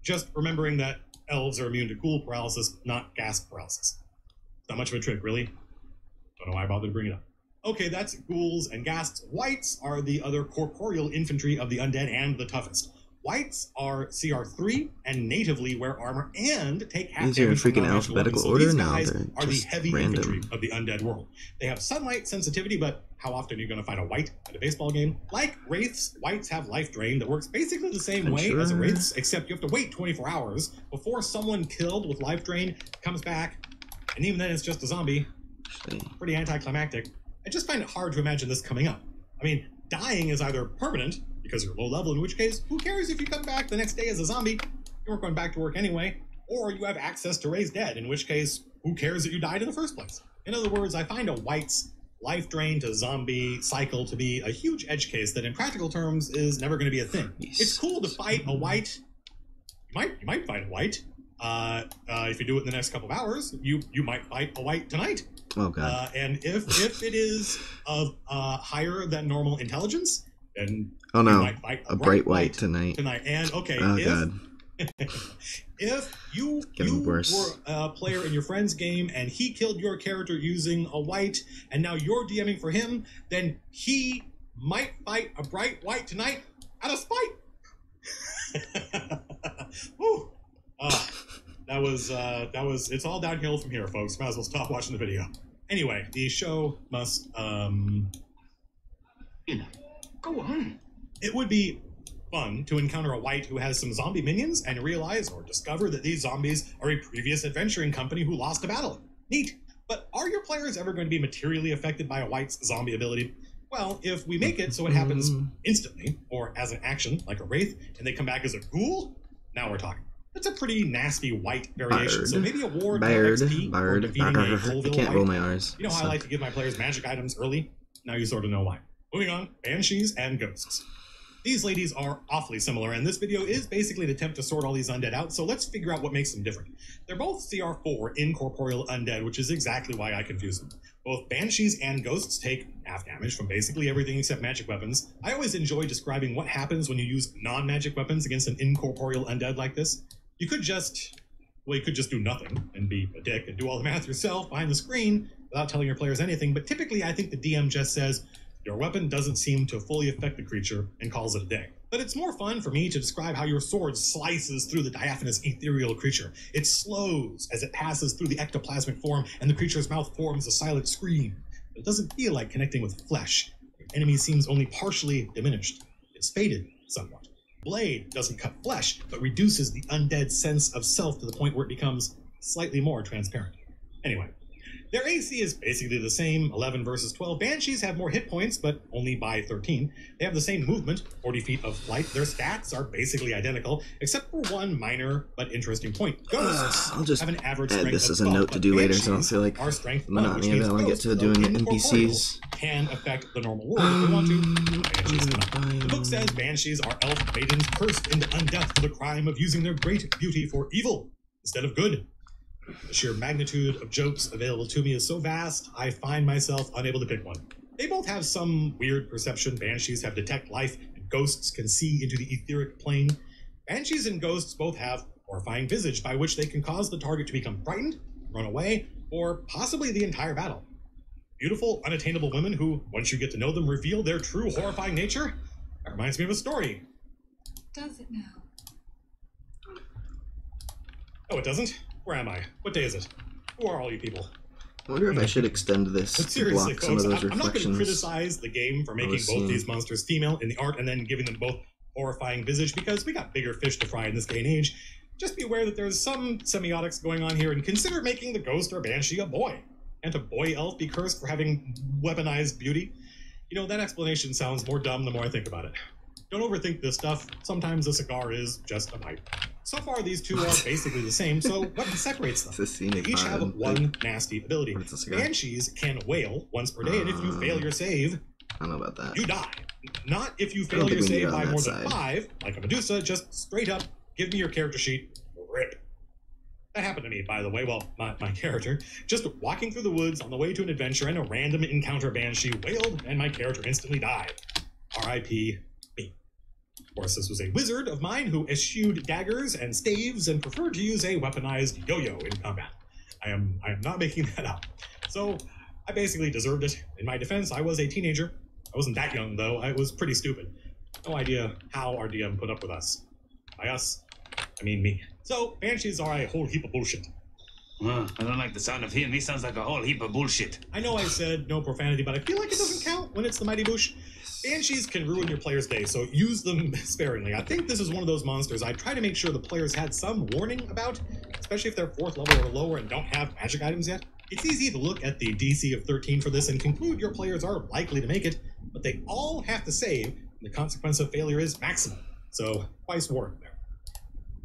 just remembering that elves are immune to ghoul paralysis, not ghast paralysis. Not much of a trick, really. Don't know why I bothered to bring it up. Okay, that's ghouls and ghasts. Wights are the other corporeal infantry of the undead and the toughest. Wights are CR3 and natively wear armor and take half These are in damage from freaking non-magical alphabetical weapons. order? So No, these they're guys are the just heavy random. infantry of the undead world. They have sunlight sensitivity, but how often are you going to fight a wight at a baseball game? Like wraiths, wights have life drain that works basically the same way as a wraith's, except you have to wait 24 hours before someone killed with life drain comes back, and even then it's just a zombie. Pretty anticlimactic. I just find it hard to imagine this coming up. I mean, dying is either permanent, because you're low level, in which case, who cares if you come back the next day as a zombie? You weren't going back to work anyway. Or you have access to raise dead, in which case, who cares that you died in the first place? In other words, I find a wight's life drain to zombie cycle to be a huge edge case that in practical terms is never going to be a thing. It's cool to fight a white. You might fight a white. If you do it in the next couple of hours, you might fight a white tonight. Oh god. And if it is of higher than normal intelligence, then oh no, you might fight a bright white tonight. And okay, oh god. If you were a player in your friend's game and he killed your character using a white, and now you're DMing for him, then he might fight a bright white tonight out of spite. Woo. That was it's all downhill from here, folks. Might as well stop watching the video. Anyway, the show must go on. It would be fun to encounter a white who has some zombie minions and realize or discover that these zombies are a previous adventuring company who lost a battle. Neat. But are your players ever going to be materially affected by a white's zombie ability? Well, if we make it so it happens instantly, or as an action, like a wraith, and they come back as a ghoul, now we're talking. That's a pretty nasty white variation. So maybe a ward XP for defeating a Colville can't white. roll my R's. You know how I like to give my players magic items early? Now you sort of know why. Moving on, banshees and ghosts. These ladies are awfully similar, and this video is basically an attempt to sort all these undead out, so let's figure out what makes them different. They're both CR4 incorporeal undead, which is exactly why I confuse them. Both banshees and ghosts take half damage from basically everything except magic weapons. I always enjoy describing what happens when you use non-magic weapons against an incorporeal undead like this. You could just do nothing and be a dick and do all the math yourself behind the screen without telling your players anything, but typically I think the DM just says, your weapon doesn't seem to fully affect the creature and calls it a day. But it's more fun for me to describe how your sword slices through the diaphanous ethereal creature. It slows as it passes through the ectoplasmic form and the creature's mouth forms a silent scream. It doesn't feel like connecting with flesh. Your enemy seems only partially diminished. It's faded somewhat. Blade doesn't cut flesh, but reduces the undead sense of self to the point where it becomes slightly more transparent. Anyway. Their AC is basically the same, 11 versus 12. Banshees have more hit points, but only by 13. They have the same movement, 40 feet of flight. Their stats are basically identical, except for one minor but interesting point. Ghosts I'll just have an average add strength this of as a 12, note to do later, so I don't feel like our strength monotony of it. I want to get to doing the NPCs. Can affect the normal world if they want to. Banshees cannot. The book says banshees are elf maidens cursed into undeath for the crime of using their great beauty for evil instead of good. The sheer magnitude of jokes available to me is so vast, I find myself unable to pick one. They both have some weird perception. Banshees have detect life, and ghosts can see into the etheric plane. Banshees and ghosts both have horrifying visage by which they can cause the target to become frightened, run away, or possibly the entire battle. Beautiful, unattainable women who, once you get to know them, reveal their true horrifying nature. That reminds me of a story. Does it now? Oh, it doesn't? Where am I? What day is it? Who are all you people? I wonder if I should extend this But to seriously, block some of folks, those I'm not going to reflections. criticize the game for making both these monsters female in the art and then giving them both horrifying visage because we got bigger fish to fry in this day and age. Just be aware that there's some semiotics going on here and consider making the ghost or banshee a boy. Can't a boy elf be cursed for having weaponized beauty? You know, that explanation sounds more dumb the more I think about it. Don't overthink this stuff. Sometimes a cigar is just a pipe. So far, these two are basically the same, so what separates them? They each have one nasty ability. Banshees can wail once per day, and if you fail your save, I don't know about that. you die. Not if you fail your save by more than 5, like a Medusa, just straight up, give me your character sheet, rip. That happened to me, by the way, well, my character, just walking through the woods on the way to an adventure, and a random encounter banshee wailed, and my character instantly died. R.I.P. Of course, this was a wizard of mine who eschewed daggers and staves and preferred to use a weaponized yo-yo in combat. I am not making that up. So, I basically deserved it. In my defense, I was a teenager. I wasn't that young, though. I was pretty stupid. No idea how our DM put up with us. By us, I mean me. So, banshees are a whole heap of bullshit. I don't like the sound of him. He sounds like a whole heap of bullshit. I know I said no profanity, but I feel like it doesn't count when it's the Mighty Boosh. Banshees can ruin your player's day, so use them sparingly. I think this is one of those monsters I try to make sure the players had some warning about, especially if they're 4th level or lower and don't have magic items yet. It's easy to look at the DC of 13 for this and conclude your players are likely to make it, but they all have to save, and the consequence of failure is maximum. So, twice warning there.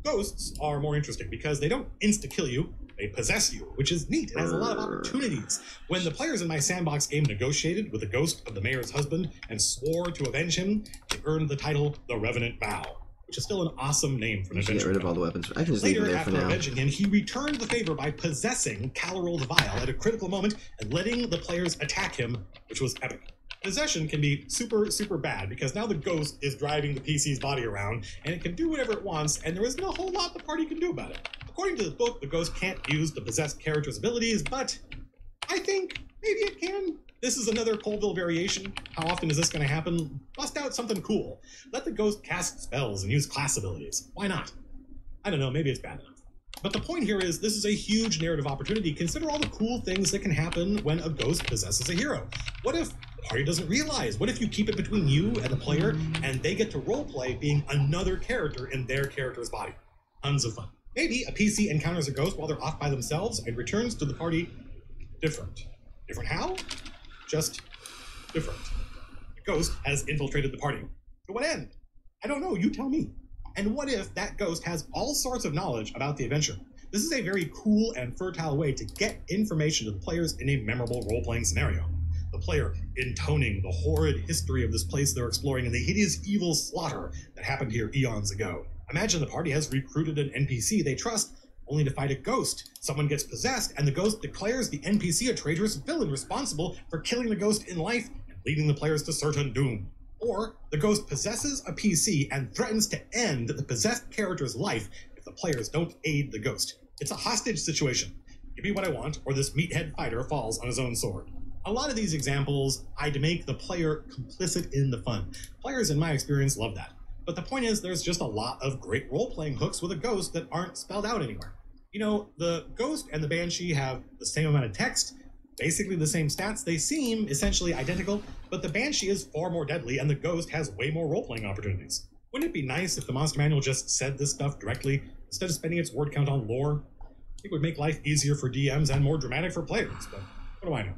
Ghosts are more interesting because they don't insta-kill you, They possess you, which is neat. It has a lot of opportunities. When the players in my sandbox game negotiated with the ghost of the mayor's husband and swore to avenge him, they earned the title The Revenant Vow, which is still an awesome name for an adventure. Get rid of all the weapons. I can just leave them Later, there for after now. avenging him, he returned the favor by possessing Calorol the Vile at a critical moment and letting the players attack him, which was epic. Possession can be super, super bad because now the ghost is driving the PC's body around and it can do whatever it wants, and there isn't a whole lot the party can do about it. According to the book, the ghost can't use the possessed character's abilities, but I think maybe it can. This is another Colville variation. How often is this going to happen? Bust out something cool. Let the ghost cast spells and use class abilities. Why not? I don't know, maybe it's bad enough. But the point here is this is a huge narrative opportunity. Consider all the cool things that can happen when a ghost possesses a hero. What if the party doesn't realize? What if you keep it between you and the player and they get to roleplay being another character in their character's body? Tons of fun. Maybe a PC encounters a ghost while they're off by themselves and returns to the party different. Different how? Just different. The ghost has infiltrated the party. To what end? I don't know, you tell me. And what if that ghost has all sorts of knowledge about the adventure? This is a very cool and fertile way to get information to the players in a memorable role-playing scenario. The player intoning the horrid history of this place they're exploring and the hideous evil slaughter that happened here eons ago. Imagine the party has recruited an NPC they trust only to fight a ghost. Someone gets possessed and the ghost declares the NPC a traitorous villain responsible for killing the ghost in life and leading the players to certain doom. Or the ghost possesses a PC and threatens to end the possessed character's life if the players don't aid the ghost. It's a hostage situation. Give me what I want, or this meathead fighter falls on his own sword. A lot of these examples, I'd make the player complicit in the fun. Players, in my experience, love that. But the point is, there's just a lot of great role-playing hooks with a ghost that aren't spelled out anywhere. You know, the ghost and the banshee have the same amount of text, basically the same stats. They seem essentially identical, but the banshee is far more deadly and the ghost has way more role-playing opportunities. Wouldn't it be nice if the Monster Manual just said this stuff directly instead of spending its word count on lore? It would make life easier for DMs and more dramatic for players, but what do I know?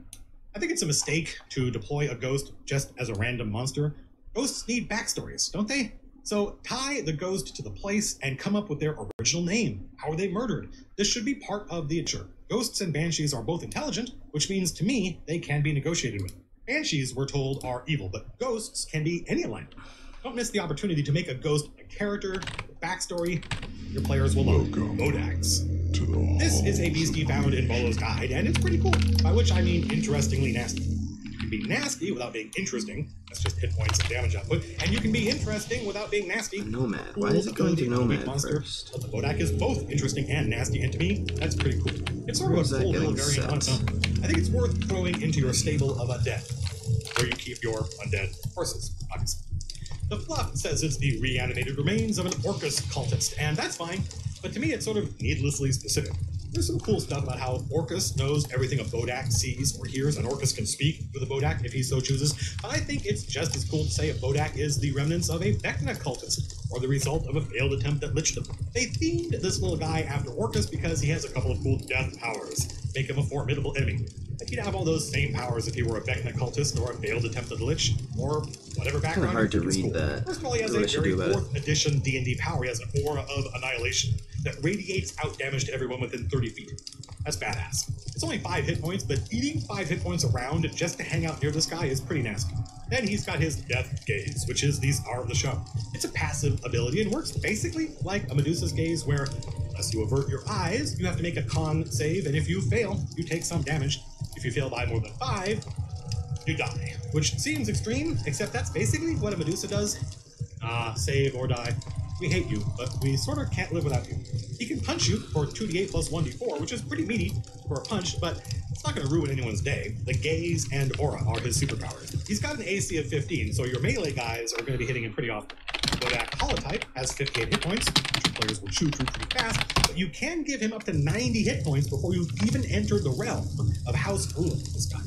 I think it's a mistake to deploy a ghost just as a random monster. Ghosts need backstories, don't they? So tie the ghost to the place and come up with their original name. How were they murdered? This should be part of the adventure. Ghosts and banshees are both intelligent, which means to me they can be negotiated with. Banshees, we're told, are evil, but ghosts can be any alignment. Don't miss the opportunity to make a ghost a character, a backstory. Your players will love Bodaks. This is a beastie found in Bolo's Guide, and it's pretty cool, by which I mean interestingly nasty. You can be nasty without being interesting. That's just hit points and damage output. And you can be interesting without being nasty. Nomad. Why is it going to Nomad first? But the Bodak is both interesting and nasty, and to me, that's pretty cool. It's sort of a cool little variant on its own. I think it's worth throwing into your stable of undead, where you keep your undead horses, obviously. The fluff says it's the reanimated remains of an Orcus cultist, and that's fine, but to me it's sort of needlessly specific. There's some cool stuff about how Orcus knows everything a Bodak sees or hears, and Orcus can speak with a Bodak if he so chooses, but I think it's just as cool to say a Bodak is the remnants of a Vecna cultist, or the result of a failed attempt at lichdom. They themed this little guy after Orcus because he has a couple of cool death powers, make him a formidable enemy. Like he'd have all those same powers if he were a Vecna cultist or a failed attempt at lich, or whatever background. Kind of hard to read that. First of all, he has a very 4th edition D&D power. He has an aura of annihilation that radiates out damage to everyone within 30 feet. That's badass. It's only 5 hit points, but eating 5 hit points around just to hang out near this guy is pretty nasty. Then he's got his Death Gaze, which is the star of the show. It's a passive ability and works basically like a Medusa's Gaze, where unless you avert your eyes, you have to make a con save, and if you fail, you take some damage. If you fail by more than 5, you die. Which seems extreme, except that's basically what a Medusa does. Save or die. We hate you, but we sort of can't live without you. He can punch you for 2d8 plus 1d4, which is pretty meaty for a punch, but it's not going to ruin anyone's day. The Gaze and Aura are his superpowers. He's got an AC of 15, so your melee guys are going to be hitting him pretty often. Bodak Holotype has 58 hit points, which your players will chew through pretty fast, but you can give him up to 90 hit points before you even enter the realm of House Ruin this time.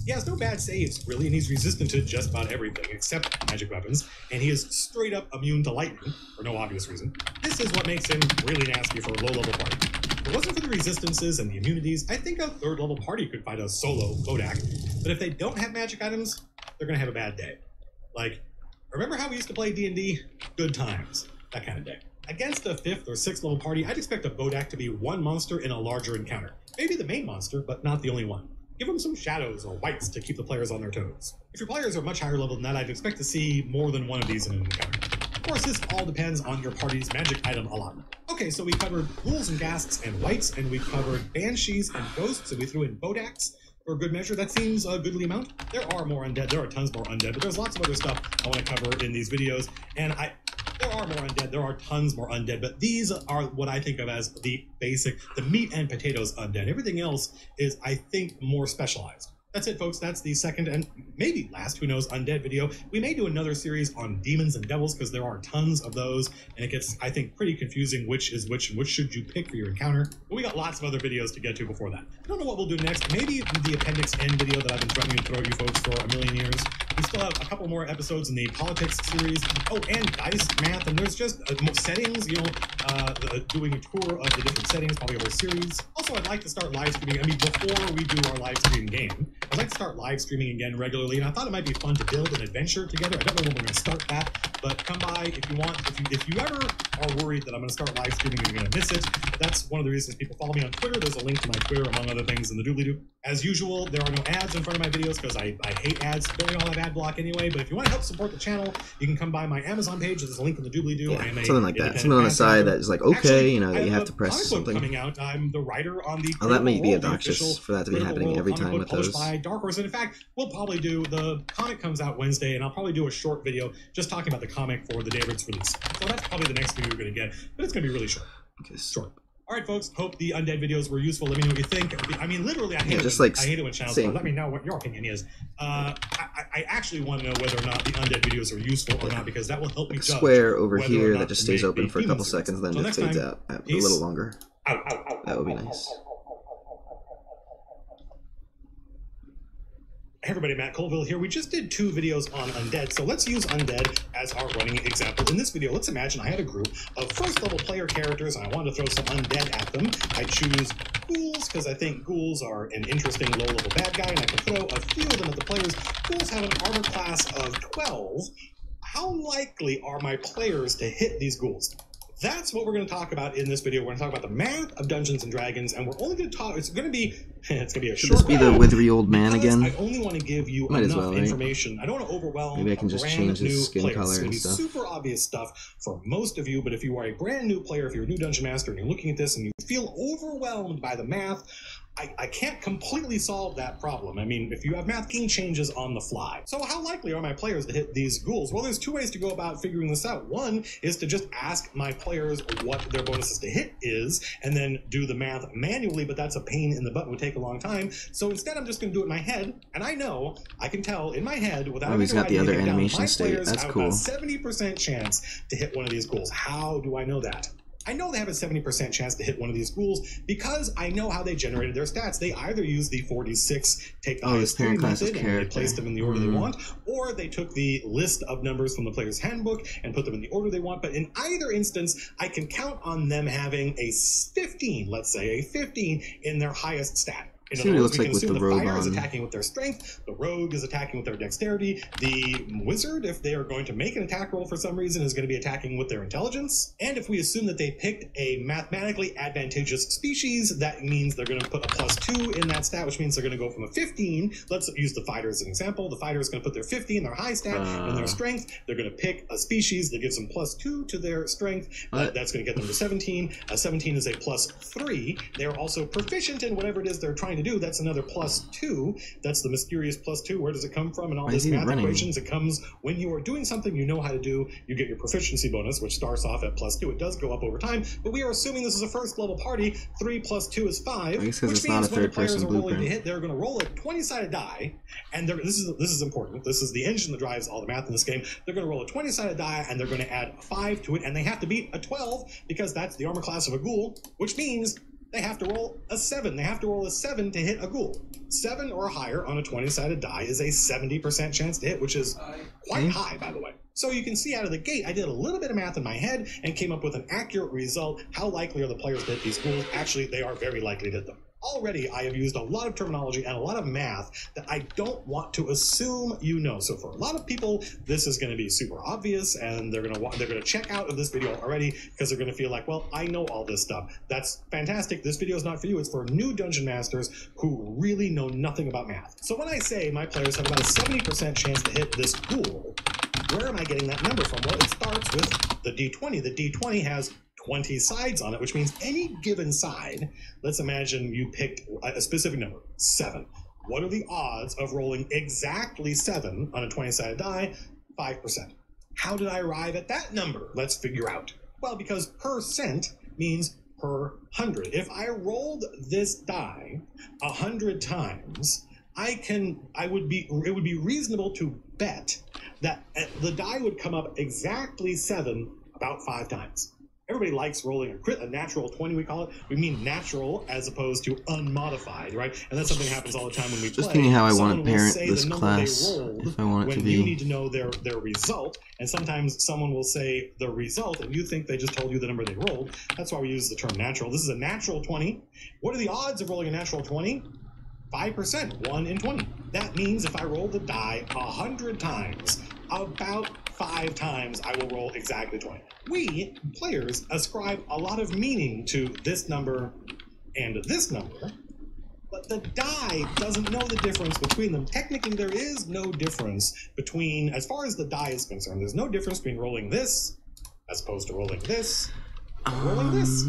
He has no bad saves, really, and he's resistant to just about everything except magic weapons, and he is straight up immune to lightning, for no obvious reason. This is what makes him really nasty for a low-level party. If it wasn't for the resistances and the immunities, I think a 3rd level party could fight a solo Bodak, but if they don't have magic items, they're gonna have a bad day. Like, remember how we used to play D&D? Good times. That kind of day. Against a 5th or 6th level party, I'd expect a Bodak to be one monster in a larger encounter. Maybe the main monster, but not the only one. Give them some shadows or whites to keep the players on their toes. If your players are much higher level than that, I'd expect to see more than one of these in an encounter. Of course, this all depends on your party's magic item allotment. Okay, so we covered ghouls and ghasts and whites, and we covered banshees and ghosts, and we threw in Bodaks for good measure. That seems a goodly amount. There are more undead. There are tons more undead, but there's lots of other stuff I want to cover in these videos, and there are more undead. There are tons more undead, but these are what I think of as the basic, the meat and potatoes undead. Everything else is, I think, more specialized. That's it, folks. That's the second and maybe last, who knows, undead video. We may do another series on demons and devils because there are tons of those, and it gets, I think, pretty confusing which is which and which should you pick for your encounter. But we got lots of other videos to get to before that. I don't know what we'll do next. Maybe the Appendix N video that I've been threatening to throw at you folks for a million years. We still have a couple more episodes in the politics series. Oh, and dice, math, and there's just more settings, you know, doing a tour of the different settings, probably a whole series. Also, I'd like to start live streaming. I mean, before we do our live stream game, I'd like to start live streaming again regularly, and I thought it might be fun to build an adventure together. I don't know when we're going to start that, but come by if you want. If you ever are worried that I'm going to start live streaming and you're going to miss it, that's one of the reasons people follow me on Twitter. There's a link to my Twitter, among other things, in the doobly-doo. As usual, there are no ads in front of my videos because I hate ads. They all have ad block anyway, but if you want to help support the channel, you can come by my Amazon page. There's a link in the doobly-doo. Yeah, something like that. Something on the side that is like, okay, actually, you know, that you have to press something. Coming out. I'm the writer on the. Oh, that may be obnoxious for that to be happening every time with those. By Dark Horse, and in fact, we'll probably do the comic comes out Wednesday, and I'll probably do a short video just talking about the comic for the day of its release. So that's probably the next video you're going to get, but it's going to be really short. Okay, short. All right, folks. Hope the undead videos were useful. Let me know what you think. I mean, literally, I hate it when channels. Let me know what your opinion is. I actually want to know whether or not the undead videos are useful or not, because that will help me judge. Square over here that just stays open for a couple seconds, then just fades out a little longer. That would be nice. Hey everybody, Matt Colville here. We just did 2 videos on undead, so let's use undead as our running example. In this video, let's imagine I had a group of first level player characters and I wanted to throw some undead at them. I choose ghouls because I think ghouls are an interesting low level bad guy, and I can throw a few of them at the players. Ghouls have an armor class of 12. How likely are my players to hit these ghouls? That's what we're going to talk about in this video. We're going to talk about the math of Dungeons and Dragons, and we're only going to talk. It's going to be a Should this be the withery old man again? I only want to give you enough information. I don't want to overwhelm. Maybe I can just change his skin color and stuff. Super obvious stuff for most of you, but if you are a brand new player, if you're a new Dungeon Master, and you're looking at this and you feel overwhelmed by the math, I can't completely solve that problem. I mean, if you have math, king changes on the fly. So how likely are my players to hit these ghouls? Well, there's 2 ways to go about figuring this out. One is to just ask my players what their bonuses to hit is, and then do the math manually, but that's a pain in the butt and would take a long time. So instead, I'm just going to do it in my head, and I know, I can tell in my head, without he's got the other animation state. That's cool. A 70% chance to hit one of these ghouls. How do I know that? I know they have a 70% chance to hit one of these ghouls because I know how they generated their stats. They either used the 46 take the highest three method and they placed them in the order they want, or they took the list of numbers from the player's handbook and put them in the order they want. But in either instance, I can count on them having a 15, let's say, a 15 in their highest stat. In other words, we can assume the fighter is attacking with their strength, the rogue is attacking with their dexterity, the wizard, if they are going to make an attack roll for some reason, is going to be attacking with their intelligence. And if we assume that they picked a mathematically advantageous species, that means they're going to put a +2 in that stat, which means they're going to go from a 15. Let's use the fighter as an example. The fighter is going to put their 50 in their high stat and their strength. They're going to pick a species that gives them +2 to their strength. That's going to get them to 17. 17 is a +3. They're also proficient in whatever it is they're trying to do. That's another +2. That's the mysterious +2. Where does it come from? And all these math equations, it comes when you are doing something you know how to do. You get your proficiency bonus, which starts off at +2. It does go up over time, but we are assuming this is a first level party. 3 + 2 is 5, which means when the players are rolling to hit, they're going to roll a 20-sided die, and this is important. This is the engine that drives all the math in this game. They're going to roll a 20-sided die, and they're going to add 5 to it, and they have to beat a 12 because that's the armor class of a ghoul, which means they have to roll a 7. They have to roll a 7 to hit a ghoul. 7 or higher on a 20-sided die is a 70% chance to hit, which is quite high, by the way. So you can see out of the gate, I did a little bit of math in my head and came up with an accurate result. How likely are the players to hit these ghouls? Actually, they are very likely to hit them. Already, I have used a lot of terminology and a lot of math that I don't want to assume you know. So for a lot of people, this is going to be super obvious, and they're going to check out of this video already because they're going to feel like, well, I know all this stuff. That's fantastic. This video is not for you. It's for new dungeon masters who really know nothing about math. So when I say my players have about a 70% chance to hit this ghoul, where am I getting that number from? Well, it starts with the D20. The D20 has 20 sides on it, which means any given side, let's imagine you picked a specific number, 7. What are the odds of rolling exactly 7 on a 20-sided die? 5%. How did I arrive at that number? Let's figure out. Well, because percent means per 100. If I rolled this die 100 times, it would be reasonable to bet that the die would come up exactly 7 about 5 times. Everybody likes rolling a crit, a natural 20, we call it. We mean natural as opposed to unmodified, right? And that's something that happens all the time when we play. Just thinking how I want to parent this class, if I want it to be. You need to know their result, and sometimes someone will say the result, and you think they just told you the number they rolled. That's why we use the term natural. This is a natural 20. What are the odds of rolling a natural 20? 5%, 1 in 20. That means if I roll the die 100 times, about 5 times I will roll exactly 20. We, players, ascribe a lot of meaning to this number and this number, but the die doesn't know the difference between them. Technically, there is no difference between, as far as the die is concerned, there's no difference between rolling this as opposed to rolling this and rolling this.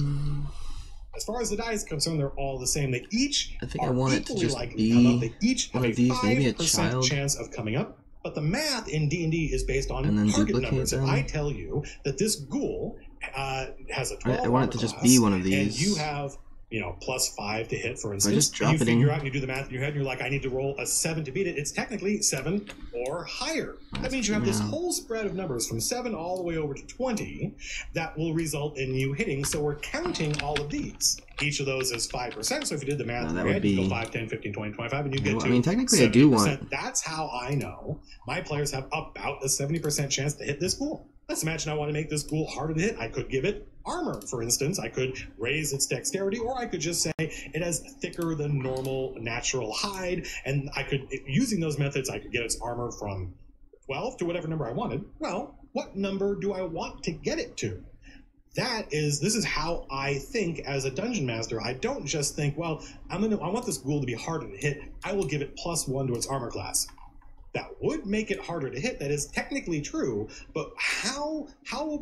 As far as the die is concerned, they're all the same. They each are equally likely to come up. They each have a 5% chance of coming up. But the math in D&D is based on target numbers. If I tell you that this ghoul has a 12 I want it to just be one of these. And you have, +5 to hit, for instance. Just drop and you it figure in. out and you do the math in your head and you're like, I need to roll a 7 to beat it. It's technically 7 or higher. That means you have this whole spread of numbers from 7 all the way over to 20 that will result in you hitting. So we're counting all of these. Each of those is 5%. So if you did the math in your head, you go 5, 10, 15, 20, 25, and you get to 70%. Technically I do want. That's how I know my players have about a 70% chance to hit this ghoul. Let's imagine I want to make this ghoul harder to hit. I could give it armor, for instance. I could raise its dexterity, or I could just say it has thicker than normal natural hide, and I could, using those methods, I could get its armor from 12 to whatever number I wanted. Well, what number do I want to get it to? This is how I think as a dungeon master. I don't just think, well, I want this ghoul to be harder to hit. I will give it +1 to its armor class. That would make it harder to hit. That is technically true, but how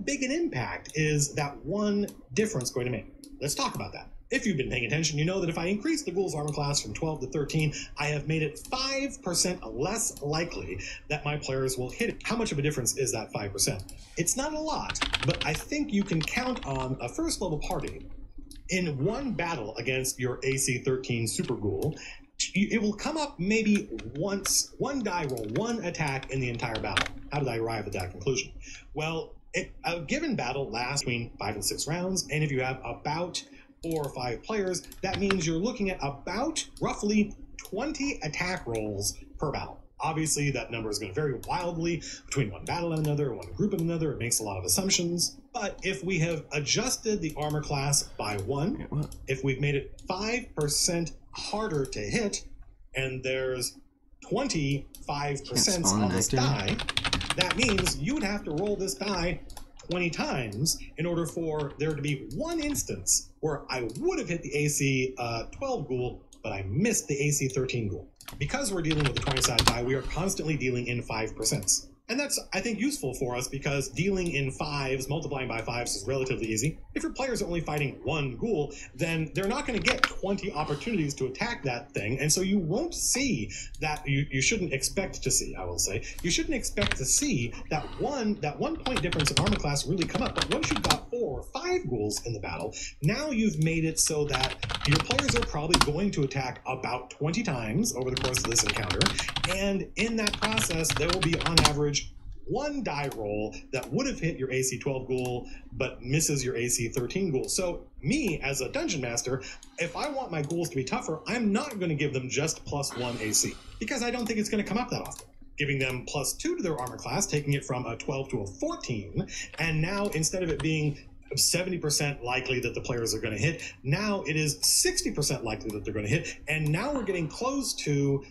big an impact is that one difference going to make? Let's talk about that. If you've been paying attention, you know that if I increase the ghoul's armor class from 12 to 13, I have made it 5% less likely that my players will hit it. How much of a difference is that 5%? It's not a lot, but I think you can count on a first level party in one battle against your AC 13 super ghoul. It will come up maybe once, one die roll, one attack in the entire battle. How did I arrive at that conclusion? Well, a given battle lasts between 5 and 6 rounds, and if you have about 4 or 5 players, that means you're looking at about roughly 20 attack rolls per battle. Obviously, that number is going to vary wildly between one battle and another, one group and another. It makes a lot of assumptions. But if we have adjusted the armor class by 1, if we've made it 5% harder to hit, and there's 25% on this die, that means you would have to roll this die 20 times in order for there to be one instance where I would have hit the AC 12 ghoul, but I missed the AC 13 ghoul. Because we're dealing with the 20-sided die, we are constantly dealing in 5%. And that's, I think, useful for us because dealing in 5s, multiplying by 5s is relatively easy. If your players are only fighting one ghoul, then they're not going to get 20 opportunities to attack that thing, and so you won't see that, you shouldn't expect to see, I will say, you shouldn't expect to see that one point difference in armor class really come up. But once you've got 4 or 5 ghouls in the battle, now you've made it so that your players are probably going to attack about 20 times over the course of this encounter, and in that process, there will be, on average, one die roll that would have hit your AC 12 ghoul but misses your AC 13 ghoul. So me as a dungeon master, if I want my ghouls to be tougher, I'm not going to give them just +1 AC because I don't think it's going to come up that often. Giving them +2 to their armor class, taking it from a 12 to a 14, and now instead of it being 70% likely that the players are going to hit. Now it is 60% likely that they're going to hit. And now we're getting close to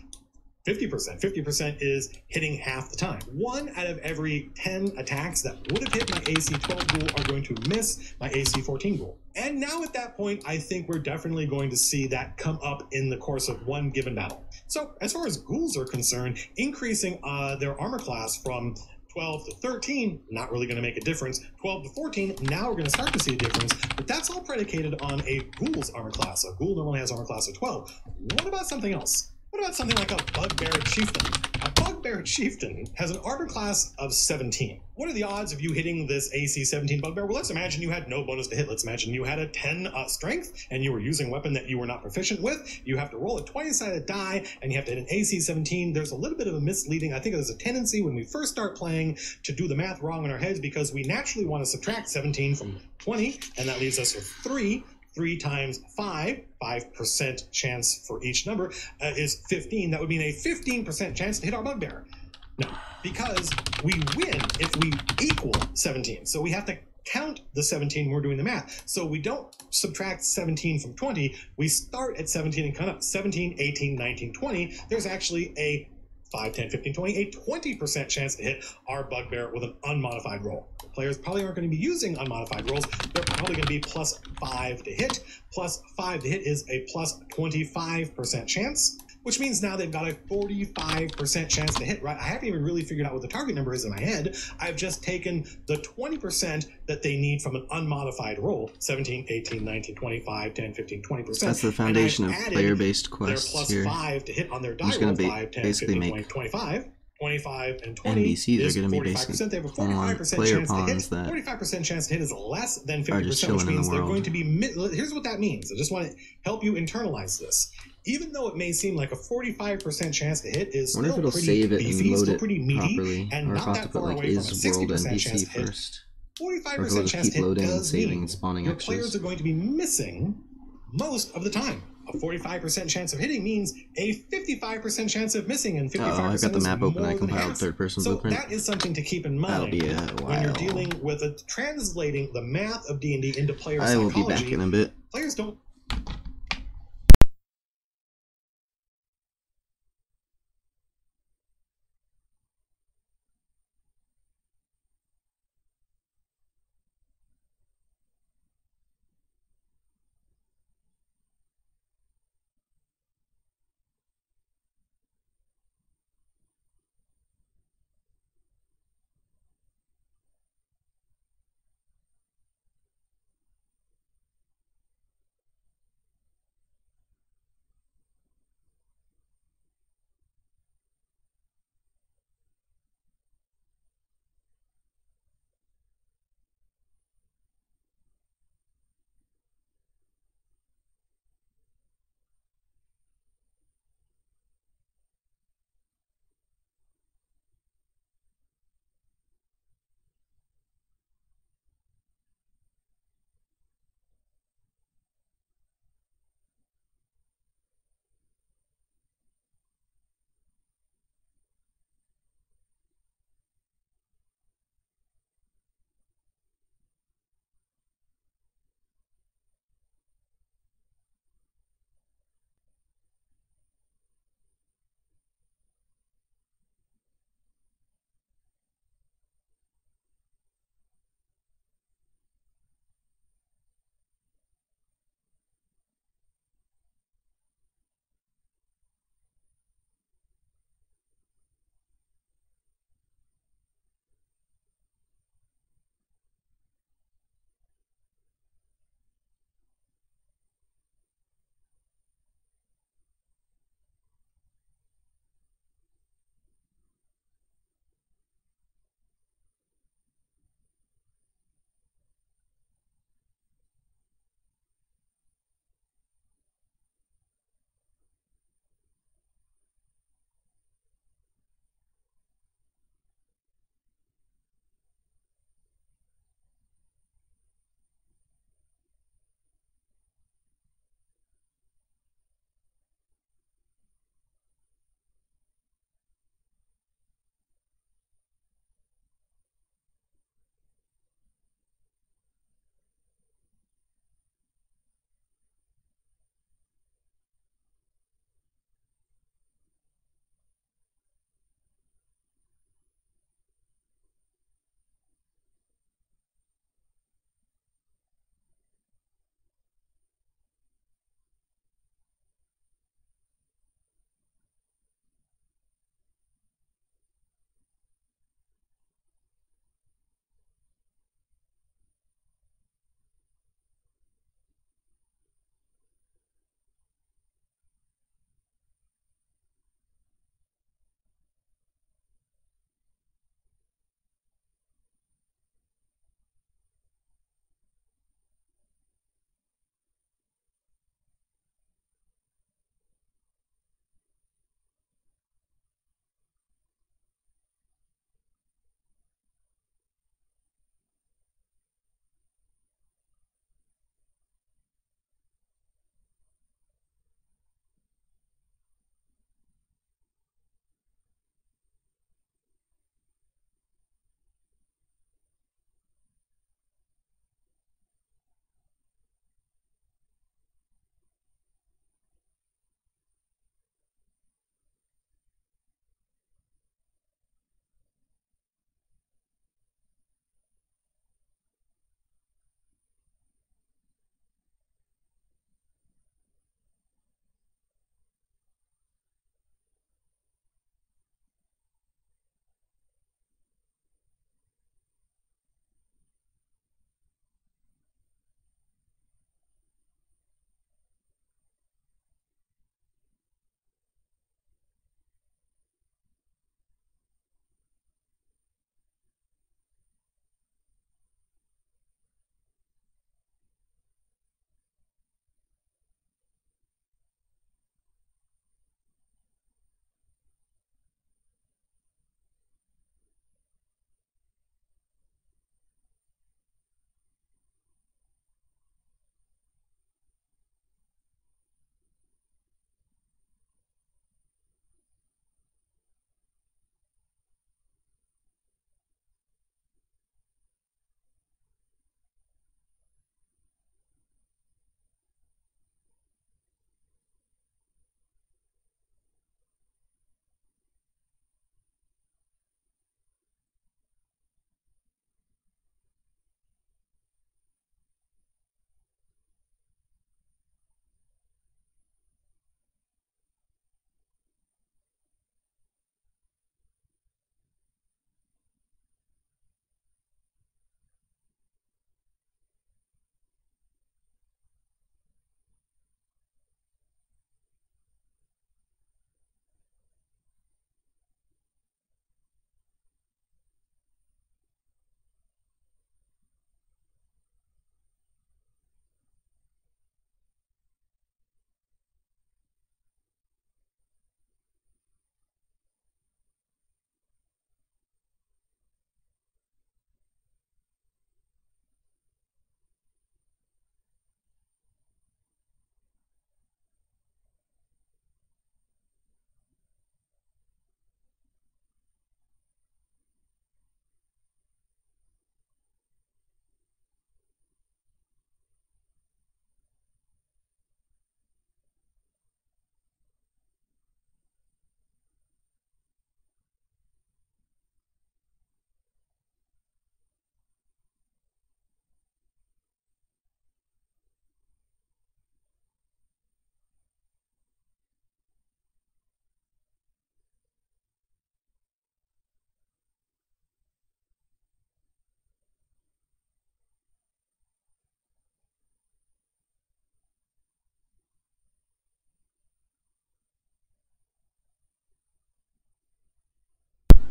50%. 50% is hitting half the time. 1 out of every 10 attacks that would have hit my AC 12 ghoul are going to miss my AC 14 ghoul. And now at that point, I think we're definitely going to see that come up in the course of one given battle. So as far as ghouls are concerned, increasing their armor class from 12 to 13, not really going to make a difference. 12 to 14, now we're going to start to see a difference, but that's all predicated on a ghoul's armor class. A ghoul normally has armor class of 12. What about something else? What about something like a bugbear chieftain? A bugbear chieftain has an armor class of 17. What are the odds of you hitting this AC 17 bugbear? Well, let's imagine you had no bonus to hit. Let's imagine you had a 10 strength and you were using a weapon that you were not proficient with. You have to roll a 20-sided die and you have to hit an AC 17. There's a little bit of a misleading. I think there's a tendency when we first start playing to do the math wrong in our heads because we naturally want to subtract 17 from 20, and that leaves us with 3. 3 times 5, 5% chance for each number is 15. That would mean a 15% chance to hit our bugbear. No, because we win if we equal 17. So we have to count the 17 when we're doing the math. So we don't subtract 17 from 20. We start at 17 and count up 17, 18, 19, 20. There's actually a 5, 10, 15, 20, a 20% chance to hit our bugbear with an unmodified roll. Players probably aren't going to be using unmodified rolls. They're probably going to be plus 5 to hit. Plus 5 to hit is a plus 25% chance, which means now they've got a 45% chance to hit, right? I haven't even really figured out what the target number is in my head. I've just taken the 20% that they need from an unmodified roll, 17, 18, 19, 25, 10, 15, 20%. That's the foundation of player-based quests plus here. 5 to hit on their die I'm just roll, gonna 5, 10, basically 15, make 20, 25. 25 and 20 NPCs is are going to be 45%. basically They have a on 45% player chance to hit. pawns that 45% chance to hit is less than are just 50%, which chilling in means the they're world. going to be... Here's what that means. I just want to help you internalize this. Even though it may seem like a 45% chance to hit is I wonder if still it'll pretty save it beefy, and load still it pretty meaty, properly, and or if not I'll have that to put far like away from a is world 60% chance NPC to hit. first, or 45% if it'll chance keep to hit loading and does saving mean and spawning your extras. players are going to be missing most of the time. A 45% chance of hitting means a 55% chance of missing, and 55% I've got the is map open. more I than compiled half. third-person So blueprint. that is something to keep in That'll mind be a when you're while. dealing with translating the math of D&D into player I will psychology. be back in a bit. Players don't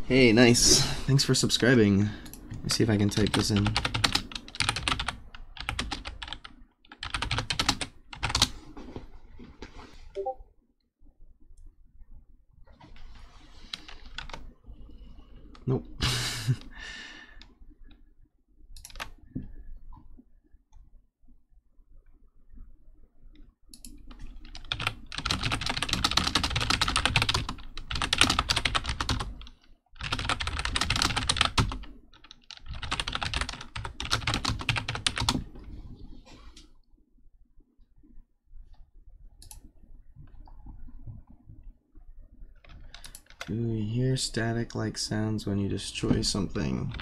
Hey, nice. Thanks for subscribing. Let me see if I can type this in. Nope. Do you hear static-like sounds when you destroy something?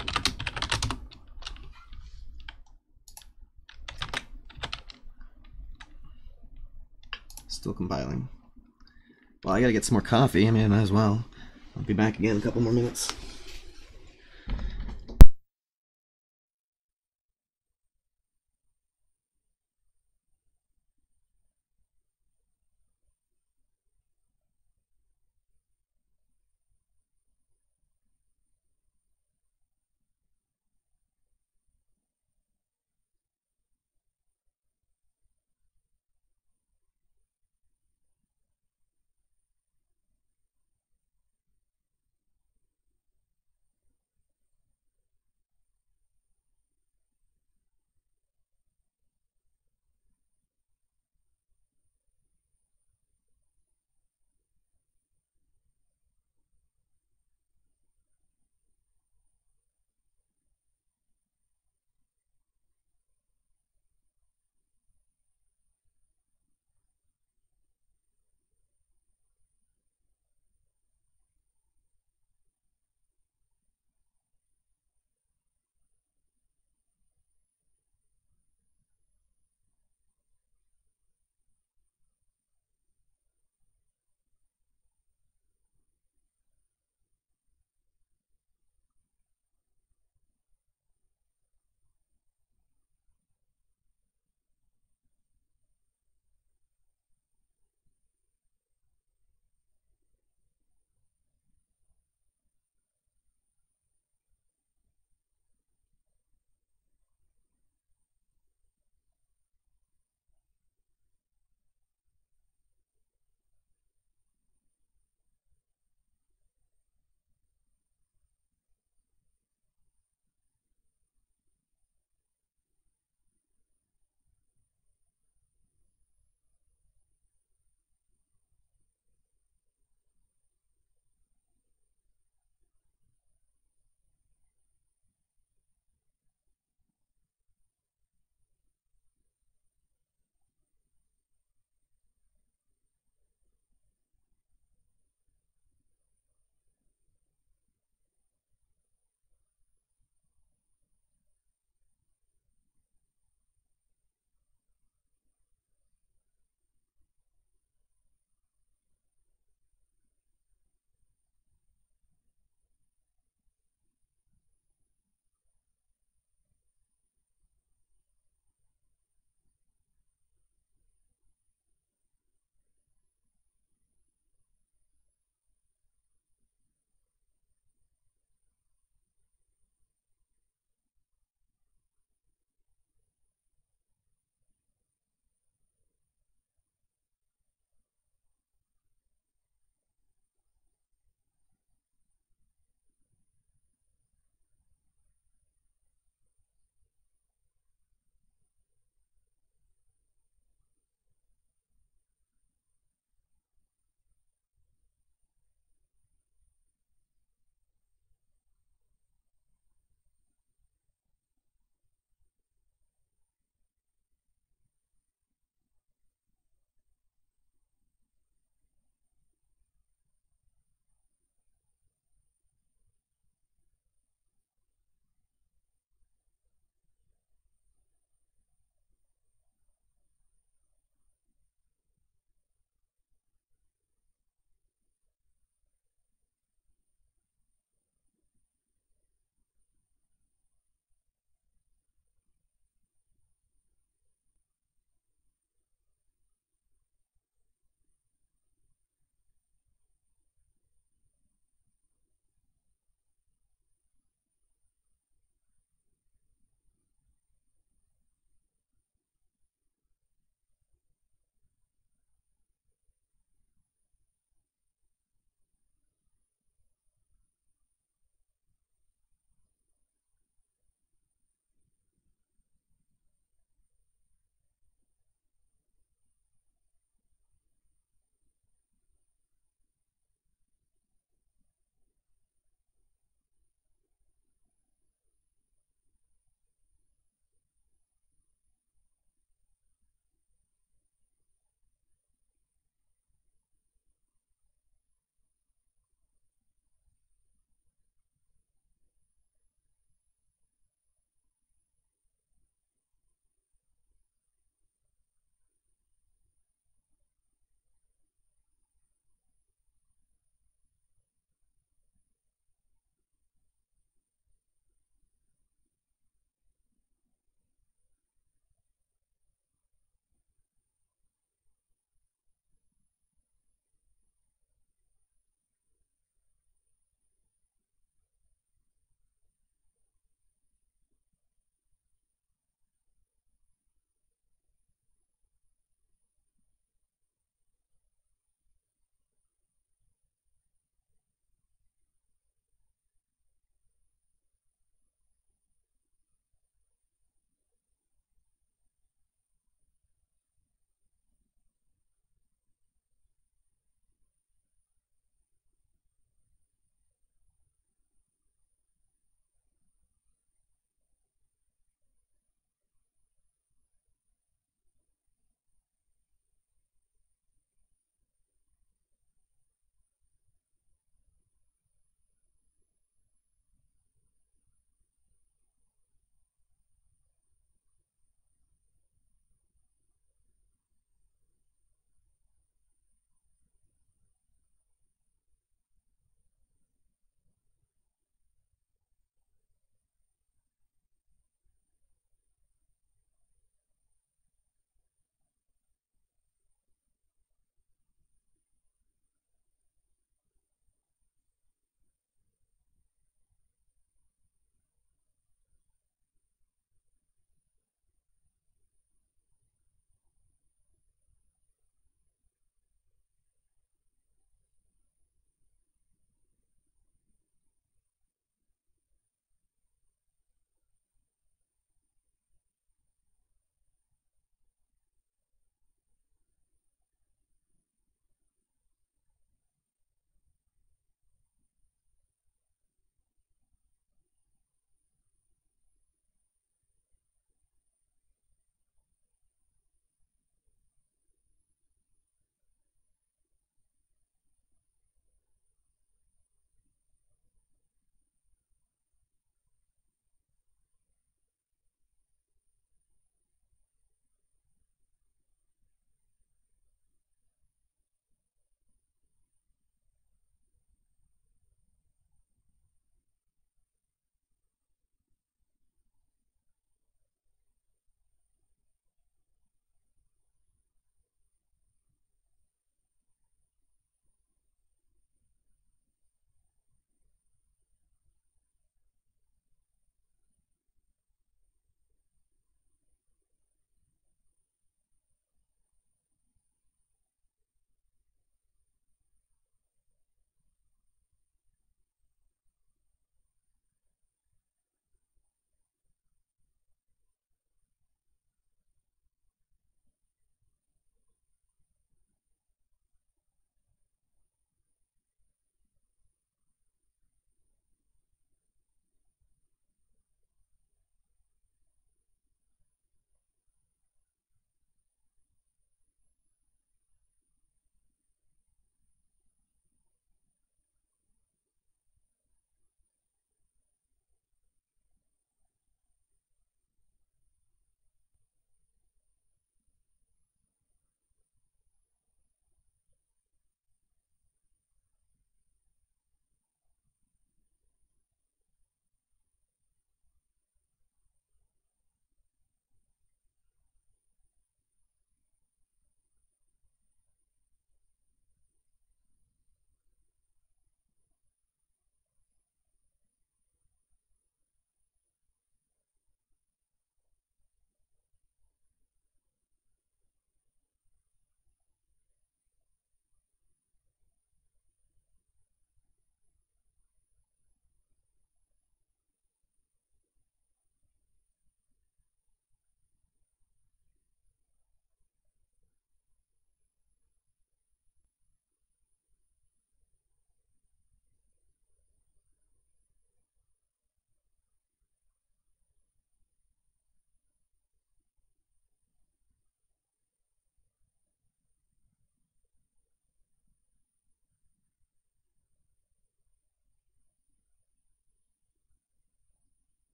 Still compiling. Well, I gotta get some more coffee. I mean, I might as well. I'll be back again in a couple more minutes.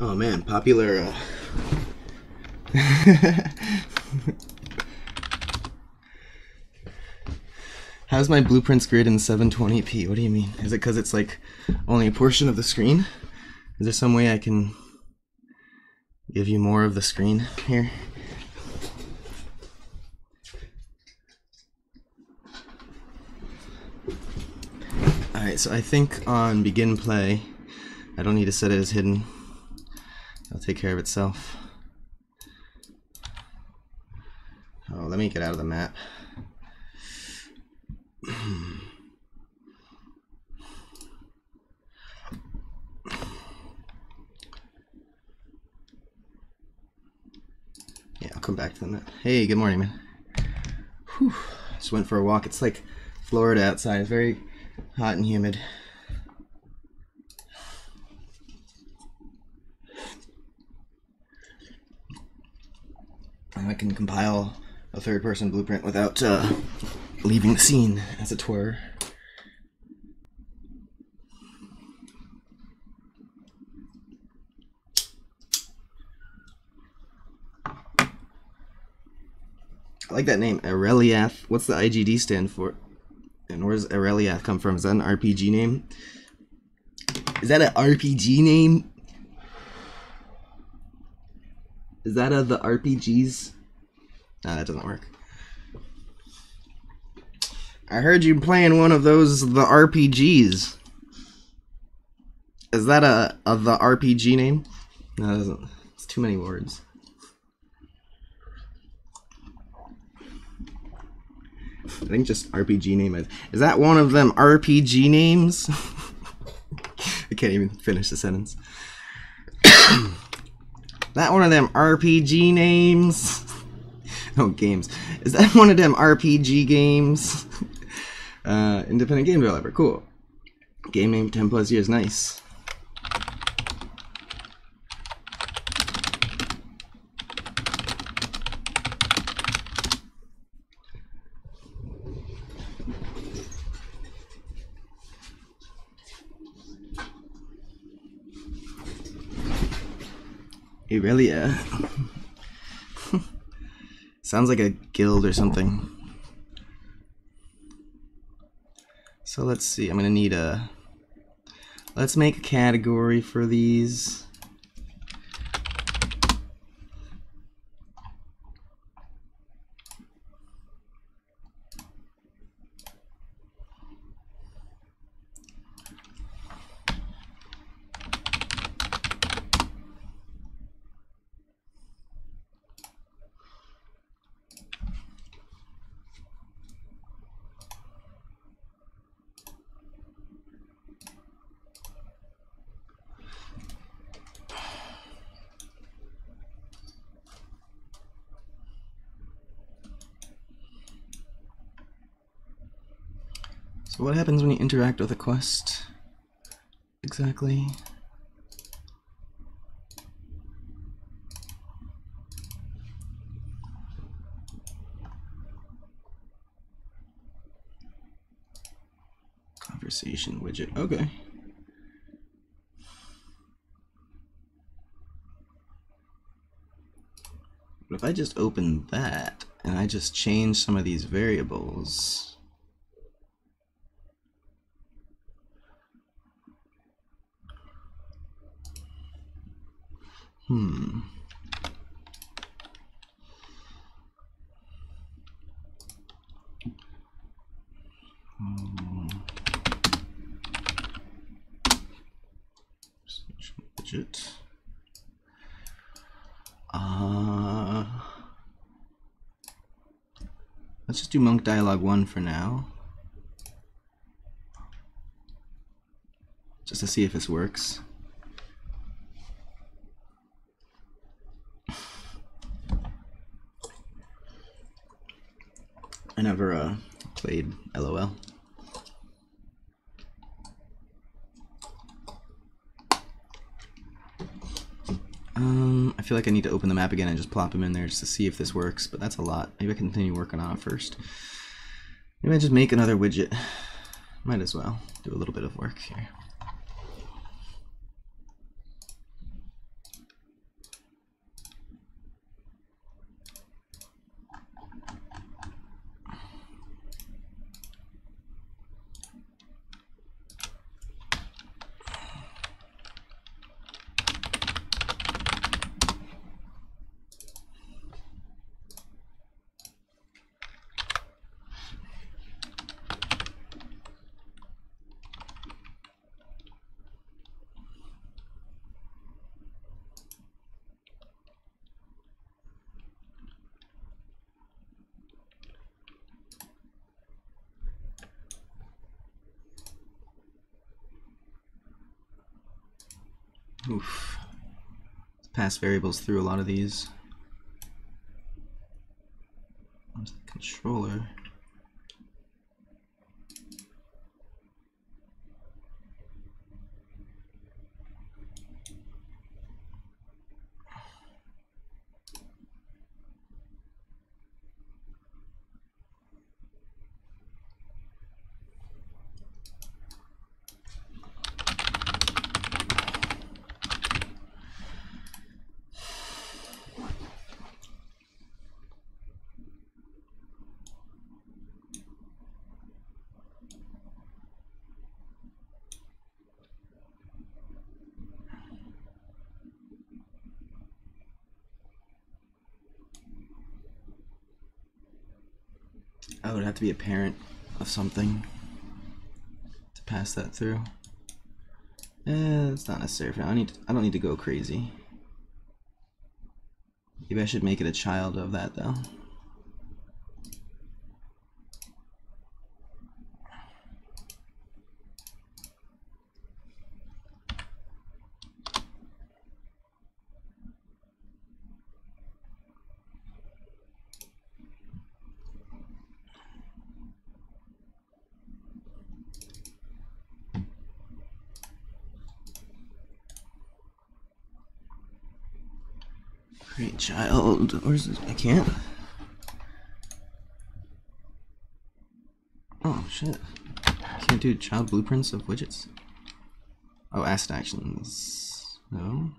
Oh man, popular. How's my blueprints grid in 720p? What do you mean? Is it because it's like only a portion of the screen? Is there some way I can give you more of the screen here? Alright, so I think on begin play, I don't need to set it as hidden. It'll take care of itself. Oh, let me get out of the map. Yeah, I'll come back to the map. Hey, good morning, man. Whew. Just went for a walk. It's like Florida outside. It's very hot and humid. And I can compile a third-person blueprint without leaving the scene, as it were. I like that name, Aureliath. What's the IGD stand for? And where's Aureliath come from? Is that an RPG name? Is that an RPG name? Is that the RPGs? Nah, that doesn't work. I heard you playing one of those, the RPGs. Is that the RPG name? No, it doesn't. It's too many words. I think just RPG name is that one of them RPG names? I can't even finish the sentence. That one of them RPG names? Oh, games. Is that one of them RPG games? Independent game developer, cool. Game name 10 plus years, nice. Aurelia. Sounds like a guild or something. So let's see, I'm gonna need a... Let's make a category for these. So what happens when you interact with a quest? Exactly. Conversation widget, okay. But if I just open that and I just change some of these variables, widget. Let's just do Monk Dialogue 1 for now. Just to see if this works. I never played LOL. I feel like I need to open the map again and just plop him in there just to see if this works, but that's a lot. Maybe I can continue working on it first. Maybe I just make another widget. Might as well do a little bit of work here. Oof. Pass variables through a lot of these. Onto the controller. I would have to be a parent of something to pass that through. It's not necessary for now. I don't need to go crazy. Maybe I should make it a child of that though. Create child. Where's this? I can't. Oh shit. Can't do child blueprints of widgets. Oh, asset actions. No.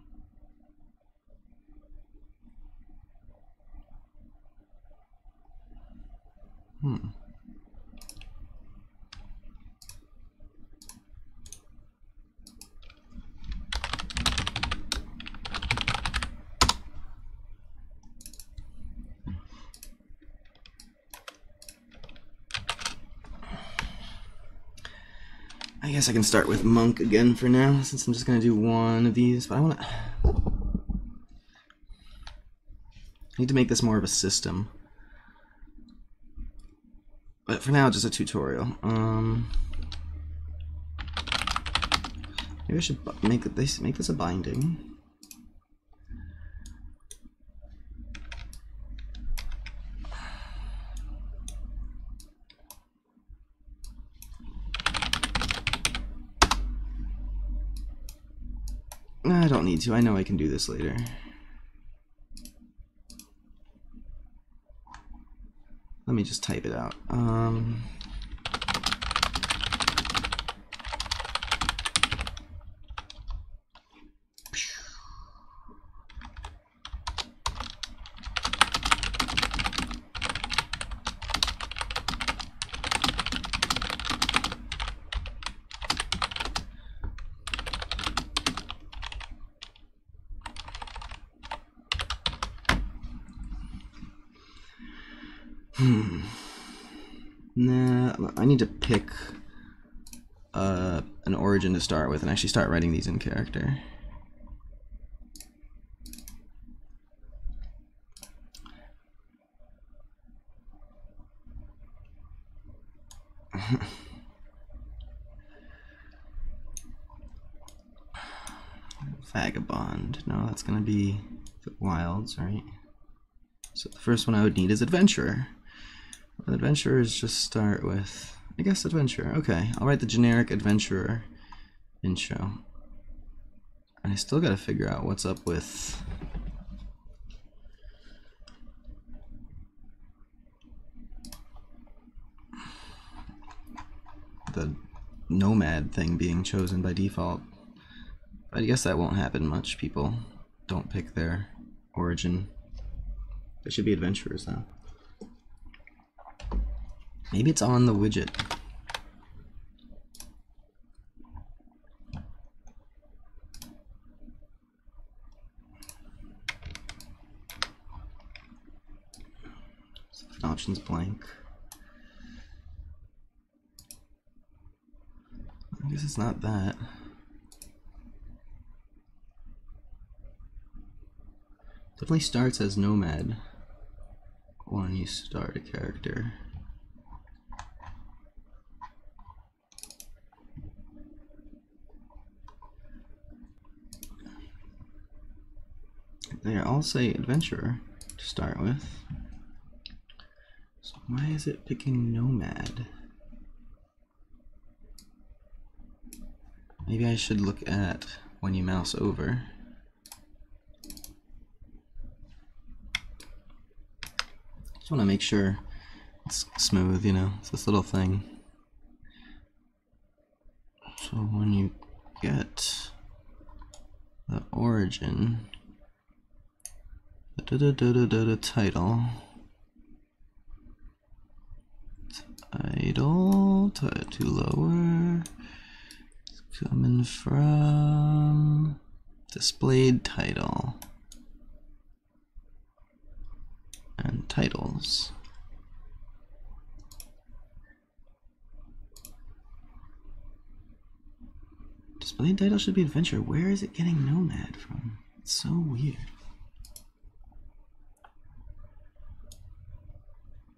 I guess I can start with monk again for now, since I'm just gonna do one of these, but I need to make this more of a system. But for now, just a tutorial. Maybe I should make this a binding. I don't need to. I know I can do this later. Let me just type it out. Nah, I need to pick an origin to start with and actually start writing these in character. Vagabond. No, that's gonna be the wilds, right? So the first one I would need is adventurer. Adventurers just start with, I guess, adventurer. Okay, I'll write the generic adventurer intro. And I still gotta figure out what's up with the nomad thing being chosen by default. But I guess that won't happen much. People don't pick their origin. They should be adventurers though. Maybe it's on the widget. So if an option's blank. I guess it's not that. Definitely starts as nomad when you start a character. they all say adventurer to start with. So why is it picking nomad? Maybe I should look at when you mouse over. Just want to make sure it's smooth, you know, it's this little thing. So when you get the origin, the title, to lower, it's coming from displayed title and titles. Displayed title should be adventure. Where is it getting nomad from? It's so weird.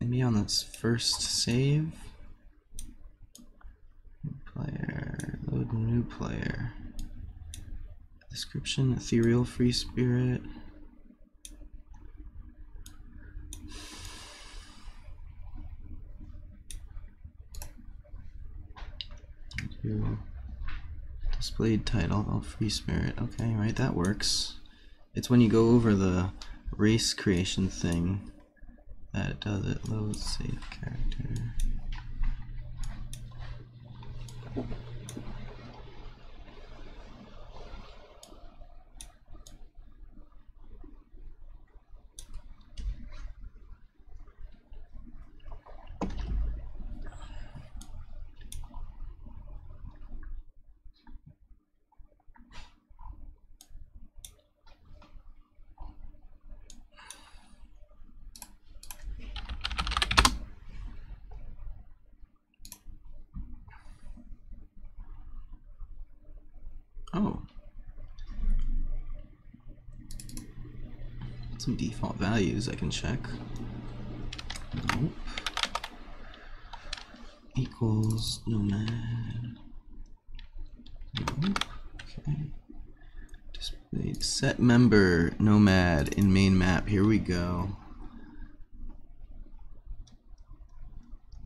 Maybe on this first save. New player, load new player. Description, ethereal, free spirit. Displayed title, oh, free spirit. Okay, right, that works. It's when you go over the race creation thing that it does it. Load save character. Oh. Some default values I can check. Nope. Equals nomad. Nope. Okay. Displayed set member nomad in main map. Here we go.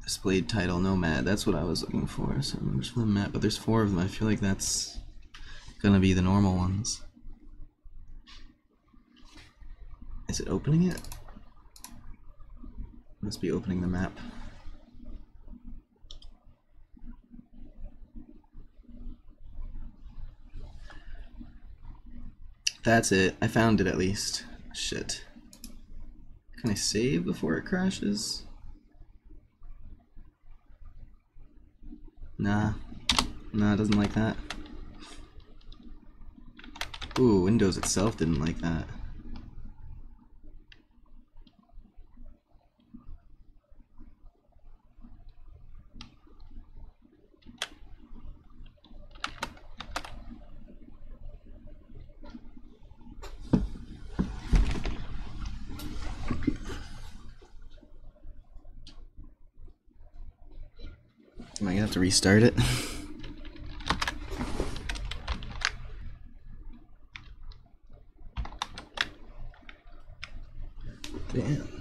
Displayed title nomad. That's what I was looking for. So members for the map, but there's 4 of them. I feel like that's gonna be the normal ones. Is it opening it? Must be opening the map. That's it. I found it at least. Shit. Can I save before it crashes? Nah. Nah, it doesn't like that. Ooh, Windows itself didn't like that. Am I gonna have to restart it? Damn.